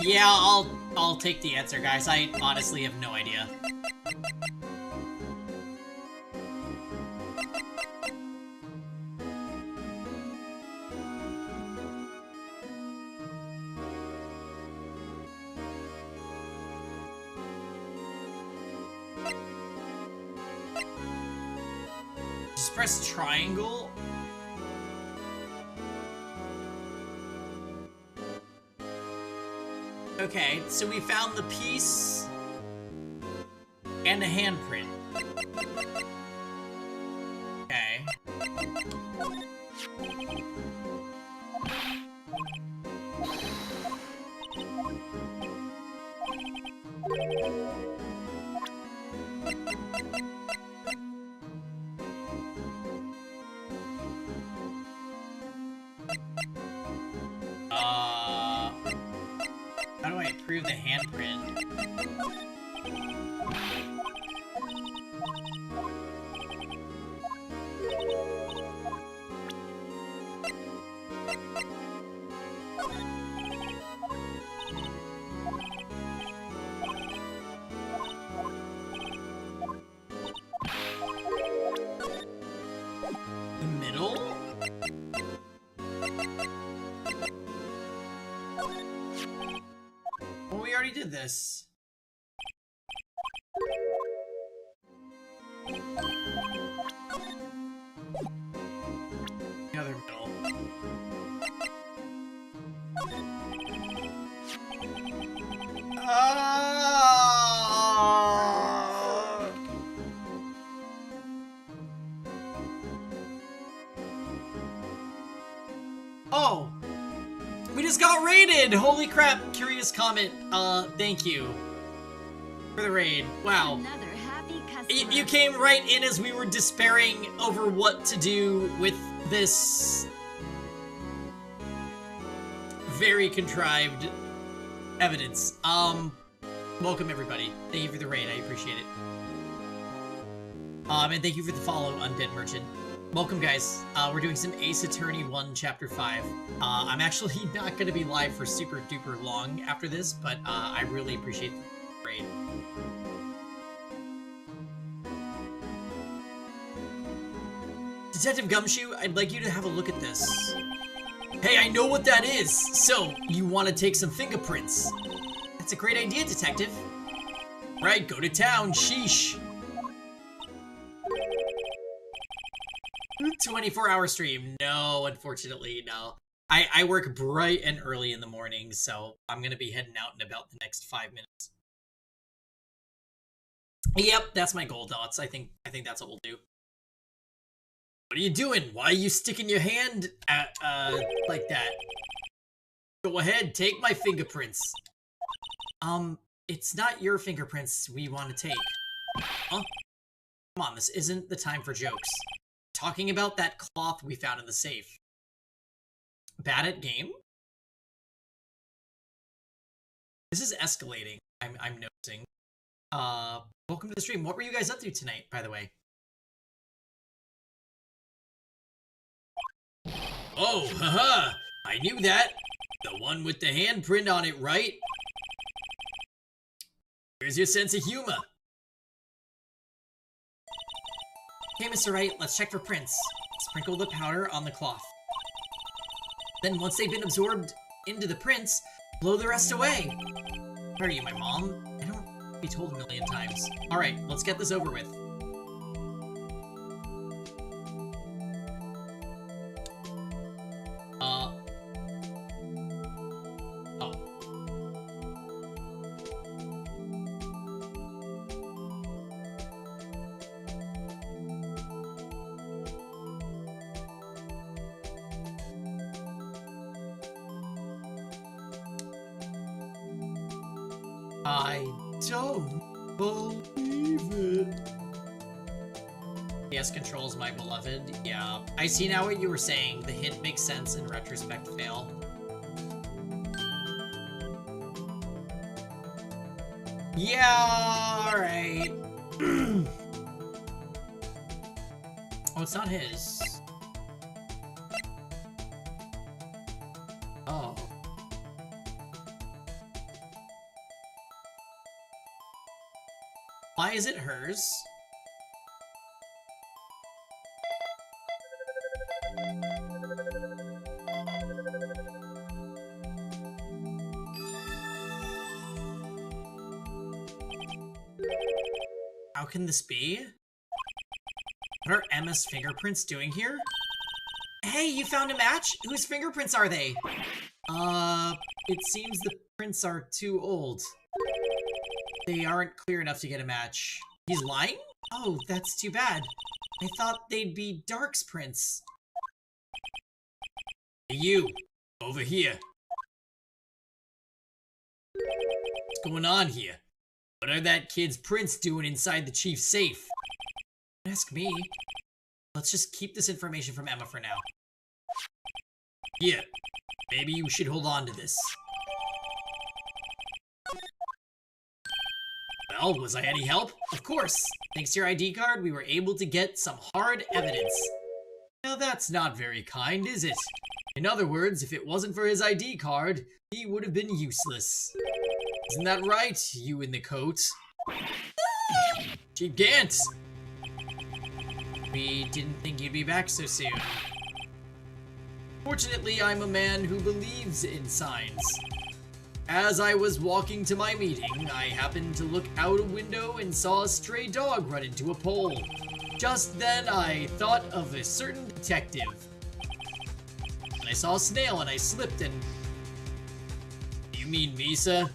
Yeah, I'll take the answer, guys. I honestly have no idea. Just press triangle. Okay, so we found the piece and a handprint. Okay. How do I approve the handprint? The middle? Well, we already did this. The other middle. just got raided! Holy crap, Curious Comet, thank you for the raid. Wow. Another happy customer. You came right in as we were despairing over what to do with this very contrived evidence. Welcome everybody. Thank you for the raid, I appreciate it. And thank you for the follow, Undead Merchant. Welcome guys. We're doing some Ace Attorney 1 Chapter 5. I'm actually not gonna be live for super duper long after this, but I really appreciate the raid. Detective Gumshoe, I'd like you to have a look at this. Hey, I know what that is! So, you want to take some fingerprints? That's a great idea, Detective. Right, go to town, sheesh. 24-hour stream. No, unfortunately, no. I work bright and early in the morning, so I'm gonna be heading out in about the next 5 minutes. Yep, that's my goal, Dots. I think that's what we'll do. What are you doing? Why are you sticking your hand at, like that? Go ahead, take my fingerprints. It's not your fingerprints we want to take. Huh? Come on, this isn't the time for jokes. Talking about that cloth we found in the safe. Bad at game? This is escalating, I'm noticing. Welcome to the stream. What were you guys up to tonight, by the way? Oh, haha! I knew that! The one with the handprint on it, right? Where's your sense of humor? Okay, Mr. Wright, let's check for prints. Sprinkle the powder on the cloth. Then once they've been absorbed into the prints, blow the rest away. Where are you, my mom? I don't want to be told a million times. Alright, let's get this over with. I don't believe it. PS controls my beloved. Yeah. I see now what you were saying. The hint makes sense in retrospect fail. Yeah, alright. Oh, it's not his. Oh. Why is it hers? How can this be? What are Emma's fingerprints doing here? Hey, you found a match? Whose fingerprints are they? It seems the prints are too old. They aren't clear enough to get a match. He's lying? Oh, that's too bad. I thought they'd be Dark's prints. Hey, you! Over here. What's going on here? What are that kid's prints doing inside the chief's safe? Don't ask me. Let's just keep this information from Emma for now. Here. Maybe you should hold on to this. Well, was I any help? Of course! Thanks to your ID card, we were able to get some hard evidence. Now that's not very kind, is it? In other words, if it wasn't for his ID card, he would have been useless. Isn't that right, you in the coat? Chief Gant! We didn't think you'd be back so soon. Fortunately, I'm a man who believes in signs. As I was walking to my meeting, I happened to look out a window and saw a stray dog run into a pole. Just then, I thought of a certain detective. And I saw a snail and I slipped and... You mean me, sir?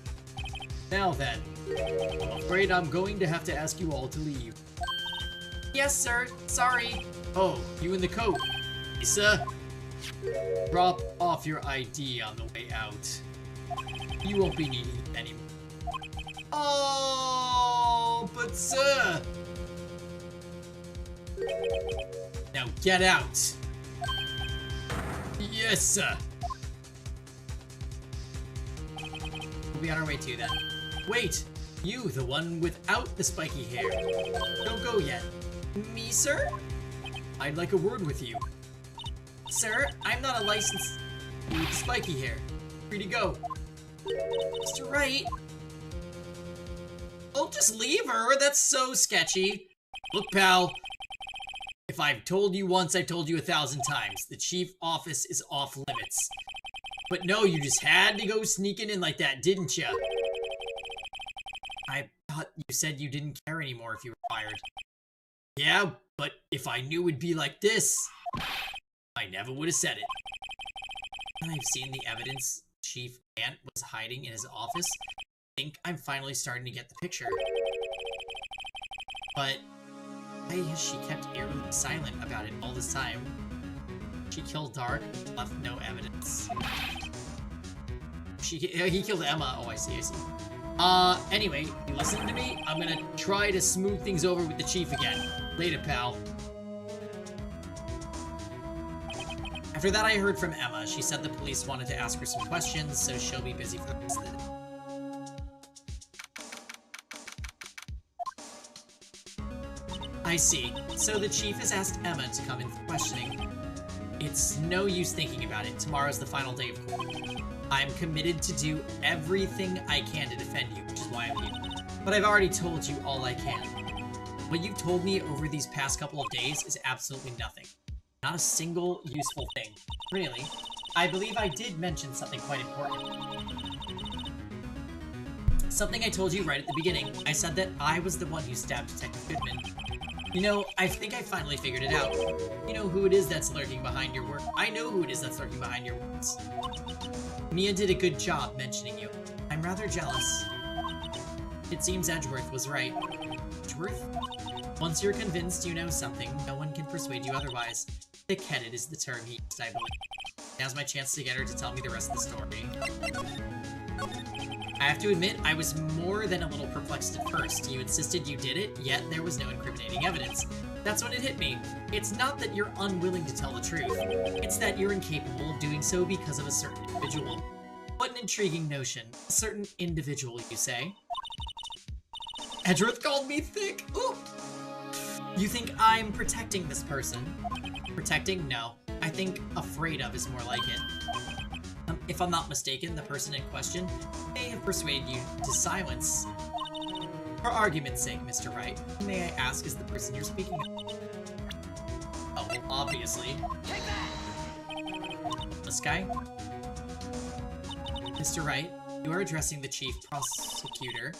Now then, I'm afraid I'm going to have to ask you all to leave. Yes, sir. Sorry. Oh, you in the coat. Lisa? Drop off your ID on the way out. You won't be needing it anymore. Oh, but sir! Now get out! Yes, sir! We'll be on our way too, then. Wait! You, the one without the spiky hair. Don't go yet. Me, sir? I'd like a word with you. Sir, I'm not a licensed with spiky hair. Free to go. Mr. Wright? I'll just leave her. That's so sketchy. Look, pal. If I've told you once, I've told you 1,000 times. The chief office is off limits. But no, you just had to go sneaking in like that, didn't you? I thought you said you didn't care anymore if you were fired. Yeah, but if I knew it'd be like this, I never would have said it. I've seen the evidence Chief Gant was hiding in his office. I think I'm finally starting to get the picture. But why has she kept eerily silent about it all this time? She killed Dark, left no evidence. He killed Emma. Oh, I see. Anyway, you listen to me? I'm gonna try to smooth things over with the chief again. Later, pal. After that, I heard from Emma. She said the police wanted to ask her some questions, so she'll be busy for the rest of the day. I see. So the chief has asked Emma to come in for questioning. It's no use thinking about it. Tomorrow's the final day of court. I'm committed to do everything I can to defend you, which is why I'm here. But I've already told you all I can. What you've told me over these past couple of days is absolutely nothing. Not a single useful thing. Really. I believe I did mention something quite important. Something I told you right at the beginning. I said that I was the one who stabbed Detective Goodman. You know, I think I finally figured it out. You know who it is that's lurking behind your work. I know who it is that's lurking behind your words. Mia did a good job mentioning you. I'm rather jealous. It seems Edgeworth was right. Edgeworth? Once you're convinced you know something, no one can persuade you otherwise. Thick-headed is the term he used, I believe. Now's my chance to get her to tell me the rest of the story. I have to admit, I was more than a little perplexed at first. You insisted you did it, yet there was no incriminating evidence. That's when it hit me. It's not that you're unwilling to tell the truth. It's that you're incapable of doing so because of a certain individual. What an intriguing notion. A certain individual, you say? Edgeworth called me thick. Ooh. You think I'm protecting this person? Protecting? No. I think afraid of is more like it. If I'm not mistaken, the person in question may have persuaded you to silence. For argument's sake, Mr. Wright, who may I ask is the person you're speaking of? Oh, well, obviously. Take that! This guy? Mr. Wright, you are addressing the chief prosecutor.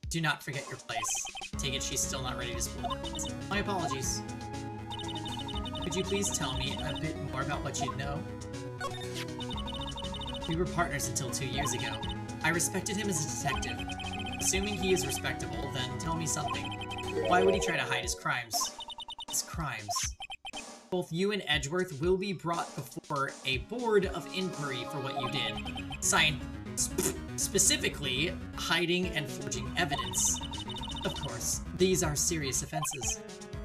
Do not forget your place. Take it she's still not ready to spoil. My apologies. Could you please tell me a bit more about what you know? We were partners until 2 years ago. I respected him as a detective. Assuming he is respectable, then tell me something. Why would he try to hide his crimes? His crimes. Both you and Edgeworth will be brought before a board of inquiry for what you did. Specifically, hiding and forging evidence. Of course, these are serious offenses.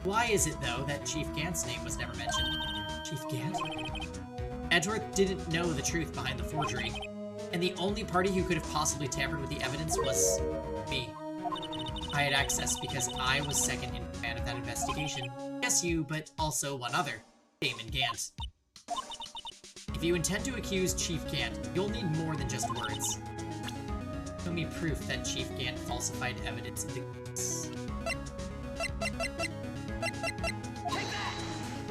Why is it, though, that Chief Gant's name was never mentioned? Chief Gant? Edgeworth didn't know the truth behind the forgery, and the only party who could have possibly tampered with the evidence was me. I had access because I was second in command of that investigation. Yes, you, but also one other, Damon Gant. If you intend to accuse Chief Gant, you'll need more than just words. Show me proof that Chief Gant falsified evidence in the case.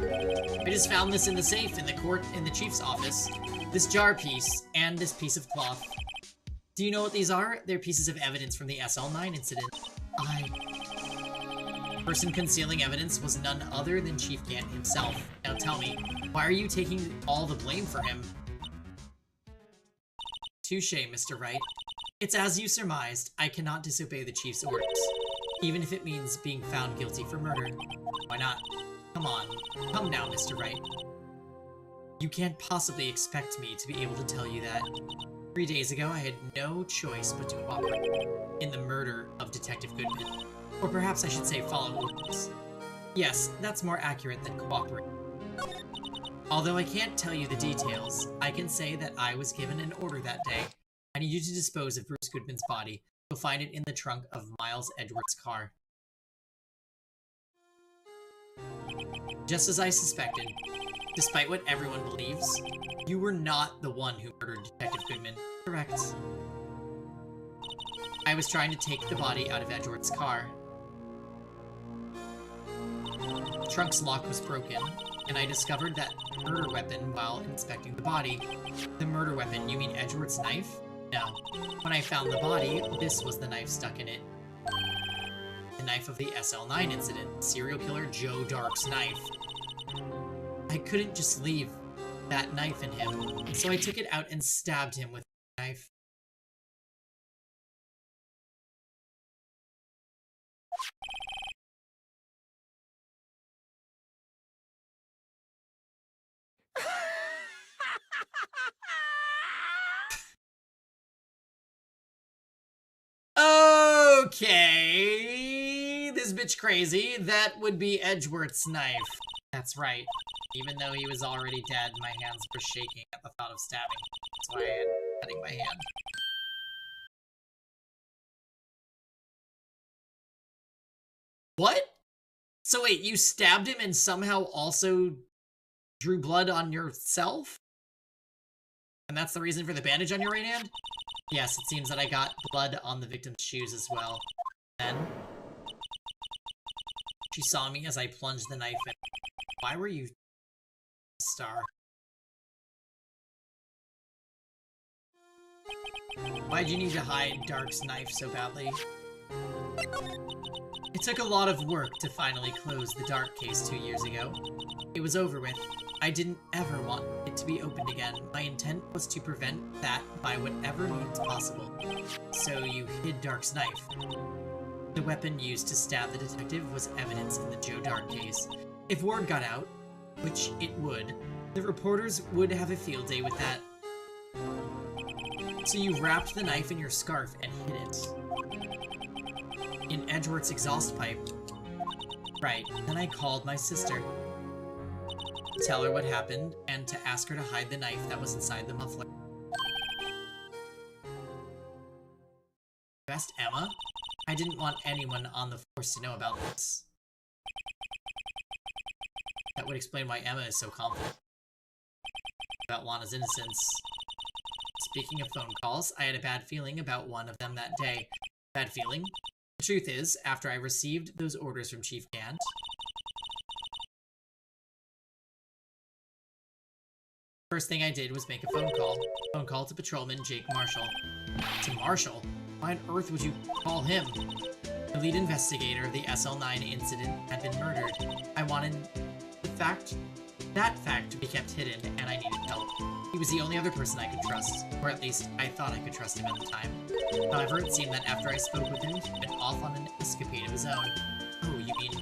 I just found this in the safe in the chief's office. This jar piece and this piece of cloth. Do you know what these are? They're pieces of evidence from the SL9 incident. The person concealing evidence was none other than Chief Gant himself. Now tell me, why are you taking all the blame for him? Touché, Mr. Wright. It's as you surmised. I cannot disobey the chief's orders, even if it means being found guilty for murder. Why not? Come on. Come now, Mr. Wright. You can't possibly expect me to be able to tell you that. 3 days ago, I had no choice but to cooperate in the murder of Detective Goodman. Or perhaps I should say follow orders. Yes, that's more accurate than cooperate. Although I can't tell you the details, I can say that I was given an order that day. I need you to dispose of Bruce Goodman's body. You'll find it in the trunk of Miles Edwards' car. Just as I suspected, despite what everyone believes, you were not the one who murdered Detective Goodman. Correct. I was trying to take the body out of Edward's car. The trunk's lock was broken, and I discovered that murder weapon while inspecting the body. The murder weapon, you mean Edward's knife? No. When I found the body, this was the knife stuck in it. The knife of the SL9 incident, serial killer Joe Dark's knife. I couldn't just leave that knife in him, so I took it out and stabbed him with the knife. Okay, this bitch crazy. That would be Edgeworth's knife. That's right. Even though he was already dead, my hands were shaking at the thought of stabbing. That's why I had cutting my hand. What? So wait, you stabbed him and somehow also drew blood on yourself? And that's the reason for the bandage on your right hand? Yes, it seems that I got blood on the victim's shoes as well. Then, she saw me as I plunged the knife in. Why were you a star? Why'd you need to hide Dark's knife so badly? It took a lot of work to finally close the Dark case 2 years ago. It was over with. I didn't ever want it to be opened again. My intent was to prevent that by whatever means possible. So you hid Dark's knife. The weapon used to stab the detective was evidence in the Joe Dark case. If word got out, which it would, the reporters would have a field day with that. So you wrapped the knife in your scarf and hid it. In Edgeworth's exhaust pipe. Right, then I called my sister. To tell her what happened, and to ask her to hide the knife that was inside the muffler. You asked Emma? I didn't want anyone on the force to know about this. That would explain why Emma is so confident about Lana's innocence. Speaking of phone calls, I had a bad feeling about one of them that day. Bad feeling? The truth is, after I received those orders from Chief Gant, first thing I did was make a phone call. Phone call to Patrolman Jake Marshall. To Marshall? Why on earth would you call him? The lead investigator of the SL9 incident had been murdered. I wanted that fact to be kept hidden, and I needed help. He was the only other person I could trust, or at least I thought I could trust him at the time. However, it seemed that after I spoke with him, he went off on an escapade of his own. Oh, you mean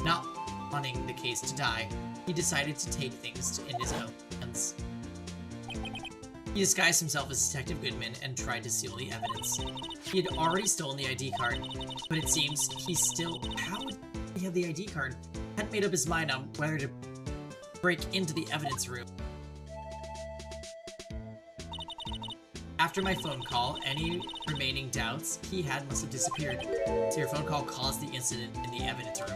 not wanting the case to die? He decided to take things in his own hands. He disguised himself as Detective Goodman and tried to steal the evidence. He had already stolen the ID card, but it seems he still... How would he have the ID card? Hadn't made up his mind on whether to break into the evidence room. After my phone call, any remaining doubts he had must have disappeared. So your phone call caused the incident in the evidence room.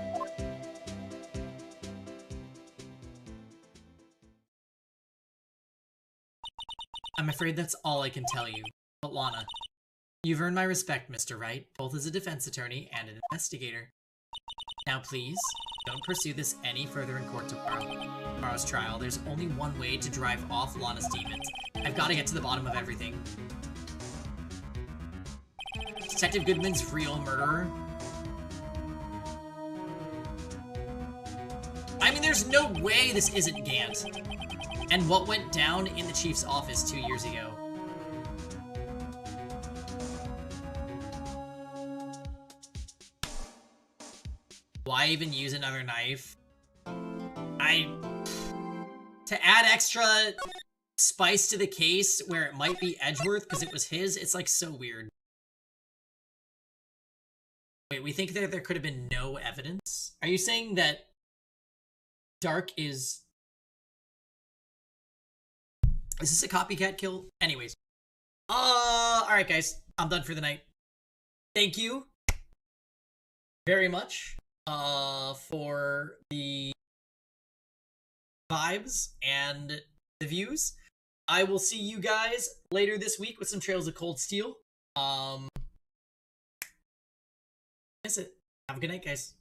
I'm afraid that's all I can tell you. But Lana, you've earned my respect, Mr. Wright, both as a defense attorney and an investigator. Now please, don't pursue this any further in court tomorrow's trial. There's only one way to drive off Lana's demons. I've got to get to the bottom of everything. Detective Goodman's real murderer? I mean, there's no way this isn't Gant. And what went down in the chief's office 2 years ago. Why even use another knife? To add extra spice to the case where it might be Edgeworth because it was his, it's like so weird. Wait, we think that there could have been no evidence? Are you saying that Dark is... Is this a copycat kill? Anyways. Alright guys, I'm done for the night. Thank you very much for the vibes and the views. I will see you guys later this week with some Trails of Cold Steel. That's it. Have a good night, guys.